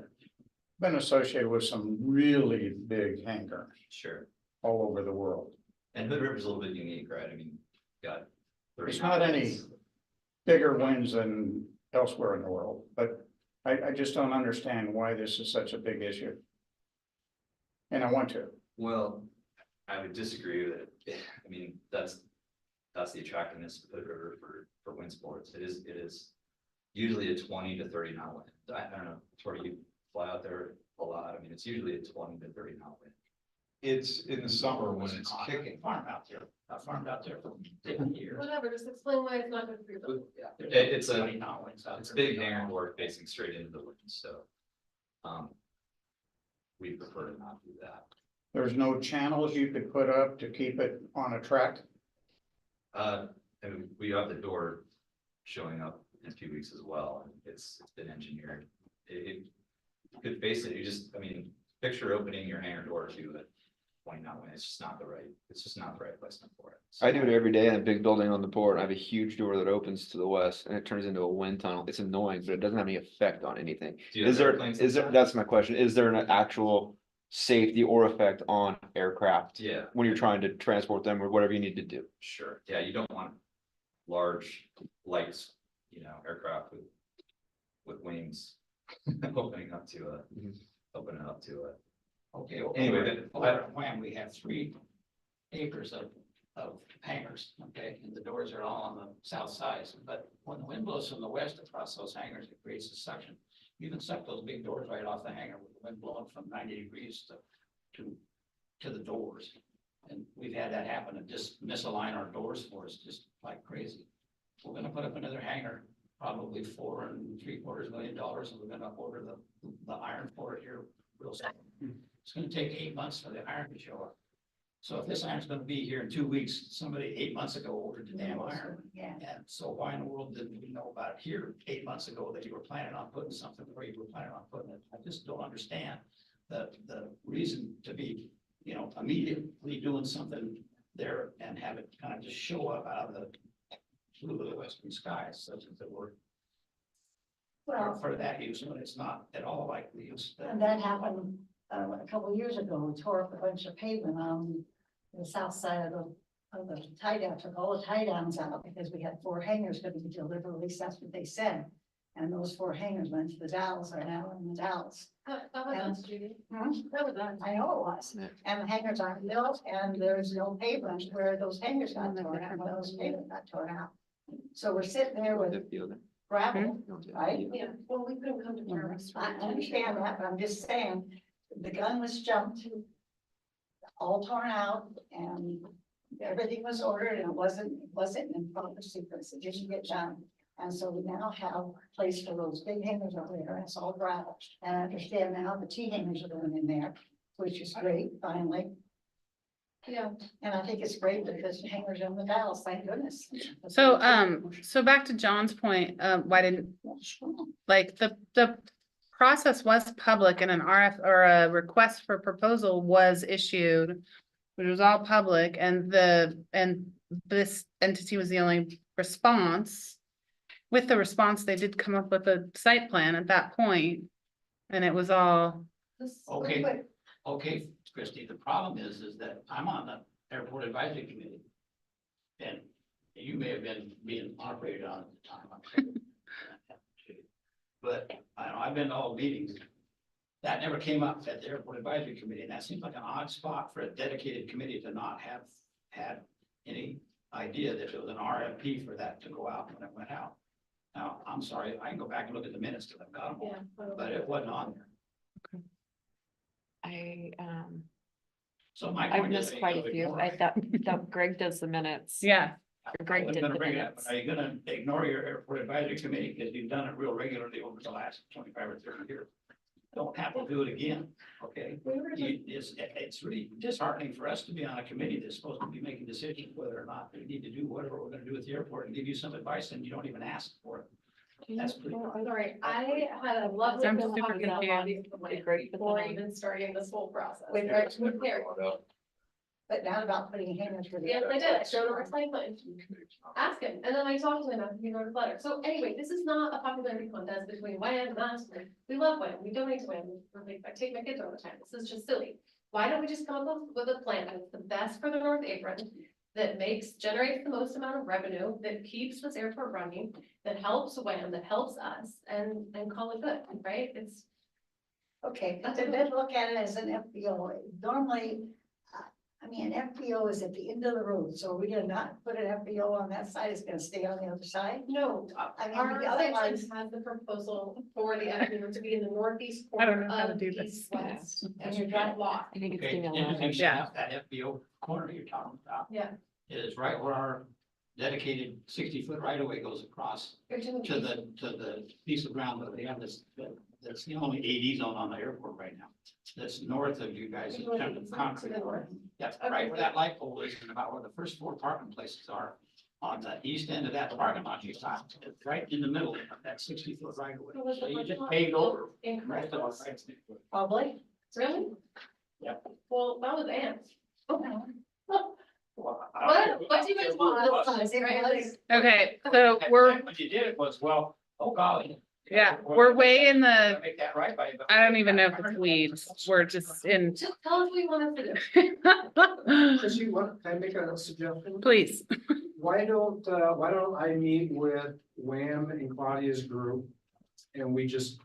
been associated with some really big hangars sure. all over the world. And Hood River's a little bit unique, right? I mean, got. It's not any bigger winds than elsewhere in the world, but I just don't understand why this is such a big issue. And I want to. Well, I would disagree with it. I mean, that's the attractiveness of Hood River for wind sports. It is usually a 20 to 30 knot wind. I don't know, Tori, you fly out there a lot. I mean, it's usually a 20 to 30 knot wind. It's in the summer when it's kicking. Farmed out there. I farmed out there for 50 years. Whatever, just explain why it's not good for your building. It's a 20 knot winds out It's there. big hangar door facing straight into the wind, so. We prefer to not do that. There's no channels you could put up to keep it on a track. And we have the door showing up in a few weeks as well, and it's been engineered. It could face it, picture opening your hangar door to it. 20 knot wind, it's just not the right placement for it. So- I do it every day in a big building on the port. I have a huge door that opens to the west and it turns into a wind tunnel. It's annoying, but it doesn't have any effect on anything. Do you have Is there, airplanes inside? that's my question. Is there an actual safety or effect on aircraft Yeah, when you're trying to transport them or whatever you need to do? sure. Yeah, you don't want large lights, aircraft with wings opening up to it. Okay. Anyway, Over at Wham, we have 3 acres of hangars, okay, and the doors are all on the south side, but when the wind blows from the west across those hangars, it creates a suction. you can suck those big doors right off the hanger with the wind blowing from 90 degrees to the doors. And we've had that happen and just misalign our doors for us, just like crazy. We're gonna put up another hanger, probably $4.75 million, and we're gonna order the iron for it here real soon. It's gonna take 8 months for the iron to show up. So if this iron's gonna be here in 2 weeks, somebody 8 months ago ordered the damn iron. Yeah. And so why in the world didn't we know about it here 8 months ago that you were planning on putting something where you were planning on putting it? I just don't understand the reason to be, immediately doing something there and have it kind of just show up out of the blue of the western skies, such as it were. For that use, when it's not at all like the use. And that happened, a couple of years ago, we tore up a bunch of pavement on the south side of the tie down, took all the tie downs out because we had 4 hangars going to be delivered, at least that's what they said. And those 4 hangars went to the Dalles, are now in the Dalles. That was us, Judy. Hmm? That was us. I know it was, and the hangars aren't built, and there's no pavement where those hangars got torn out, where those pavement got torn out. So we're sitting there with gravel, right? Yeah, well, we couldn't come to terms. I understand that, but I'm just saying, the gun was jumped, all torn out, and everything was ordered, and it wasn't in proper sequence, it didn't get done. And so we now have a place for those big hangers over there, and it's all gravel. And I understand now the T hangers are going in there, which is great, finally. Yeah. And I think it's great because the hangers are in the Dalles, thank goodness. So back to John's point, why didn't, like, the process was public and an RF or a request for proposal was issued, which was all public, and this entity was the only response. With the response, they did come up with a site plan at that point, and it was all, Okay, Christie, the problem is that I'm on the airport advisory committee. And you may have been being operated on at the time, I'm sure. But I've been to all meetings. That never came up at the airport advisory committee, and that seems like an odd spot for a dedicated committee to not have had any idea that there was an RFP for that to go out when it went out. Now, I'm sorry, I can go back and look at the minutes till I've got them all, but it wasn't on there. So my I've point is, missed quite a few. I thought Greg does the minutes. yeah. Or Greg did the Bring it up, minutes. but are you gonna ignore your airport advisory committee because you've done it real regularly over the last 25 or 30 years? Don't have to do it again, okay? It's really disheartening for us to be on a committee that's supposed to be making decisions whether or not we need to do whatever we're gonna do with the airport and give you some advice and you don't even ask for it. That's pretty. Sorry, I had a lovely. I'm talk super about confused. lobbying for my- Before even starting this whole process. Wait, Right, with Terry. But not about putting hangers for the. Yes, I did, I showed him our site plan. Ask him, and then I talked to him after he wrote a letter. So anyway, this is not a popularity contest between Wham and us. We love Wham, we donate to Wham, I take my kids all the time, this is just silly. Why don't we just come up with a plan that's the best for the North Apron? That generates the most amount of revenue, that keeps this airport running, that helps Wham, that helps us, and call it good, right? It's. Okay, and then look at it as an FBO. Normally, an FBO is at the end of the road, so we're gonna not put an FBO on that side, it's gonna stay on the other side? No, I mean, our the other section ones, has the proposal for the FBO to be in the northeast I don't corner know how to of do this. east west. and you're driving, Lot. I think it's Okay, female. interesting Yeah. enough, that FBO corner you're talking about. Yeah. Is right where our dedicated 60-foot right of way goes across Or to to the piece of ground that we have that's the only AD zone on the airport right now. That's north of you guys in terms of concrete. That's right where that light pole is and about where the first 4 parking places are. On the east end of that parking lot, you stop, it's right in the middle of that 60-foot right of way. So you just paved over. Incorrect. Right to our right. probably. Really? Yep. Well, that was ants. Well, What do you guys want? Okay, so we're, What you did was, well, oh golly. yeah, we're way in the, Make that right by you, but- I don't even know if it's weeds, we're just in. Just tell us what you want us to do. Chrissy, can I make a suggestion? Please, Why don't I meet with Wham and Claudia's group? And we just.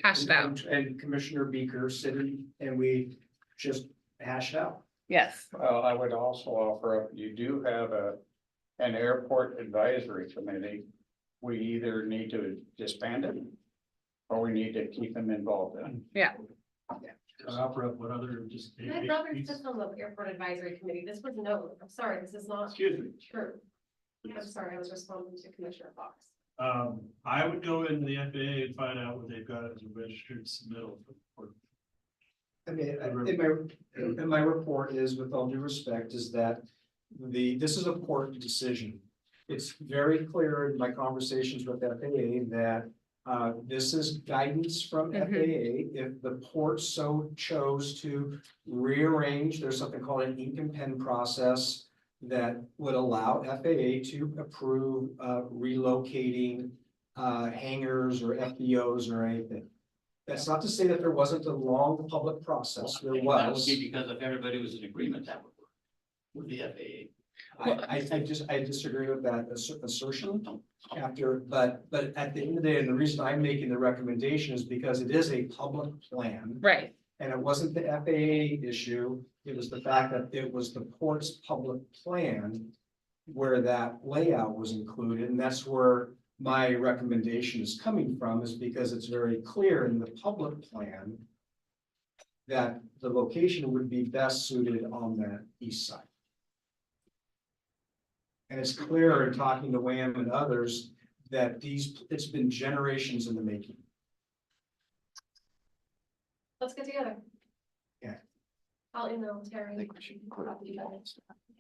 hash it out, And Commissioner Beaker sitting and we just hash it out. yes. Well, I would also offer up, you do have an airport advisory committee. We either need to disband it or we need to keep them involved in. Opera, what other, just. My brother sits on the airport advisory committee. This was no, I'm sorry, this is not Excuse me. true. I'm sorry, I was responding to Commissioner Fox. I would go into the FAA and find out what they've got as a registered submittal for. I mean, in my report is, with all due respect, is that this is a port decision. It's very clear in my conversations with FAA that this is guidance from FAA. If the port so chose to rearrange, there's something called an ink and pen process that would allow FAA to approve relocating hangars or FBOs or anything. That's not to say that there wasn't a long public process. There That would was. be because if everybody was in agreement, that would work with the FAA. I disagree with that assertion but at the end of the day, and the reason I'm making the recommendation is because it is a public plan. Right. And it wasn't the FAA issue, it was the fact that it was the port's public plan where that layout was included, and that's where my recommendation is coming from, is because it's very clear in the public plan that the location would be best suited on the east side. And it's clear in talking to Wham and others that it's been generations in the making. Let's get together. Yeah. I'll email Terry. I think we should put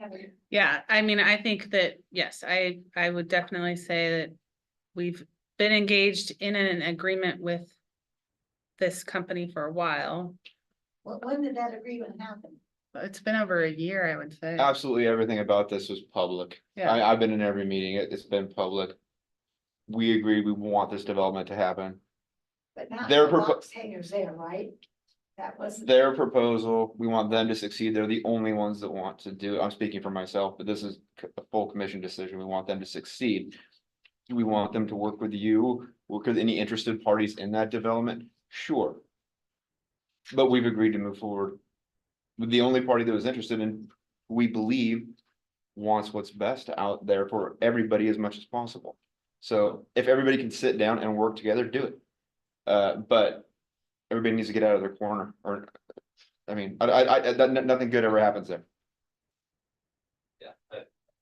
Kevin. Yeah, I mean, I think that, yes, I would definitely say that we've been engaged in an agreement with this company for a while. Well, when did that agreement happen? It's been over a year, I would say. Absolutely everything about this was public. Yeah. I've been in every meeting. It's been public. We agree, we want this development to happen. But not Their the box hangers there, right? That wasn't. Their proposal, we want them to succeed. They're the only ones that want to do it. I'm speaking for myself, but this is a full commission decision. We want them to succeed. Do we want them to work with you, work with any interested parties in that development? Sure. But we've agreed to move forward with the only party that was interested in, we believe, wants what's best out there for everybody as much as possible. So if everybody can sit down and work together, do it. But everybody needs to get out of their corner, or, I mean, nothing good ever happens there. Yeah, I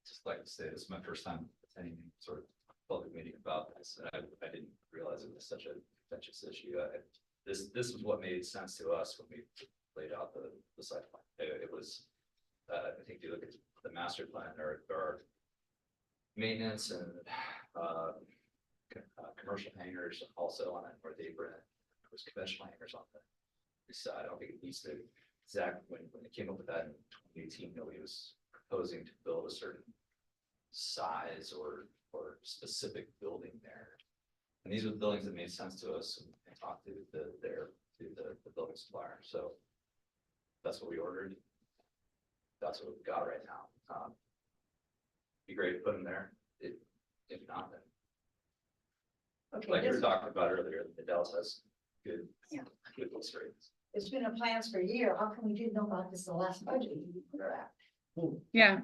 just like to say this is my first time attending any sort of public meeting about this, and I didn't realize it was such a contentious issue. This was what made sense to us when we laid out the site plan. It was, I think you look at the master plan, there are maintenance and commercial hangars also on that north apron. There was conventional hangars on the side. I don't think it needs to exactly when it came up with that in 2018, nobody was proposing to build a certain size or specific building there. And these are the buildings that made sense to us and talked to the building supplier. So that's what we ordered. That's what we've got right now. Be great to put them there. If not, then Okay, like you were this- talking about earlier, the Dallas has good, Yeah. good illustrations. It's been in plans for a year. How come we didn't know about this the last budget? We're at? Yeah,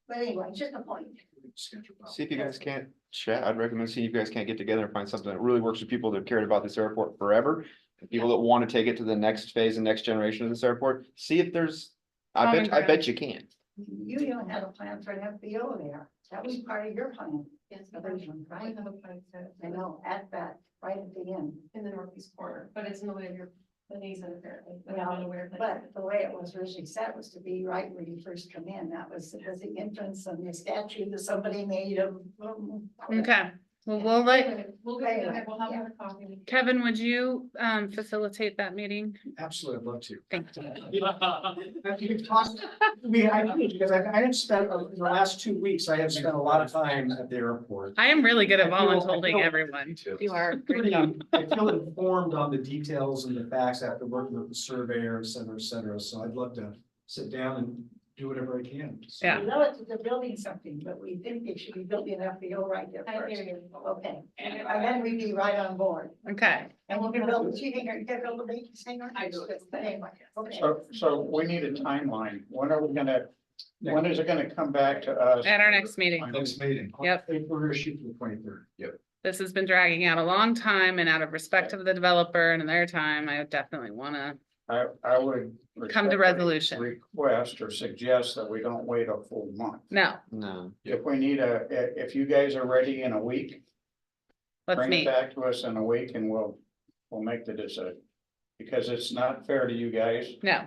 But anyway, just a point. See if you guys can't chat. I'd recommend seeing if you guys can't get together and find something that really works for people that have cared about this airport forever. And people that want to take it to the next phase and next generation of this airport. See if there's, Common I bet ground. you can. You even had a plan for an FBO there. That was part of your plan. Yes, Originally, I right? have a plan to. I know, at that, right at the end. In the northeast corner, but it's in the way of your, the knees apparently. but I'm Yeah, not aware of that. But the way it was originally set was to be right where you first come in. That was the entrance and the statue that somebody made of. okay. Well, we'll let, We'll go, Anyway, we'll have yeah. another coffee. Kevin, would you facilitate that meeting? Absolutely, I'd love to. Thank you. You've talked, because I have spent, the last 2 weeks, I have spent a lot of time at the airport. I am really good at I feel- volunteering I feel- everyone. You are. I feel informed on the details and the facts after working with the surveyor, et cetera, so I'd love to sit down and do whatever I can. So- Yeah. We know that they're building something, but we think they should be building an FBO right there I first. hear you. Okay, and then we'd be right on board. Okay, And we'll build the chief hangar, you can build the big hangar. I do it. Anyway, okay. So we need a timeline. When are we gonna, when is it gonna come back to us? at our next meeting. Next meeting. Yep. We're gonna shoot for the 23rd. This has been dragging out a long time, and out of respect of the developer and their time, I definitely wanna, I would. Come to respectfully resolution. Request or suggest that we don't wait a full month. no, No, If we need if you guys are ready in a week, let's bring it meet. back to us in a week and we'll make the decision. Because it's not fair to you guys No,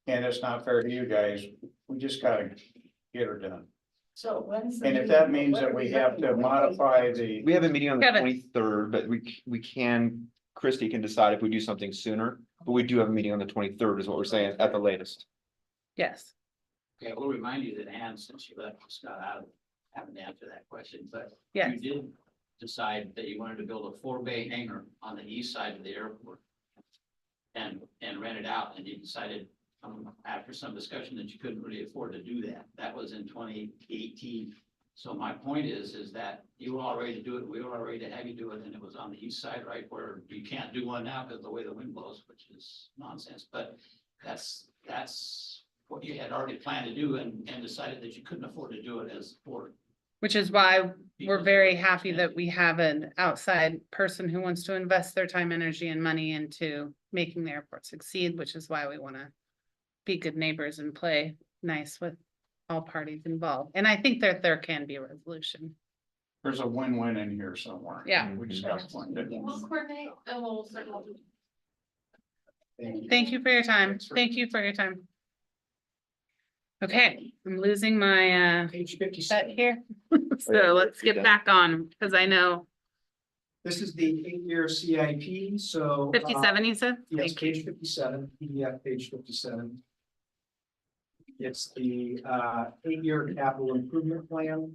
and it's not fair to you guys. We just gotta get her done. So when's the? And if meeting? that means What that are we have to looking at? modify the, we have a meeting on the Kevin. 23rd, but we can, Christie can decide if we do something sooner. But we do have a meeting on the 23rd is what we're saying at the latest. yes, Okay, we'll remind you that Ann, since you left Scott out, haven't answered that question, but yes, you did decide that you wanted to build a 4-bay hangar on the east side of the airport. And rent it out, and you decided, after some discussion that you couldn't really afford to do that. That was in 2018. So my point is that you were all ready to do it, we were all ready to have you do it, and it was on the east side, right, where you can't do one now because of the way the wind blows, which is nonsense, but that's what you had already planned to do and decided that you couldn't afford to do it as a board. which is why we're very happy that we have an outside person who wants to invest their time, energy, and money into making the airport succeed, which is why we wanna be good neighbors and play nice with all parties involved. And I think that there can be a resolution. there's a win-win in here somewhere. Yeah. We just gotta find it. We'll coordinate and we'll circle. Thank you for your time. Thank you for your time. Okay, I'm losing my Page set 57. here. So let's get back on, because I know This is the 8-year CIP, so. 57, you said? Yes, Thank you. page 57, PDF page 57. It's the 8-year capital improvement plan.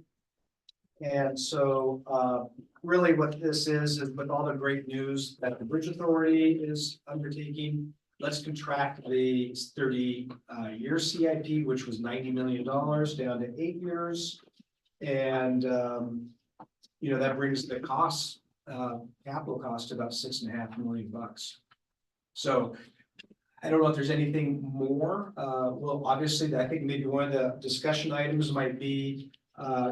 And so really what this is with all the great news that the Bridge Authority is undertaking, let's contract the 30-year CIP, which was $90 million down to 8 years. And you know, that brings the costs, capital cost to about $6.5 million. So I don't know if there's anything more. Well, obviously, I think maybe one of the discussion items might be,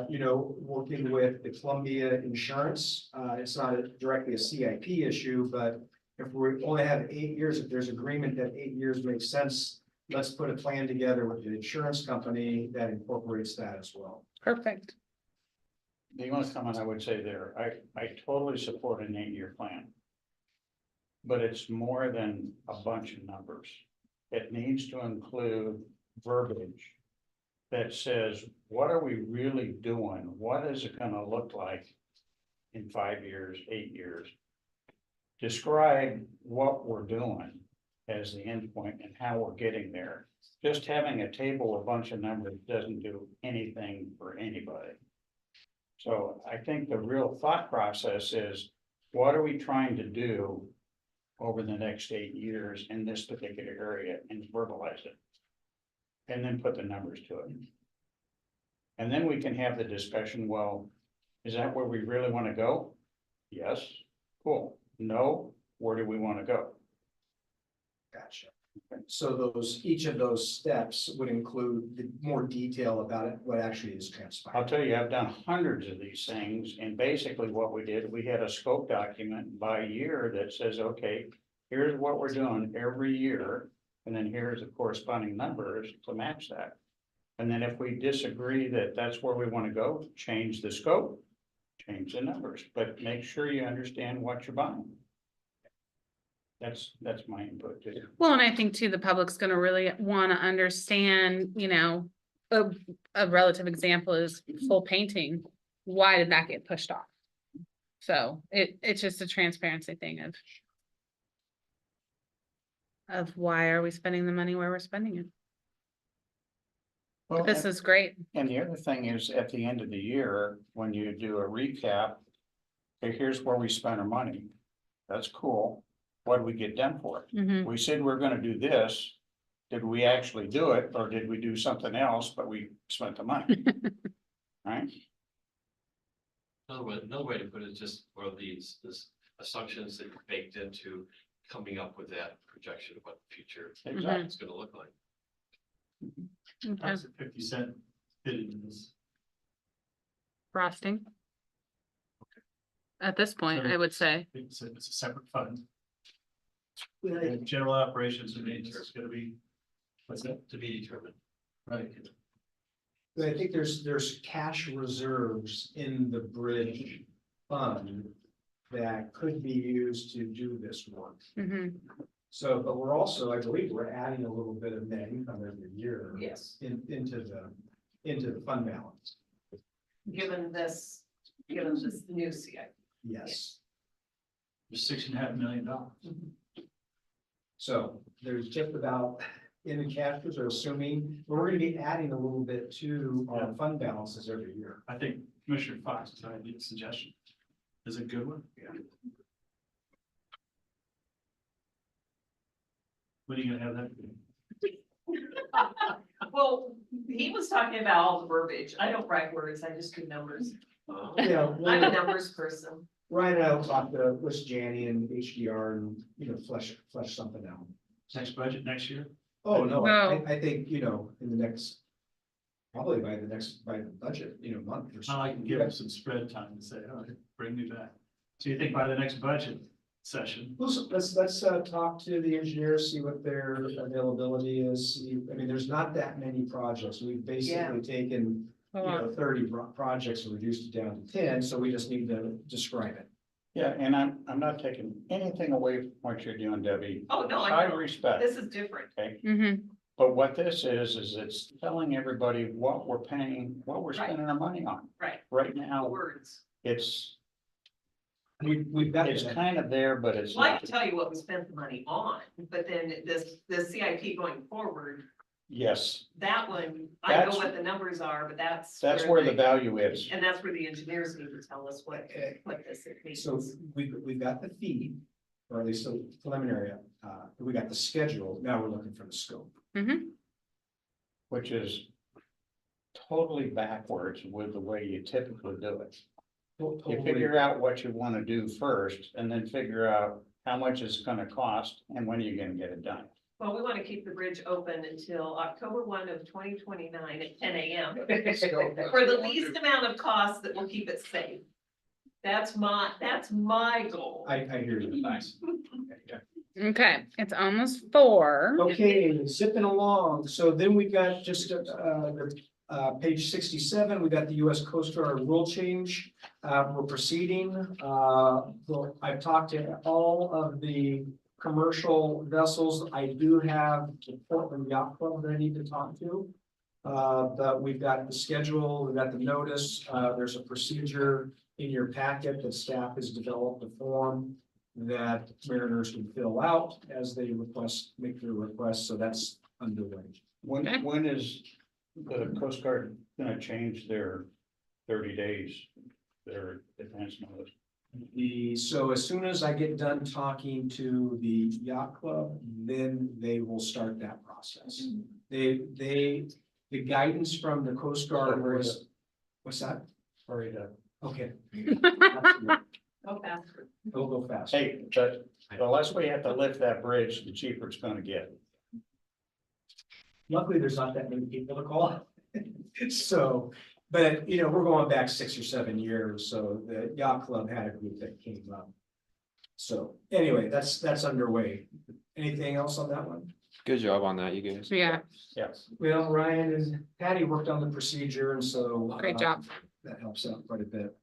you know, working with the Columbia Insurance. It's not directly a CIP issue, but if we only have 8 years, if there's agreement that 8 years makes sense, let's put a plan together with the insurance company that incorporates that as well. Perfect. The only comment I would say there, I totally support an 8-year plan. But it's more than a bunch of numbers. It needs to include verbiage that says, what are we really doing? What is it gonna look like in 5 years, 8 years? Describe what we're doing as the endpoint and how we're getting there. Just having a table, a bunch of numbers doesn't do anything for anybody. So I think the real thought process is, what are we trying to do over the next 8 years in this particular area, and verbalize it? And then put the numbers to it. And then we can have the discussion, well, is that where we really want to go? Yes, cool. No, where do we want to go? Gotcha. So each of those steps would include the more detail about it, what actually is I'll transpiring. tell you, I've done hundreds of these things, and basically what we did, we had a scope document by year that says, okay, here's what we're doing every year, and then here's the corresponding numbers to match that. And then if we disagree that that's where we want to go, change the scope, change the numbers, but make sure you understand what you're buying. That's my input too. Well, and I think too, the public's gonna really wanna understand, you know, a relative example is full painting. Why did that get pushed off? So it's just a transparency thing of why are we spending the money where we're spending it? Well, But this is great. and the other thing is, at the end of the year, when you do a recap, okay, here's where we spent our money. That's cool. What did we get done for it? Mhm. We said we're gonna do this. Did we actually do it, or did we do something else, but we spent the money? Right? Another way to put it is just what are these assumptions that you baked into coming up with that projection of what the future Exactly. is gonna look like. Okay. How's the 50 cent fit in this? Frosting. at this point, I would say. It's a separate fund. And general operations and maintenance is gonna be, what's that? To be determined. Right. But I think there's cash reserves in the bridge fund that could be used to do this work. Mhm. So, but we're also, I believe, we're adding a little bit of net income every year. Yes. Into the fund balance. Given this new CIP. Yes. There's $6.5 million. So there's just about, in the cash reserve, assuming, we're gonna be adding a little bit to our fund balances every year. I think Commissioner Fox's idea, suggestion is a good one. Yeah. When are you gonna have that? Well, he was talking about all the verbiage. I don't write words, I just do numbers. Yeah, I'm a numbers person. Ryan and I will talk to West Janney and HDR and, flesh something out. Next budget next year? Oh, no, No. I think, in the next, probably by the budget, month or so. I can give them some spread time and say, all right, bring me back. So you think by the next budget session? Let's talk to the engineers, see what their availability is. There's not that many projects. We've basically taken, 30 projects and reduced it down to 10, so we just need to describe it. Yeah, and I'm not taking anything away from what you're doing, Debbie. Oh, no, I I know. respect, This is different. Mhm. but what this is it's telling everybody what we're paying, what we're Right. spending our money on. Right. Right now, Words. it's We've got. kind of there, but it's Well, I not. can tell you what we spent the money on, but then the CIP going forward, Yes, that one, I know That's- what the numbers are, but that's. where the value is. And that's where the engineers need to tell us what this means. So we've got the fee, or at least a preliminary, we got the schedule, now we're looking for the scope. Mhm. Which is totally backwards with the way you typically do it. You figure out what you want to do first and then figure out how much it's gonna cost and when you're gonna get it done. Well, we want to keep the bridge open until October 1 of 2029 at 10 a.m. For the least amount of cost that will keep it safe. That's my goal. I hear you. Nice. Okay, it's almost 4. Okay, zipping along, so then we've got just, page 67, we got the US Coast Guard rule change. We're proceeding, well, I've talked to all of the commercial vessels. I do have the Portland Yacht Club that I need to talk to. But we've got the schedule, we've got the notice, there's a procedure in your packet that staff has developed a form that mariners can fill out as they make their request, so that's underway. When is the Coast Guard gonna change their 30 days, their advance notice? So as soon as I get done talking to the yacht club, then they will start that process. The guidance from the Coast Guard was, what's that? Sorry to. Okay. Go faster. It'll go fast. Hey, but the less we have to lift that bridge, the cheaper it's gonna get. Luckily, there's not that many people to call. So, but we're going back 6 or 7 years, so the yacht club had a group that came up. So anyway, that's underway. Anything else on that one? Good job on that, you guys. Yeah, Yes. Well, Ryan and Patty worked on the procedure, and so. great job. That helps out quite a bit.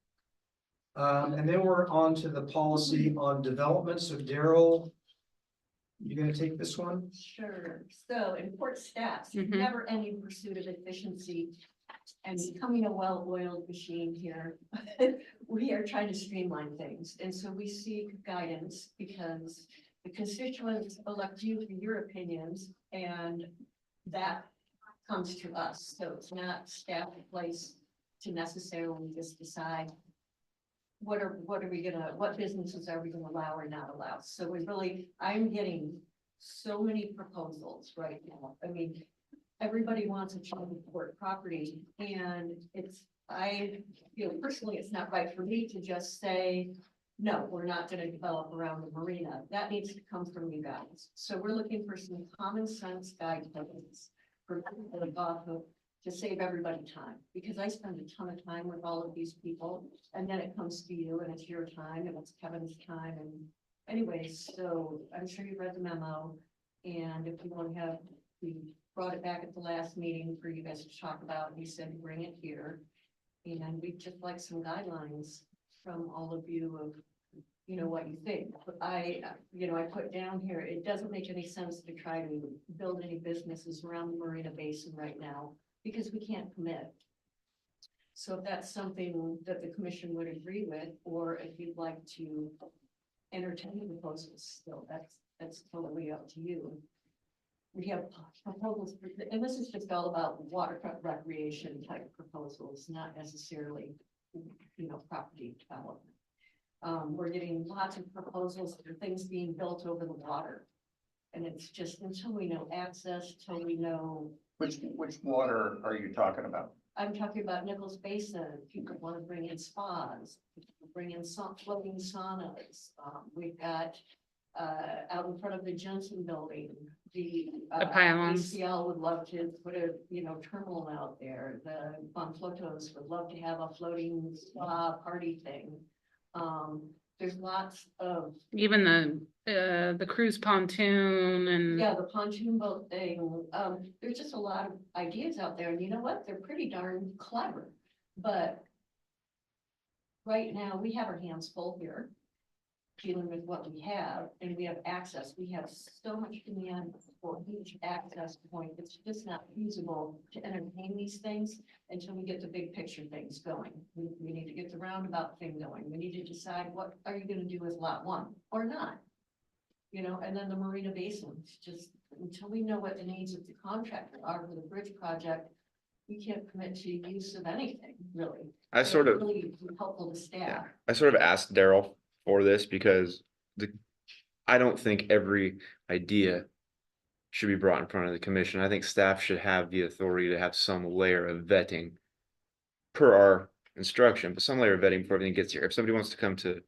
And then we're on to the policy on development. So Daryl, you gonna take this one? Sure. So in port staffs, Mhm. never ending pursuit of efficiency and becoming a well-oiled machine here. We are trying to streamline things. And so we seek guidance because the constituents elect you for your opinions and that comes to us. So it's not staff place to necessarily just decide what businesses are we gonna allow or not allow? So I'm getting so many proposals right now. I mean, everybody wants a change of port property and I feel personally, it's not right for me to just say, no, we're not gonna develop around the marina. That needs to come from you guys. So we're looking for some common sense guidelines for people off of to save everybody time, because I spend a ton of time with all of these people, and then it comes to you, and it's your time, and it's Kevin's time, and anyways, so I'm sure you read the memo, and if you want to have, we brought it back at the last meeting for you guys to talk about, he said, bring it here. And we'd just like some guidelines from all of you of, you know, what you think. But I put down here, it doesn't make any sense to try to build any businesses around the Marina Basin right now, because we can't commit. So if that's something that the commission would agree with, or if you'd like to entertain proposals, still, that's totally up to you. We have proposals, and this is just all about waterfront recreation type proposals, not necessarily, you know, property development. We're getting lots of proposals for things being built over the water. And it's just until we know access, till we know. Which water are you talking about? I'm talking about Nichols Basin. People want to bring in spas, people bring in floating saunas. We've got out in front of the Jensen building, the pylons. ACL would love to put a, you know, terminal out there. The Bonflotos would love to have a floating spa party thing. There's lots of. Even the cruise pontoon and. Yeah, the pontoon boat thing, there's just a lot of ideas out there, and you know what, they're pretty darn clever, but. Right now, we have our hands full here, dealing with what we have, and we have access, we have so much demand for each access point, it's just not feasible to entertain these things until we get the big picture things going. We need to get the roundabout thing going, we need to decide what are you gonna do with lot 1 or not. You know, and then the Marina Basin, just until we know what the needs of the contractor are for the bridge project, we can't commit to use of anything, really. I sort of, Really helpful to staff. I sort of asked Daryl for this because I don't think every idea should be brought in front of the commission. I think staff should have the authority to have some layer of vetting per our instruction, but some layer of vetting before everything gets here. If somebody wants to come to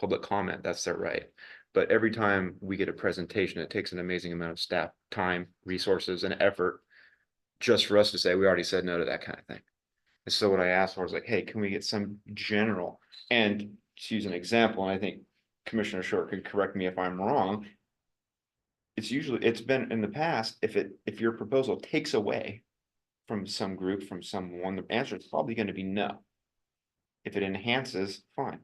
public comment, that's their right. But every time we get a presentation, it takes an amazing amount of staff time, resources, and effort just for us to say, we already said no to that kind of thing. And so what I asked for was like, hey, can we get some general, and to use an example, and I think Commissioner Short could correct me if I'm wrong. It's been in the past, if your proposal takes away from some group, from someone, the answer is probably going to be no. If it enhances, fine,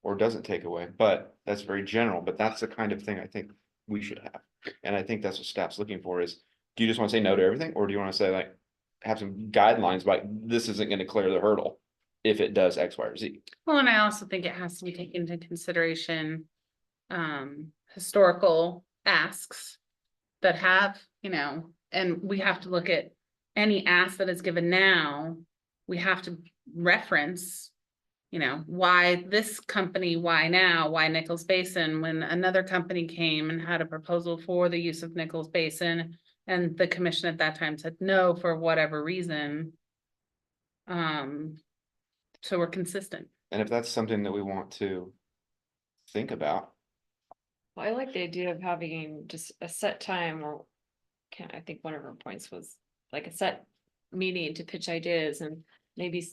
or doesn't take away, but that's very general, but that's the kind of thing I think we should have. And I think that's what staff's looking for is, do you just want to say no to everything, or do you want to say like, have some guidelines, like this isn't going to clear the hurdle if it does X, Y, or Z? Well, and I also think it has to be taken into consideration, historical asks that have, you know, and we have to look at any ask that is given now, we have to reference, you know, why this company, why now, why Nichols Basin, when another company came and had a proposal for the use of Nichols Basin, and the commission at that time said no for whatever reason. So we're consistent. And if that's something that we want to think about, Well, I like the idea of having just a set time or I think one of our points was like a set meeting to pitch ideas and maybe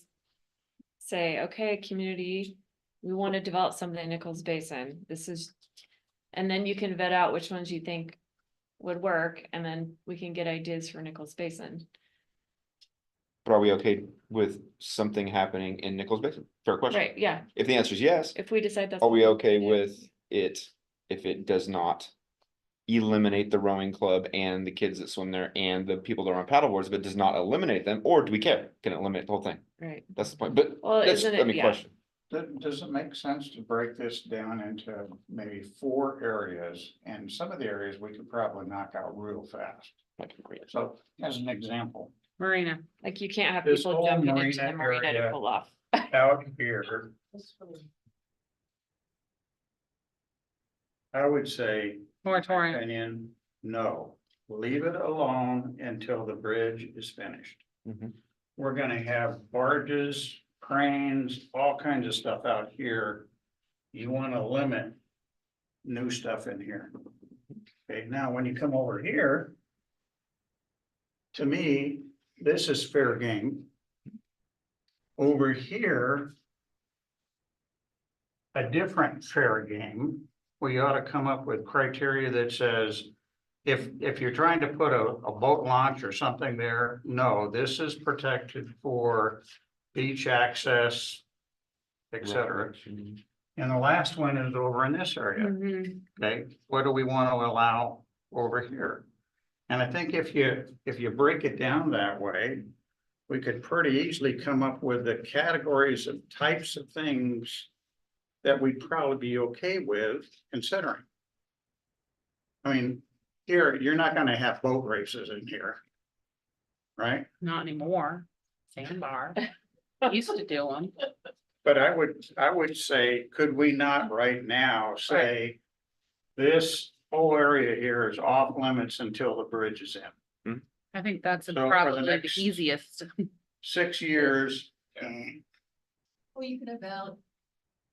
say, okay, community, we want to develop something in Nichols Basin. This is, and then you can vet out which ones you think would work, and then we can get ideas for Nichols Basin. but are we okay with something happening in Nichols Basin? Fair question. Right, yeah, If the answer is yes, if we decide that's. are we what okay do. with it if it does not eliminate the rowing club and the kids that swim there and the people that are on paddleboards, but does not eliminate them, or do we care? Can it eliminate the whole thing? Right, That's the point, but well, that's, isn't I it, mean, yeah, question. Does it make sense to break this down into maybe 4 areas? And some of the areas we could probably knock out real fast. I can agree. So as an example, Marina. like you can't have This people whole jumping into marina the marina to area- pull off. out here, I would say, Moratorium. opinion, no, leave it alone until the bridge is finished. Mhm. We're gonna have barges, cranes, all kinds of stuff out here. You wanna limit new stuff in here. Okay, now when you come over here, to me, this is fair game. Over here, a different fair game, we ought to come up with criteria that says, if you're trying to put a boat launch or something there, no, this is protected for beach access, et cetera. And the last one is over in this area. Mhm. Okay, what do we want to allow over here? And I think if you break it down that way, we could pretty easily come up with the categories of types of things that we'd probably be okay with considering. I mean, here, you're not gonna have boat races in here. Right? Not anymore. Sandbar. Used to do them. But I would say, could we not right now say this whole area here is off limits until the bridge is in? I think that's So for the probably the next- easiest. 6 years. Well, you can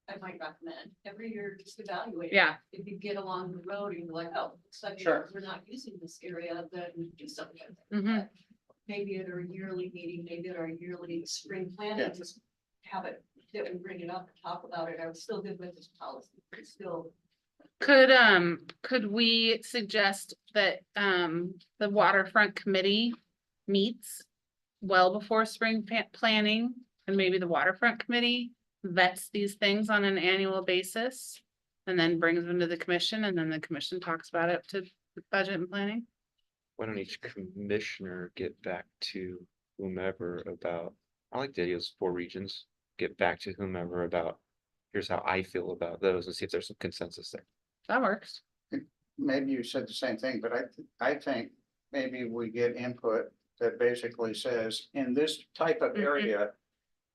I might recommend every year just evaluate. Yeah. If you get along the road and you're like, oh, looks like Sure. we're not using this area, then do something. Mhm. Maybe at our yearly meeting, maybe at our yearly spring planning, Yeah. just have it, that we bring it up and talk about it. I was still good with this policy, but still. Could we suggest that, the waterfront committee meets well before spring planning? And maybe the waterfront committee vets these things on an annual basis and then brings them to the commission, and then the commission talks about it to the budget and planning? Why don't each commissioner get back to whomever about, I like the ideas 4 regions, get back to whomever about, here's how I feel about those and see if there's some consensus there. That works. Maybe you said the same thing, but I think maybe we get input that basically says, in this type of area,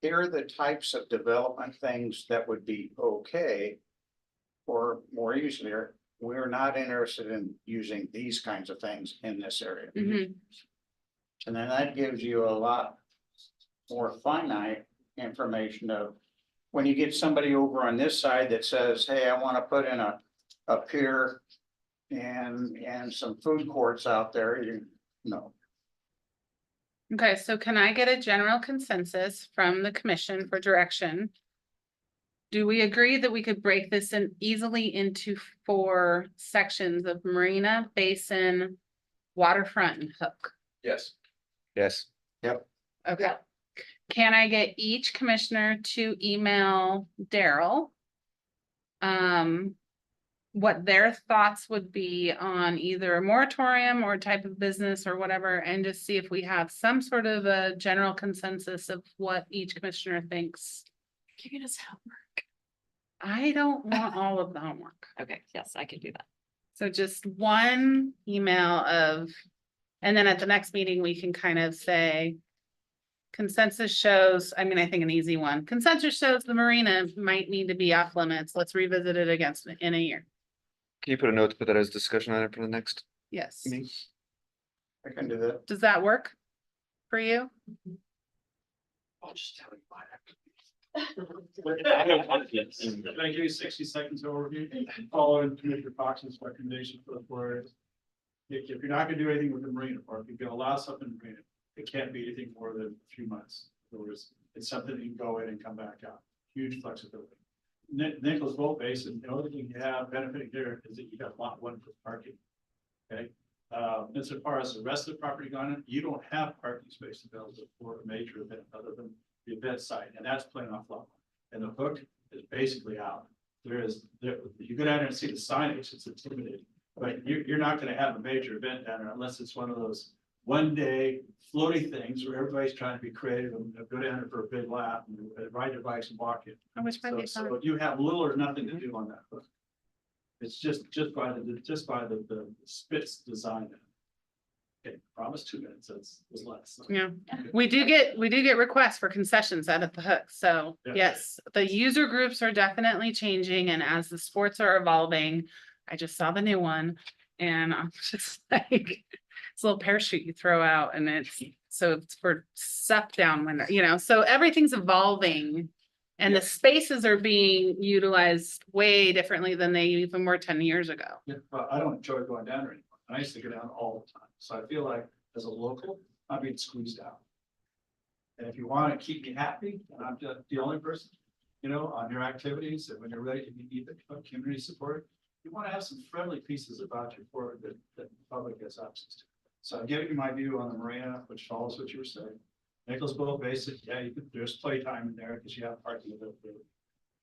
here are the types of development things that would be okay. Or more easier, we're not interested in using these kinds of things in this area. Mhm. And then that gives you a lot more finite information of, when you get somebody over on this side that says, hey, I want to put in a pier and some food courts out there, you know. Okay, so can I get a general consensus from the commission for direction? Do we agree that we could break this in easily into 4 sections of marina, basin, waterfront, and hook? Yes. Yes. Okay. Can I get each commissioner to email Daryl? What their thoughts would be on either a moratorium or type of business or whatever, and just see if we have some sort of a general consensus of what each commissioner thinks. Giving us homework. I don't want all of the homework. Okay, yes, I can do that. So just one email of, and then at the next meeting, we can kind of say. Consensus shows, I mean, I think an easy one, consensus shows the marina might need to be off limits. Let's revisit it against in a year. Can you put a note to put that as discussion item for the next Yes. meeting? I can do that. Does that work for you? I'll just tell you why. Can I give you 60 seconds overview, following Commissioner Fox's recommendation for the board? If you're not gonna do anything with the marina park, you're gonna allow something in the marina, it can't be anything more than a few months. In other words, it's something that you can go in and come back out, huge flexibility. Nichols Boat Basin, the only thing you have benefiting there is that you got lot 1 for parking. Okay, as far as the rest of the property gone in, you don't have parking space available for a major event other than the event site, and that's playing off lot 1. And the hook is basically out. You go down there and see the signage, it's intimidating, but you're not gonna have a major event down there unless it's one of those 1-day floaty things where everybody's trying to be creative and go down there for a big lap and ride their bikes and walk it. Which might be fun. So you have little or nothing to do on that hook. It's just by the Spitz design. Okay, promise 2 minutes, it's less. Yeah, we do get requests for concessions out of the hook, so Yeah. yes, the user groups are definitely changing, and as the sports are evolving. I just saw the new one, and I'm just like, it's a little parachute you throw out, and it's for stuff down when, so everything's evolving. And the spaces are being utilized way differently than they even were 10 years ago. Yeah, but I don't enjoy going down there anymore. I used to go down all the time. So I feel like as a local, I'm being squeezed out. And if you want to keep me happy, and I'm just the only person, you know, on your activities, and when you're ready to need the community support, you want to have some friendly pieces about your board that the public has access to. So I'm giving you my view on the marina, which follows what you were saying. Nichols Boat Basic, yeah, there's playtime in there because you have parking availability.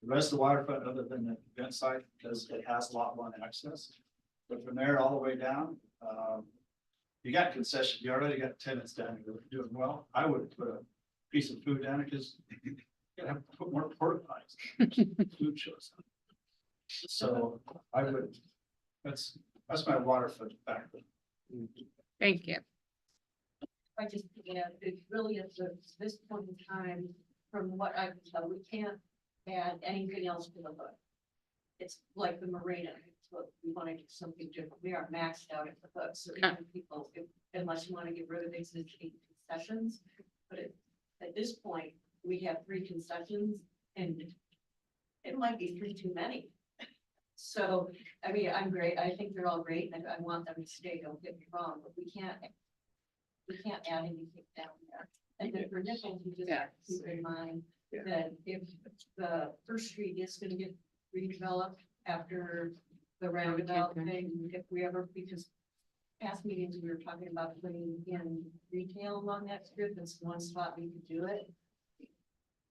The rest of the waterfront, other than the event site, because it has lot one access. But from there all the way down, you got concession, you already got tenants down here doing well. I would put a piece of food down because you gotta have to put more porta potties. Food shows up. So I would, that's my waterfront background. Thank you. I just, it really is at this point in time, from what I can tell, we can't add anything else to the hood. It's like the marina, it's what we want to do something different. We are maxed out at the hood, so even people, unless you want to get rid of existing concessions. But at this point, we have 3 concessions and it might be 3 too many. So, I mean, I'm great. I think they're all great and I want them to stay, don't get me wrong, but we can't add anything down there. And then for Nichols, we just have to keep in mind that if the First Street is gonna get redeveloped after the roundabout thing, if we ever, because past meetings, we were talking about putting in retail along that strip, that's one spot we could do it.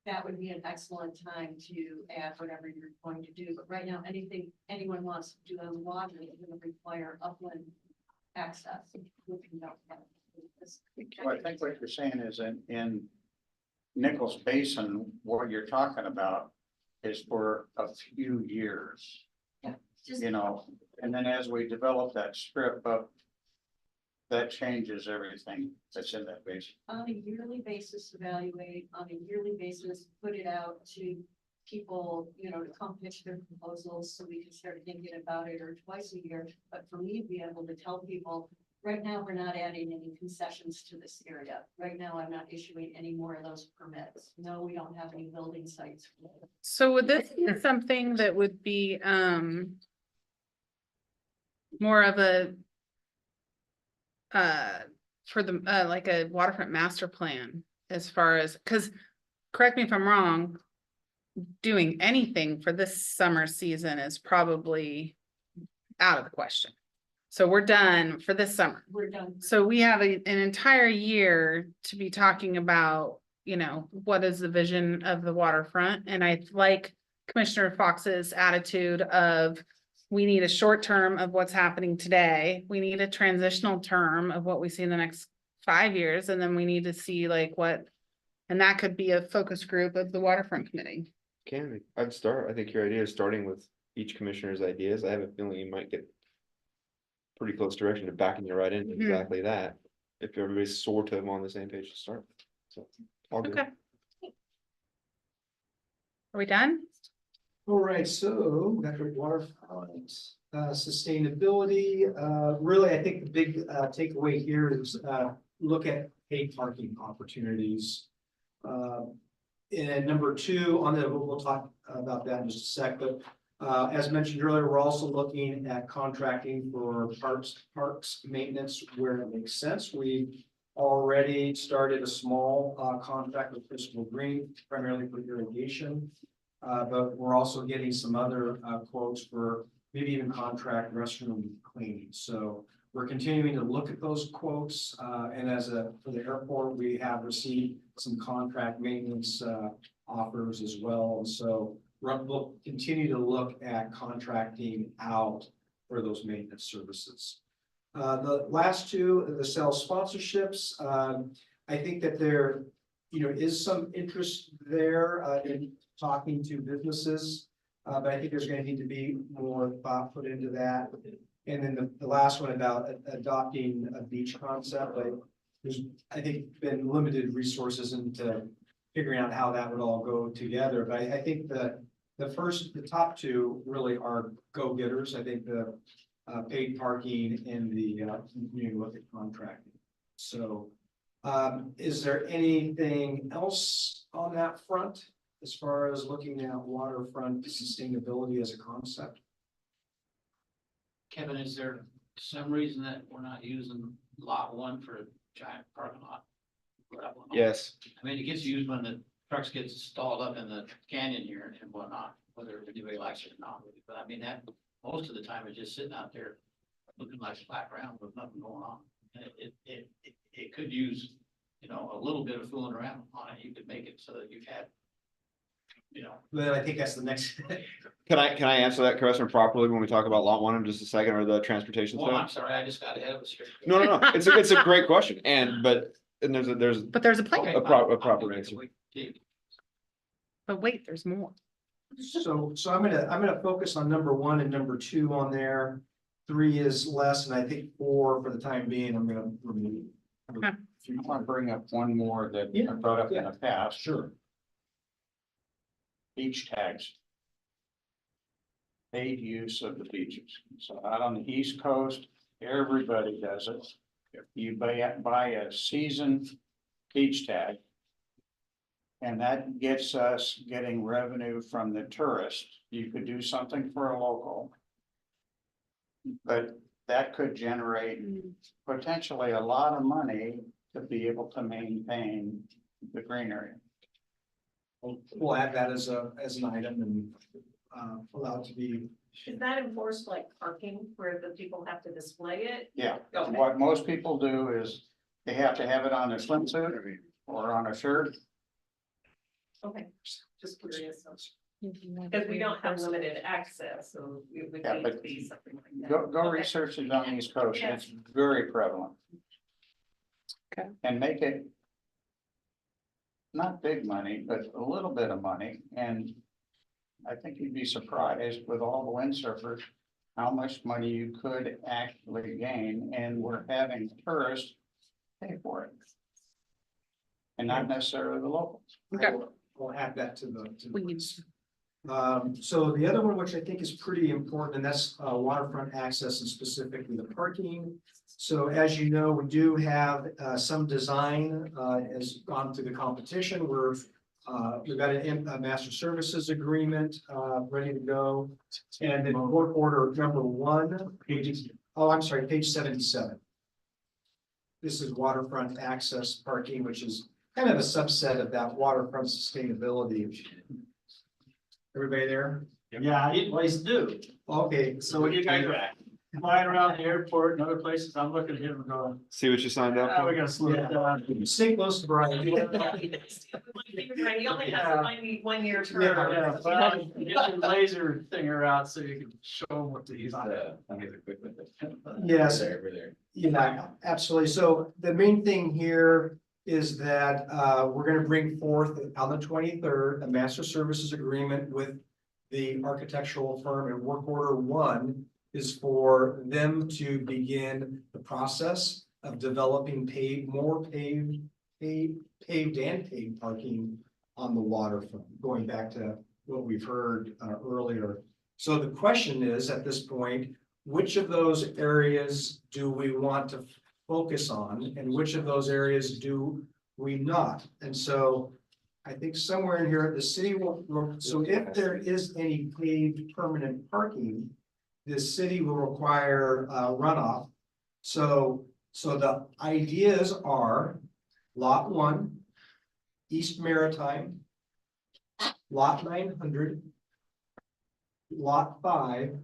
That would be an excellent time to add whatever you're going to do, but right now, anything anyone wants to do on the water is gonna require upland access. Which we don't have. Well, I think what you're saying is in Nichols Basin, what you're talking about is for a few years. Yeah, just- You know, and then as we develop that strip up, that changes everything that's in that basin. On a yearly basis, evaluate, on a yearly basis, put it out to people, you know, to come pitch their proposals so we can start thinking about it, or twice a year. But for me, to be able to tell people, right now, we're not adding any concessions to this area. Right now, I'm not issuing any more of those permits. No, we don't have any building sites. So would this be something that would be, more of a, for the, like a waterfront master plan as far as, cause correct me if I'm wrong, doing anything for this summer season is probably out of the question. So we're done for this summer. We're done. So we have an entire year to be talking about, you know, what is the vision of the waterfront? And I like Commissioner Fox's attitude of, we need a short term of what's happening today. We need a transitional term of what we see in the next 5 years. And then we need to see like what, and that could be a focus group of the waterfront committee. I'd start, I think your idea is starting with each commissioner's ideas. I have a feeling you might get pretty close direction to backing you right into Mhm. exactly that. If everybody's sort of on the same page to start. So, all good. Okay. Are we done? All right, so got your waterfront, sustainability, really, I think the big takeaway here is look at paid parking opportunities. And number 2 on the, we'll talk about that in just a sec, but as mentioned earlier, we're also looking at contracting for parks maintenance where it makes sense. We already started a small contract with Crystal Green, primarily for irrigation. But we're also getting some other quotes for maybe even contract restroom cleaning. So we're continuing to look at those quotes. And for the airport, we have received some contract maintenance offers as well. And so we'll continue to look at contracting out for those maintenance services. The last 2, the sales sponsorships, I think that there, is some interest there in talking to businesses, but I think there's going to need to be more thought put into that. And then the last one about adopting a beach concept, there's, I think, been limited resources into figuring out how that would all go together. But I think the top 2 really are go-getters. I think the paid parking and the community look at contracting. So is there anything else on that front as far as looking at waterfront sustainability as a concept? Kevin, is there some reason that we're not using lot 1 for giant parking lot. gravel and all. Yes, I mean, it gets used when the trucks get stalled up in the canyon here and whatnot, whether anybody likes it or not. But I mean, that, most of the time it's just sitting out there looking like flat ground with nothing going on. And it could use, you know, a little bit of fooling around on it. You could make it so that you've had, you know, Then I think that's the next. can I answer that question properly when we talk about lot one in just a second, or the transportation well, I'm stuff? sorry, I just got ahead of us here. No, it's a great question, and there's But there's a plan, Okay, a I'll proper take it. answer. but wait, there's more. So I'm gonna focus on number one and number two on there. 3 is less, and I think 4 for the time being, I'm gonna remove. Okay. If you want to bring up one more that Yeah, I brought up in the past. Sure. Beach tags. Paid use of the beaches. So out on the east coast, everybody does it. You buy a season beach tag. And that gets us getting revenue from the tourist. You could do something for a local. But that could generate potentially a lot of money to be able to maintain the greenery. We'll add that as an item and, allow it to be. Is that enforced like parking where the people have to display it? Yeah, Okay. what most people do is they have to have it on their swimsuit or on a shirt. Okay, just curious. Because we don't have limited access, so it would Yeah, need to but be something like that. Go Okay. research it on the East Coast, Yeah. it's very prevalent. Okay. And make it. Not big money, but a little bit of money, and I think you'd be surprised with all the windsurfers. How much money you could actually gain, and we're having tourists pay for it. And not necessarily the locals. Okay. We'll add that to the. We need- So the other one, which I think is pretty important, and that's waterfront access and specifically the parking. So as you know, we do have some design has gone through the competition. We've got a master services agreement ready to go. And then work order number 1, page 77. This is waterfront access parking, which is kind of a subset of that waterfront sustainability. Everybody there? Yeah, I need place to do. Okay, So what you guys are flying around the airport and other places, I'm looking at him and going, See what you signed up oh, we for? gotta slow it down. stay close to Brian. He only has a 1-year term. Yeah, well, get your laser thinger out so you can show them what to use. Yes. Over there. Yeah, absolutely. So the main thing here is that we're gonna bring forth on the 23rd, a master services agreement with the architectural firm, and work order 1 is for them to begin the process of developing more paved and paved parking on the waterfront, going back to what we've heard earlier. So the question is, at this point, which of those areas do we want to focus on, and which of those areas do we not? And so I think somewhere in here, the city will, so if there is any paved permanent parking, the city will require runoff. So the ideas are lot 1, East Maritime, lot 900, lot 5,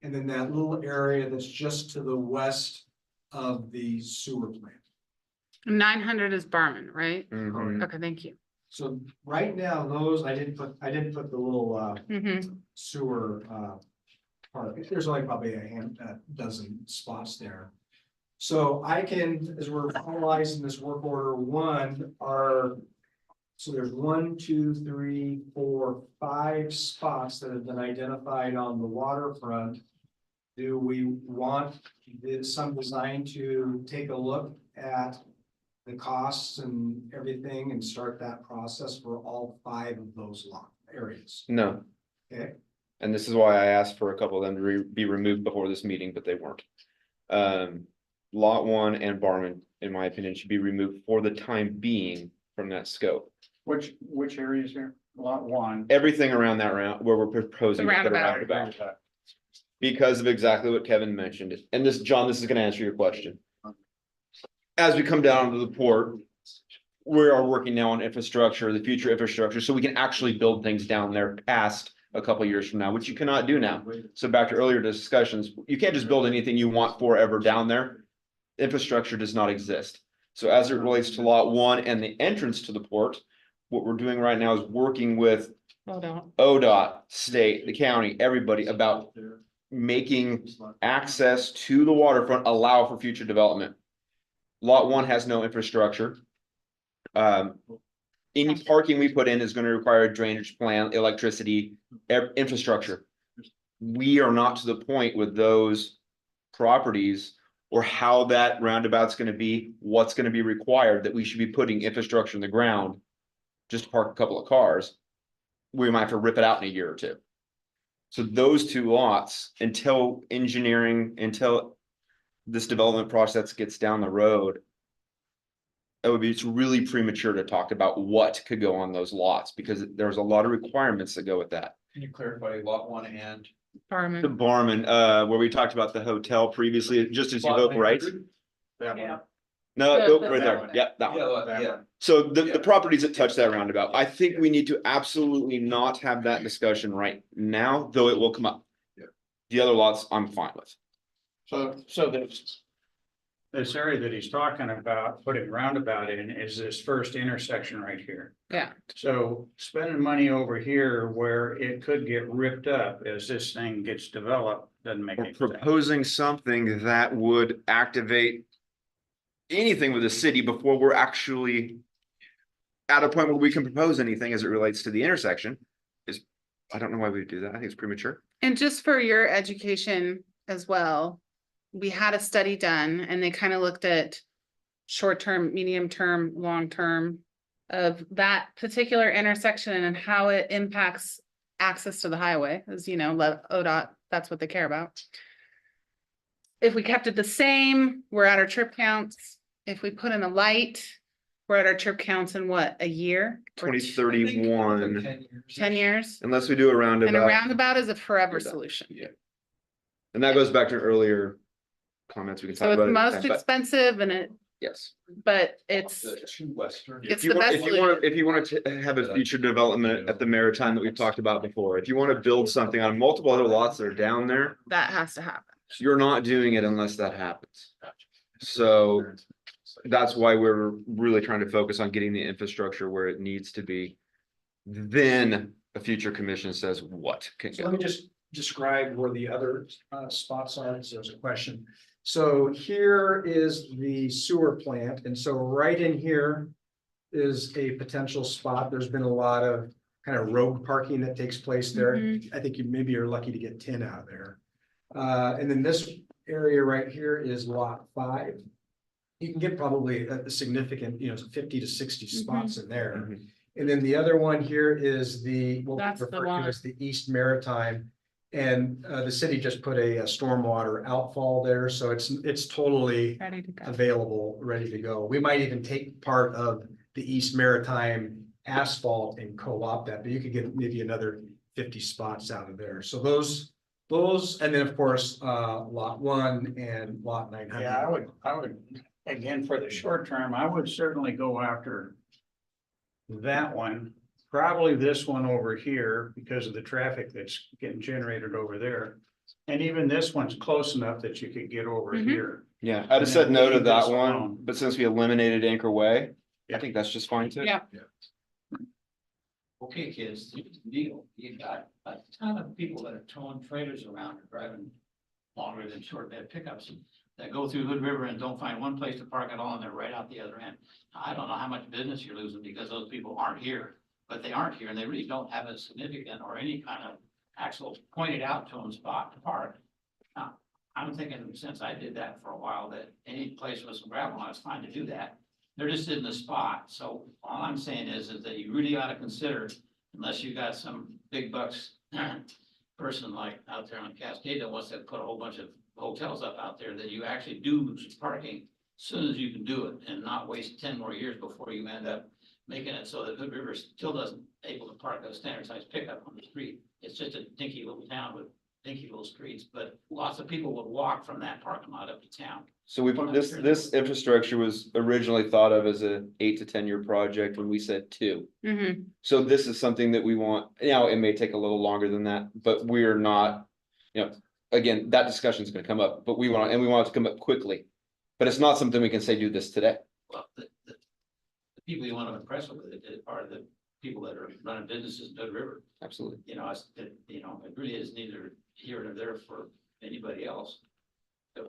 and then that little area that's just to the west of the sewer plant. 900 is Barman, right? Mhm. Okay, thank you. So right now, those, I didn't put the little Mhm. sewer part. There's only probably a dozen spots there. So I can, as we're finalizing this work order 1, so there's 1, 2, 3, 4, 5 spots that have been identified on the waterfront. Do we want some design to take a look at the costs and everything and start that process for all 5 of those lot areas? No, Okay, and this is why I asked for a couple of them to be removed before this meeting, but they weren't. Lot 1 and Barman, in my opinion, should be removed for the time being from that scope. Which areas here? Lot 1. Everything around that round where we're proposing The to put a roundabout. roundabout. Because of exactly what Kevin mentioned, and this, John, this is gonna answer your question. as we come down to the port, we are working now on infrastructure, the future infrastructure, so we can actually build things down there past a couple years from now, which you cannot do now. So back to earlier discussions, you can't just build anything you want forever down there. Infrastructure does not exist. So as it relates to lot one and the entrance to the port, what we're doing right now is working with Hold on. ODOT, state, the county, everybody about making access to the waterfront allow for future development. Lot one has no infrastructure. Any parking we put in is gonna require a drainage plan, electricity, infrastructure. We are not to the point with those properties or how that roundabout's gonna be, what's gonna be required, that we should be putting infrastructure in the ground just to park a couple of cars. We might have to rip it out in a year or two. So those two lots, until engineering, until this development process gets down the road, it's really premature to talk about what could go on those lots, because there's a lot of requirements that go with that. Can you clarify lot one and? The Barman. Barman, where we talked about the hotel previously, just as you hope, right? Yeah. No, No, nope, that's right that there, one. yeah, that one. Yeah. So the properties that touch that roundabout, I think we need to absolutely not have that discussion right now, though it will come up. Yeah. The other lots, I'm fine with. So this area that he's talking about, putting roundabout in, is this first intersection right here. Yeah. So spending money over here where it could get ripped up as this thing gets developed, doesn't make We're any sense. proposing something that would activate anything with the city before we're actually at a point where we can propose anything as it relates to the intersection. I don't know why we would do that. I think it's premature. And just for your education as well, we had a study done and they kind of looked at short-term, medium-term, long-term of that particular intersection and how it impacts access to the highway, as you know, ODOT, that's what they care about. If we kept it the same, we're at our trip counts. If we put in a light, we're at our trip counts in what, a year? Or 2031, 10 years? unless we do a And a roundabout. roundabout is a forever You're done. solution. And that goes back to earlier comments we can So talk it's about. most another time, but expensive and it, yes. but it's, The two western. it's If you the want, best if you want to have a future development at the Maritime that we've talked about before, if you want to build something on multiple other lots that are down there, that has to happen. you're not doing it unless that happens. So that's why we're really trying to focus on getting the infrastructure where it needs to be. Then a future commission says what can So go. let me just describe where the other spots are, so there's a question. So here is the sewer plant, and so right in here is a potential spot. There's been a lot of kind of rogue parking that takes place there. I think you maybe are lucky to get 10 out of there. And then this area right here is lot 5. You can get probably a significant, 50 to 60 spots in there. Mhm. And then the other one here is the, what we That's the refer to one. as the East Maritime. And the city just put a stormwater outfall there, so it's totally Ready to go. available, ready to go. We might even take part of the East Maritime asphalt and co-op that, but you could get maybe another 50 spots out of there. So those, and then of course, lot 1 and lot 900. Yeah, I would, again, for the short term, I would certainly go after that one, probably this one over here because of the traffic that's getting generated over there. And even this one's close enough that you could get over Mhm. here. Yeah, I'd have And said then no to leave that this one, alone. but since we eliminated Anchor Way, I Yeah. think that's just fine too. Yeah. Okay, kids, here's the deal. You got a ton of people that are towing trailers around or driving longer than short bed pickups that go through Hood River and don't find one place to park at all and they're right out the other end. I don't know how much business you're losing because those people aren't here, but they aren't here and they really don't have a significant or any kind of actual pointed out to them spot to park. Now, I'm thinking since I did that for a while, that any place with some gravel on it's fine to do that. They're just in the spot. So all I'm saying is that you really ought to consider, unless you got some big bucks person like out there on Cascade that wants to put a whole bunch of hotels up out there, that you actually do parking as soon as you can do it and not waste 10 more years before you end up making it so that Hood River still doesn't able to park a standard size pickup on the street. It's just a dinky little town with dinky little streets, but lots of people would walk from that parking lot up to town. So we put this infrastructure was originally thought of as a 8 to 10 year project when we said 2. Mm-hmm. So this is something that we want, now it may take a little longer than that, but we're not, again, that discussion is gonna come up, but we want it to come up quickly. But it's not something we can say do this today. Well, the people you want to impress with it are the people that are running businesses in Dud River. Absolutely. You know, it really is neither here nor there for anybody else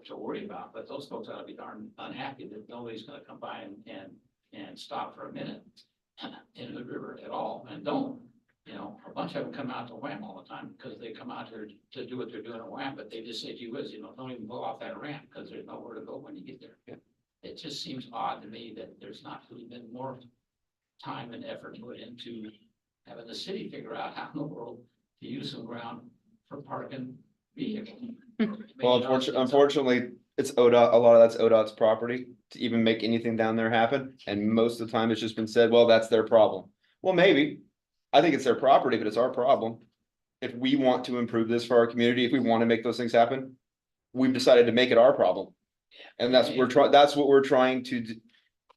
to worry about, but those folks ought to be darn unhappy that nobody's gonna come by and stop for a minute in the river at all, and don't. You know, a bunch of them come out to Wham all the time, because they come out here to do what they're doing at Wham, but they just say, gee whiz, don't even go off that ramp, because there's nowhere to go when you get there. Yeah. It just seems odd to me that there's not really been more time and effort put into having the city figure out how in the world to use some ground for parking vehicles. Well, unfortunately, it's ODOT, a lot of that's ODOT's property to even make anything down there happen. And most of the time it's just been said, well, that's their problem. Well, maybe. I think it's their property, but it's our problem. If we want to improve this for our community, if we want to make those things happen, we've decided to make it our problem. And that's what we're trying to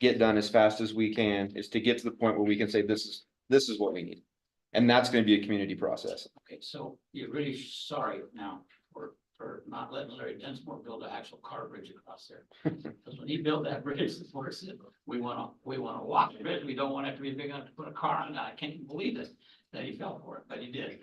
get done as fast as we can, is to get to the point where we can say, this is what we need. And that's gonna be a community process. Okay, so you're really sorry now for not letting Larry Densmore build an actual car bridge across there. Because when he built that bridge, it's worse than, we wanna walk the bridge, we don't want it to be big enough to put a car on it. I can't even believe it, that he fell for it, but he did.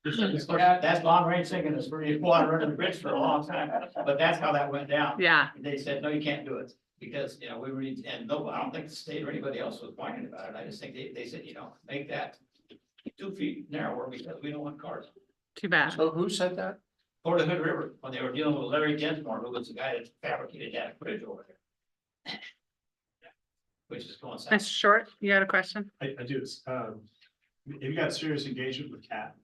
That's long range thinking, is where you want to run the bridge for a long time, but that's how that went down. Yeah. They said, no, you can't do it, because, we were, and no, I don't think the state or anybody else was whining about it. I just think they said, make that 2 feet narrower, because we don't want cars. Too bad. So who said that? Or the Hood River, when they were dealing with Larry Densmore, who was the guy that fabricated that bridge over there. Which is going That's south. short. You had a question? I do, have you got serious engagement with CAT?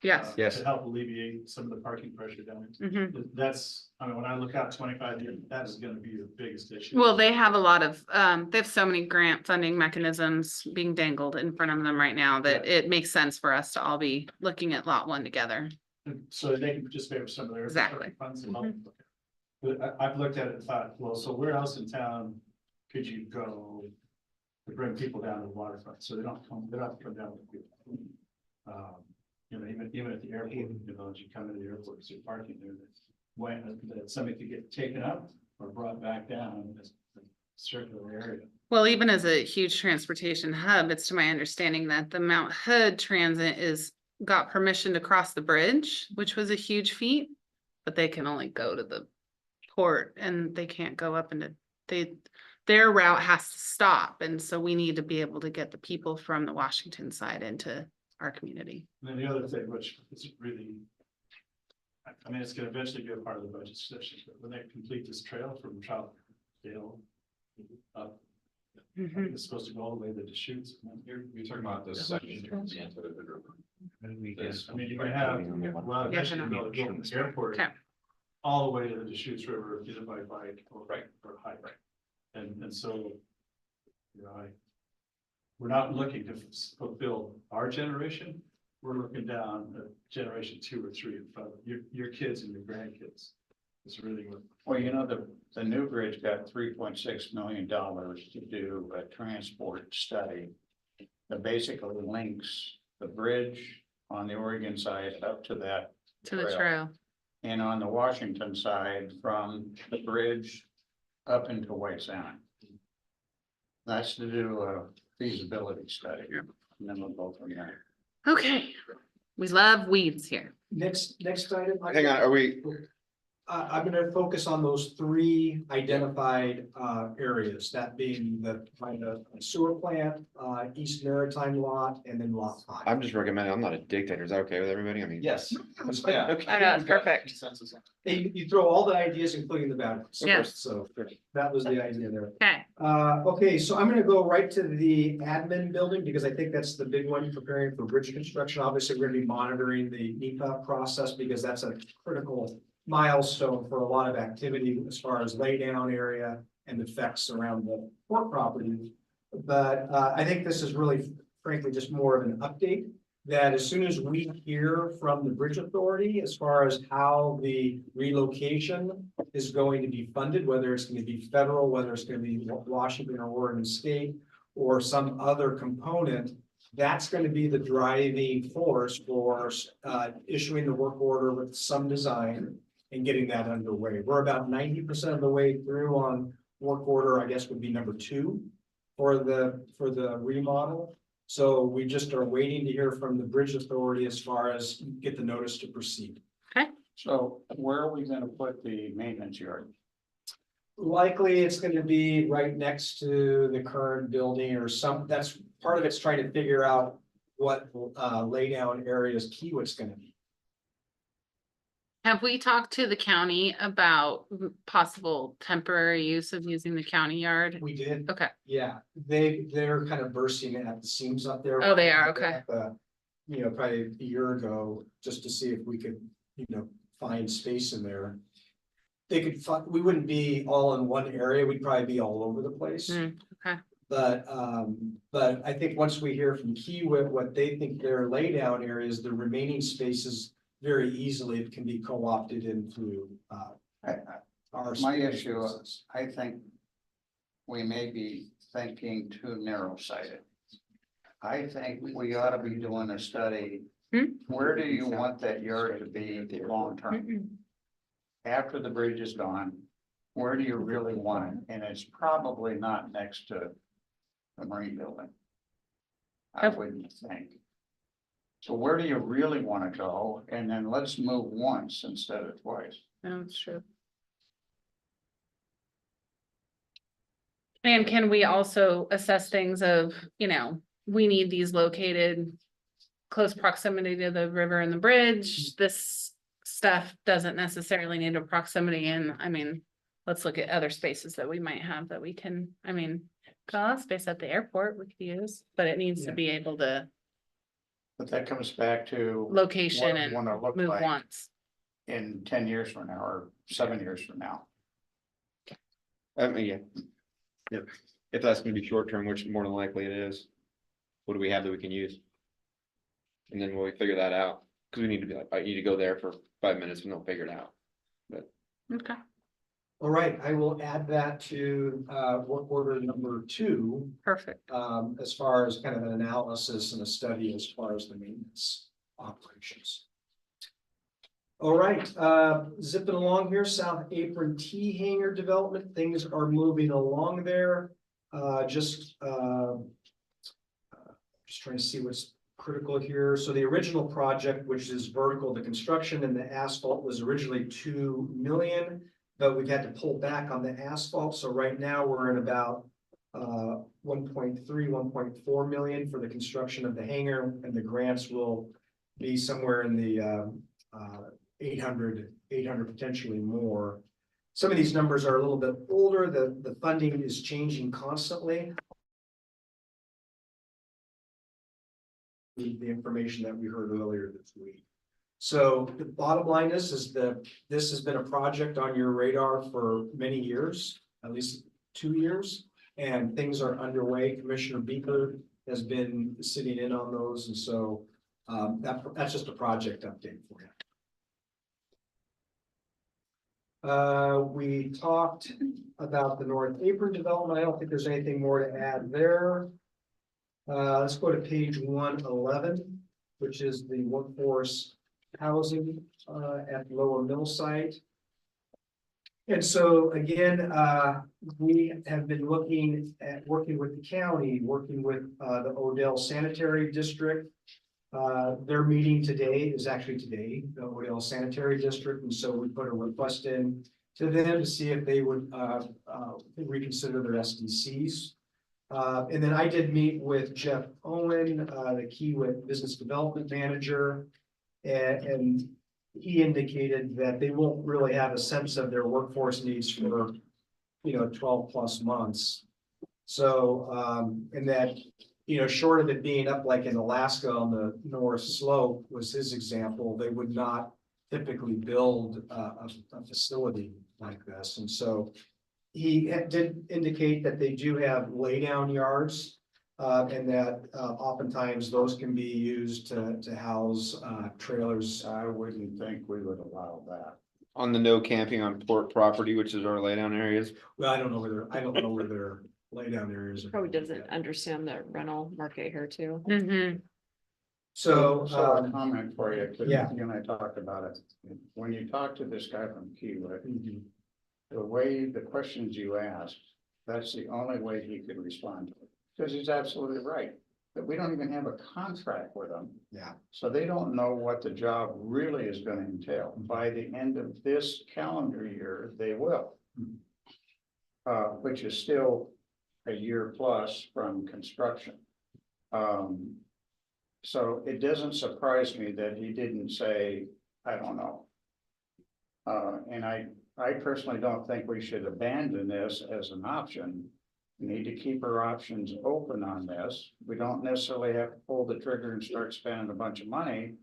Yes. Yes. To help alleviate some of the parking pressure down there. Mhm. That's, when I look out 25 years, that is gonna be the biggest issue. Well, they have a lot of, they have so many grant funding mechanisms being dangled in front of them right now that it makes sense for us to all be looking at lot 1 together. So they can participate with some of their. Exactly. Funds and help. But I've looked at it and thought, well, so where else in town could you go to bring people down to the waterfront? So they don't have to come down with people. Even at the airport, as you come into the airport, so parking there, that somebody could get taken up or brought back down in this circular area. Well, even as a huge transportation hub, it's to my understanding that the Mount Hood Transit got permission to cross the bridge, which was a huge feat, but they can only go to the port and they can't go up into, their route has to stop. And so we need to be able to get the people from the Washington side into our community. And then the other thing, which is really, it's gonna eventually be a part of the budget session, but when they complete this trail from Troutdale up, I think it's supposed to go all the way to the Deschutes. You're talking about this section from the end of the river. This- You're gonna have, well, Yeah, eventually you're gonna go from the airport Okay. all the way to the Deschutes River, either by bike or hike. And so, we're not looking to fulfill our generation. We're looking down at generation 2 or 3 in front of your kids and your grandkids. It's really what. Well, the new bridge got $3.6 million to do a transport study that basically links the bridge on the Oregon side up to that. To the trail. And on the Washington side, from the bridge up into White Sound. That's to do a feasibility study. Yeah. And then we'll go from there. Okay, we love weeds here. Next item. Hang on, are we, I'm gonna focus on those 3 identified areas, that being the kind of sewer plant, East Maritime lot, and then lot 5. I'm just recommending, I'm not a dictator. Is that okay with everybody? Yes. Yeah. Okay. I know, it's perfect. Consensus on You throw all the ideas, including the bad ones. Yes. So that was the idea there. Okay, Okay, so I'm gonna go right to the admin building because I think that's the big one preparing for bridge construction. Obviously, we're gonna be monitoring the NEPA process because that's a critical milestone for a lot of activity as far as laydown area and effects around the port property. But I think this is really frankly just more of an update that as soon as we hear from the Bridge Authority as far as how the relocation is going to be funded, whether it's going to be federal, whether it's going to be Washington or Oregon State, or some other component, that's going to be the driving force for issuing the work order with some design and getting that underway. We're about 90% of the way through on work order, I guess would be number 2 for the remodel. So we just are waiting to hear from the Bridge Authority as far as get the notice to proceed. So where are we gonna put the maintenance yard? Likely, it's gonna be right next to the current building or that's part of it's trying to figure out what laydown areas Kiewit's gonna be. Have we talked to the county about possible temporary use of using the county yard? We did, Okay, yeah, they're kind of bursting at the seams up there. Oh, they are, okay. You know, probably a year ago, just to see if we could, find space in there. They could, we wouldn't be all in one area, we'd probably be all over the place. okay. But I think once we hear from Kiewit, what they think their laydown areas, the remaining spaces very easily can be co-opted into our. My issue is, I think we may be thinking too narrow-sighted. I think we ought to be doing a study. Where do you want that yard to be long-term? After the bridge is gone, where do you really want it? And it's probably not next to the Marine Building. I wouldn't think. So where do you really want to go? And then let's move once instead of twice. That's true. And can we also assess things of, we need these located close proximity to the river and the bridge. This stuff doesn't necessarily need a proximity in, let's look at other spaces that we might have that we can, got space at the airport we could use, but it needs to be able to But that comes back to. location what we and wanna look move like once. In 10 years from now or 7 years from now. Yeah. Yep. If that's gonna be short term, which more than likely it is, what do we have that we can use? And then we'll figure that out, because we need to be like, I need to go there for 5 minutes and they'll figure it out. Okay. All right, I will add that to work order number 2. Perfect. As far as kind of an analysis and a study as far as the maintenance operations. All right, zipping along here, South Apron T hangar development, things are moving along there. Just trying to see what's critical here. So the original project, which is vertical, the construction and the asphalt was originally 2 million, but we've had to pull back on the asphalt. So right now we're in about 1.3, 1.4 million for the construction of the hangar, and the grants will be somewhere in the 800 potentially more. Some of these numbers are a little bit older. The funding is changing constantly. The information that we heard earlier this week. So the bottom line is that this has been a project on your radar for many years, at least 2 years, and things are underway. Commissioner Beaker has been sitting in on those, and so that's just a project update for you. We talked about the North Apron development. I don't think there's anything more to add there. Let's go to page 111, which is the workforce housing at Lower Mill site. And so again, we have been looking at working with the county, working with the Odell Sanitary District. Their meeting today is actually today, the Odell Sanitary District, and so we put a request in to them to see if they would reconsider their SDCs. And then I did meet with Jeff Owen, the Kiewit Business Development Manager, and he indicated that they won't really have a sense of their workforce needs for 12 plus months. So and that short of it being up like in Alaska on the North Slope was his example, they would not typically build a facility like this. And so he did indicate that they do have laydown yards And that oftentimes those can be used to house trailers. I wouldn't think we would allow that. On the no camping on port property, which is our laydown areas. Well, I don't know where their laydown areas are. Probably doesn't understand the rental market here too. Mhm. So, A comment for you, because yeah. you and I talked about it. When you talk to this guy from Kiewit, the way, the questions you asked, that's the only way he could respond to it. Because he's absolutely right, that we don't even have a contract with them. Yeah. So they don't know what the job really is gonna entail. By the end of this calendar year, they will. Which is still a year plus from construction. So it doesn't surprise me that he didn't say, I don't know. And I personally don't think we should abandon this as an option. We need to keep our options open on this. We don't necessarily have to pull the trigger and start spending a bunch of money.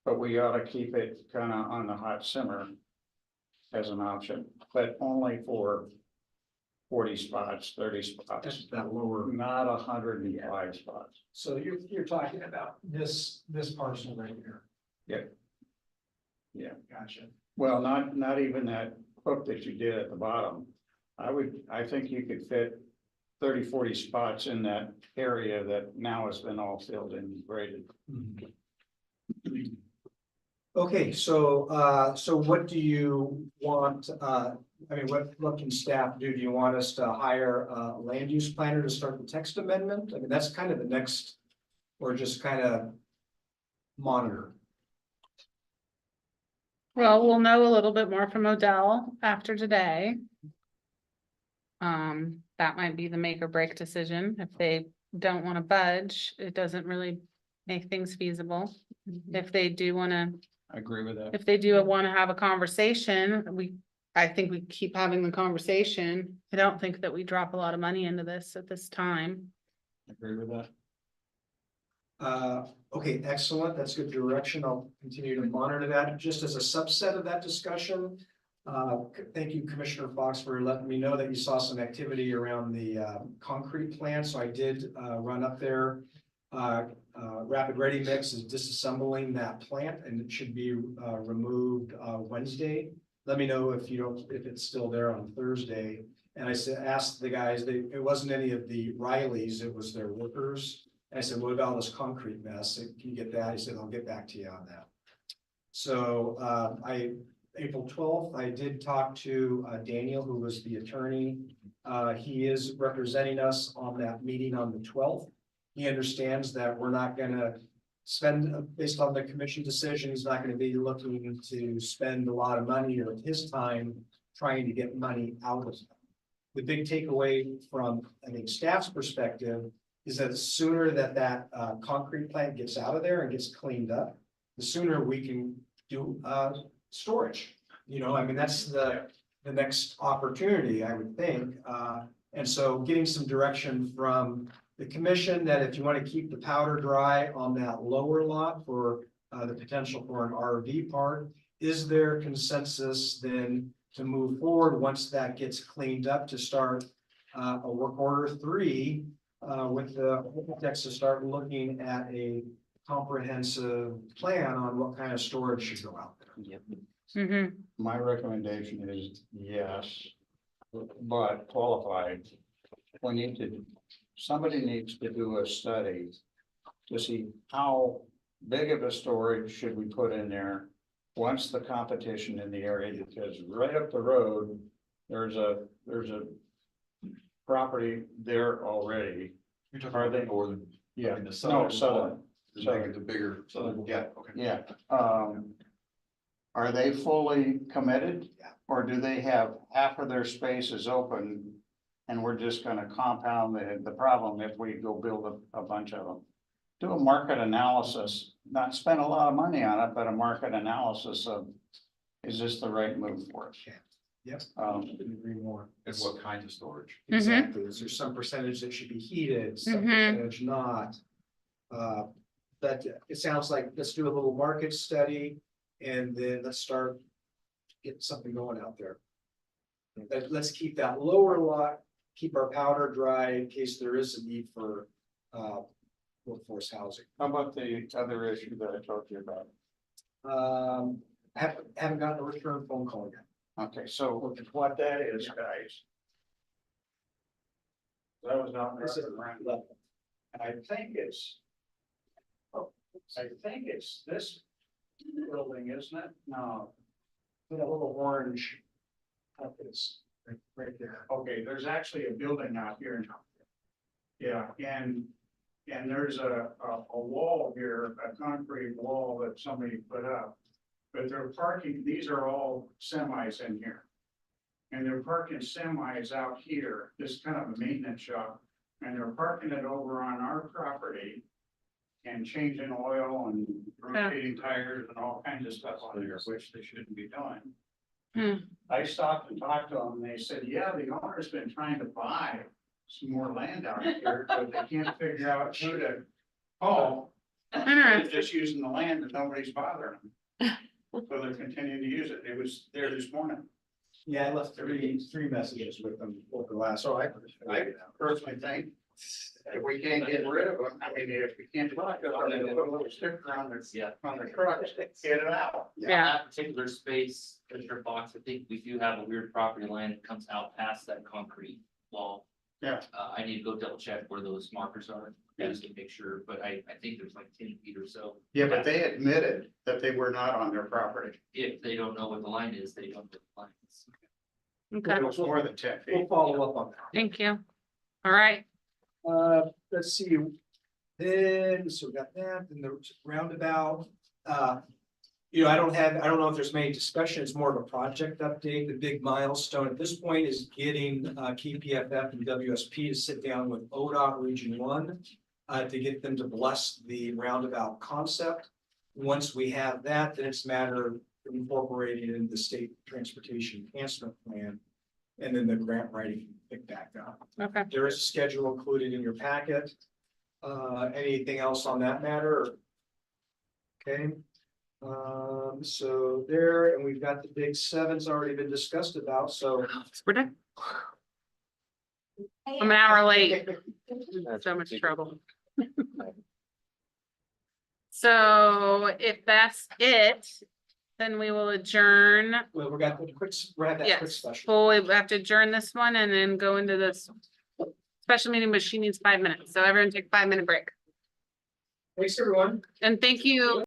But we ought to keep it kind of on the hot simmer as an option, but only for 40 spots, 30 spots, That lower. not 105 spots. So you're talking about this parcel right here. Yeah. Gotcha. Well, not even that hook that you did at the bottom. I think you could fit 30, 40 spots in that area that now has been all filled in and graded. Okay, so what do you want, what can staff do? Do you want us to hire a land use planner to start the text amendment? I mean, that's kind of the next, or just kind of monitor. Well, we'll know a little bit more from Odell after today. That might be the make or break decision. If they don't want to budge, it doesn't really make things feasible. If they do want to, I agree with that. if they do want to have a conversation, I think we keep having the conversation. I don't think that we drop a lot of money into this at this time. I agree with that. Okay, excellent. That's good direction. I'll continue to monitor that. Just as a subset of that discussion. Thank you, Commissioner Fox, for letting me know that you saw some activity around the concrete plant. So I did run up there. Rapid Ready Mix is disassembling that plant and it should be removed Wednesday. Let me know if if it's still there on Thursday. And I asked the guys, it wasn't any of the Rileys, it was their workers. And I said, what about this concrete mess? Can you get that? He said, I'll get back to you on that. So April 12th, I did talk to Daniel, who was the attorney. He is representing us on that meeting on the 12th. He understands that we're not gonna spend, based on the commission decision, he's not gonna be looking to spend a lot of money or his time trying to get money out of it. The big takeaway from, I think, staff's perspective is that the sooner that concrete plant gets out of there and gets cleaned up, the sooner we can do storage. You know, I mean, that's the next opportunity, I would think. And so getting some direction from the commission that if you want to keep the powder dry on that lower lot for the potential for an RV park, is there consensus then to move forward once that gets cleaned up to start a work order 3 with the architects to start looking at a comprehensive plan on what kind of storage should go out there. Mhm. My recommendation is yes, but qualified. Somebody needs to do a study to see how big of a storage should we put in there once the competition in the area, because right up the road, there's a property there already. You're talking Are about they- the northern, Yeah, the no, southern. southern. The bigger, southern, yeah, okay. Yeah, are they fully committed? Or do they have half of their spaces open? And we're just gonna compound the problem if we go build a bunch of them. Do a market analysis, not spend a lot of money on it, but a market analysis of, is this the right move for us? Yes. Um, Agree more. And what kinds of storage? Exactly. Is there some percentage that should be heated, some Mhm. percentage not? But it sounds like, let's do a little market study and then let's start getting something going out there. Let's keep that lower lot, keep our powder dry in case there is a need for workforce housing. How about the other issue that I told you about? Haven't gotten a return phone call yet. Okay, so what that is, guys. That was not. This is level. I think it's. I think it's this building, isn't it? No. With a little orange. Up is right there. Okay, there's actually a building out here now. Yeah, and there's a wall here, a concrete wall that somebody put up. But they're parking, these are all semis in here. And they're parking semis out here, this kind of a maintenance shop, and they're parking it over on our property. And changing oil and rotating tires and all kinds of stuff on there, which they shouldn't be doing. I stopped and talked to them, and they said, yeah, the owner's been trying to buy some more land out here, but they can't figure out who to call. They're Interesting. just using the land and nobody's bothering them. So they're continuing to use it. It was there this morning. Yeah, I left three messages with them over the last. So I personally think if we can't get rid of them, I mean, if we can't put a little sticker on the trucks, get it out. Yeah. That particular space, Commissioner Fox, I think we do have a weird property line that comes out past that concrete wall. Yeah. I need to go double check where those markers are, just to make sure, but I think there's like 10 feet or so. Yeah, but they admitted that they were not on their property. If they don't know what the line is, they don't know the line is. Okay, It was more than 10 We'll feet. follow up on that. thank you. All right, Let's see. Then, so we got that, then the roundabout, I don't know if there's many discussion, it's more of a project update. The big milestone at this point is getting KPFF and WSP to sit down with ODOT Region 1 to get them to bless the roundabout concept. Once we have that, then it's a matter of incorporating it into the state transportation enhancement plan. And then the grant writing pick back up. okay. There is a schedule included in your packet. Anything else on that matter? Okay. So there, and we've got the big sevens already been discussed about, so. It's ridiculous. I'm an hour late. So much trouble. So if that's it, then we will adjourn. Well, we're got the quick, we're at that quick Yes, special. well, we have to adjourn this one and then go into this special meeting, but she needs 5 minutes. So everyone take a 5-minute break. Thanks, everyone. And thank you.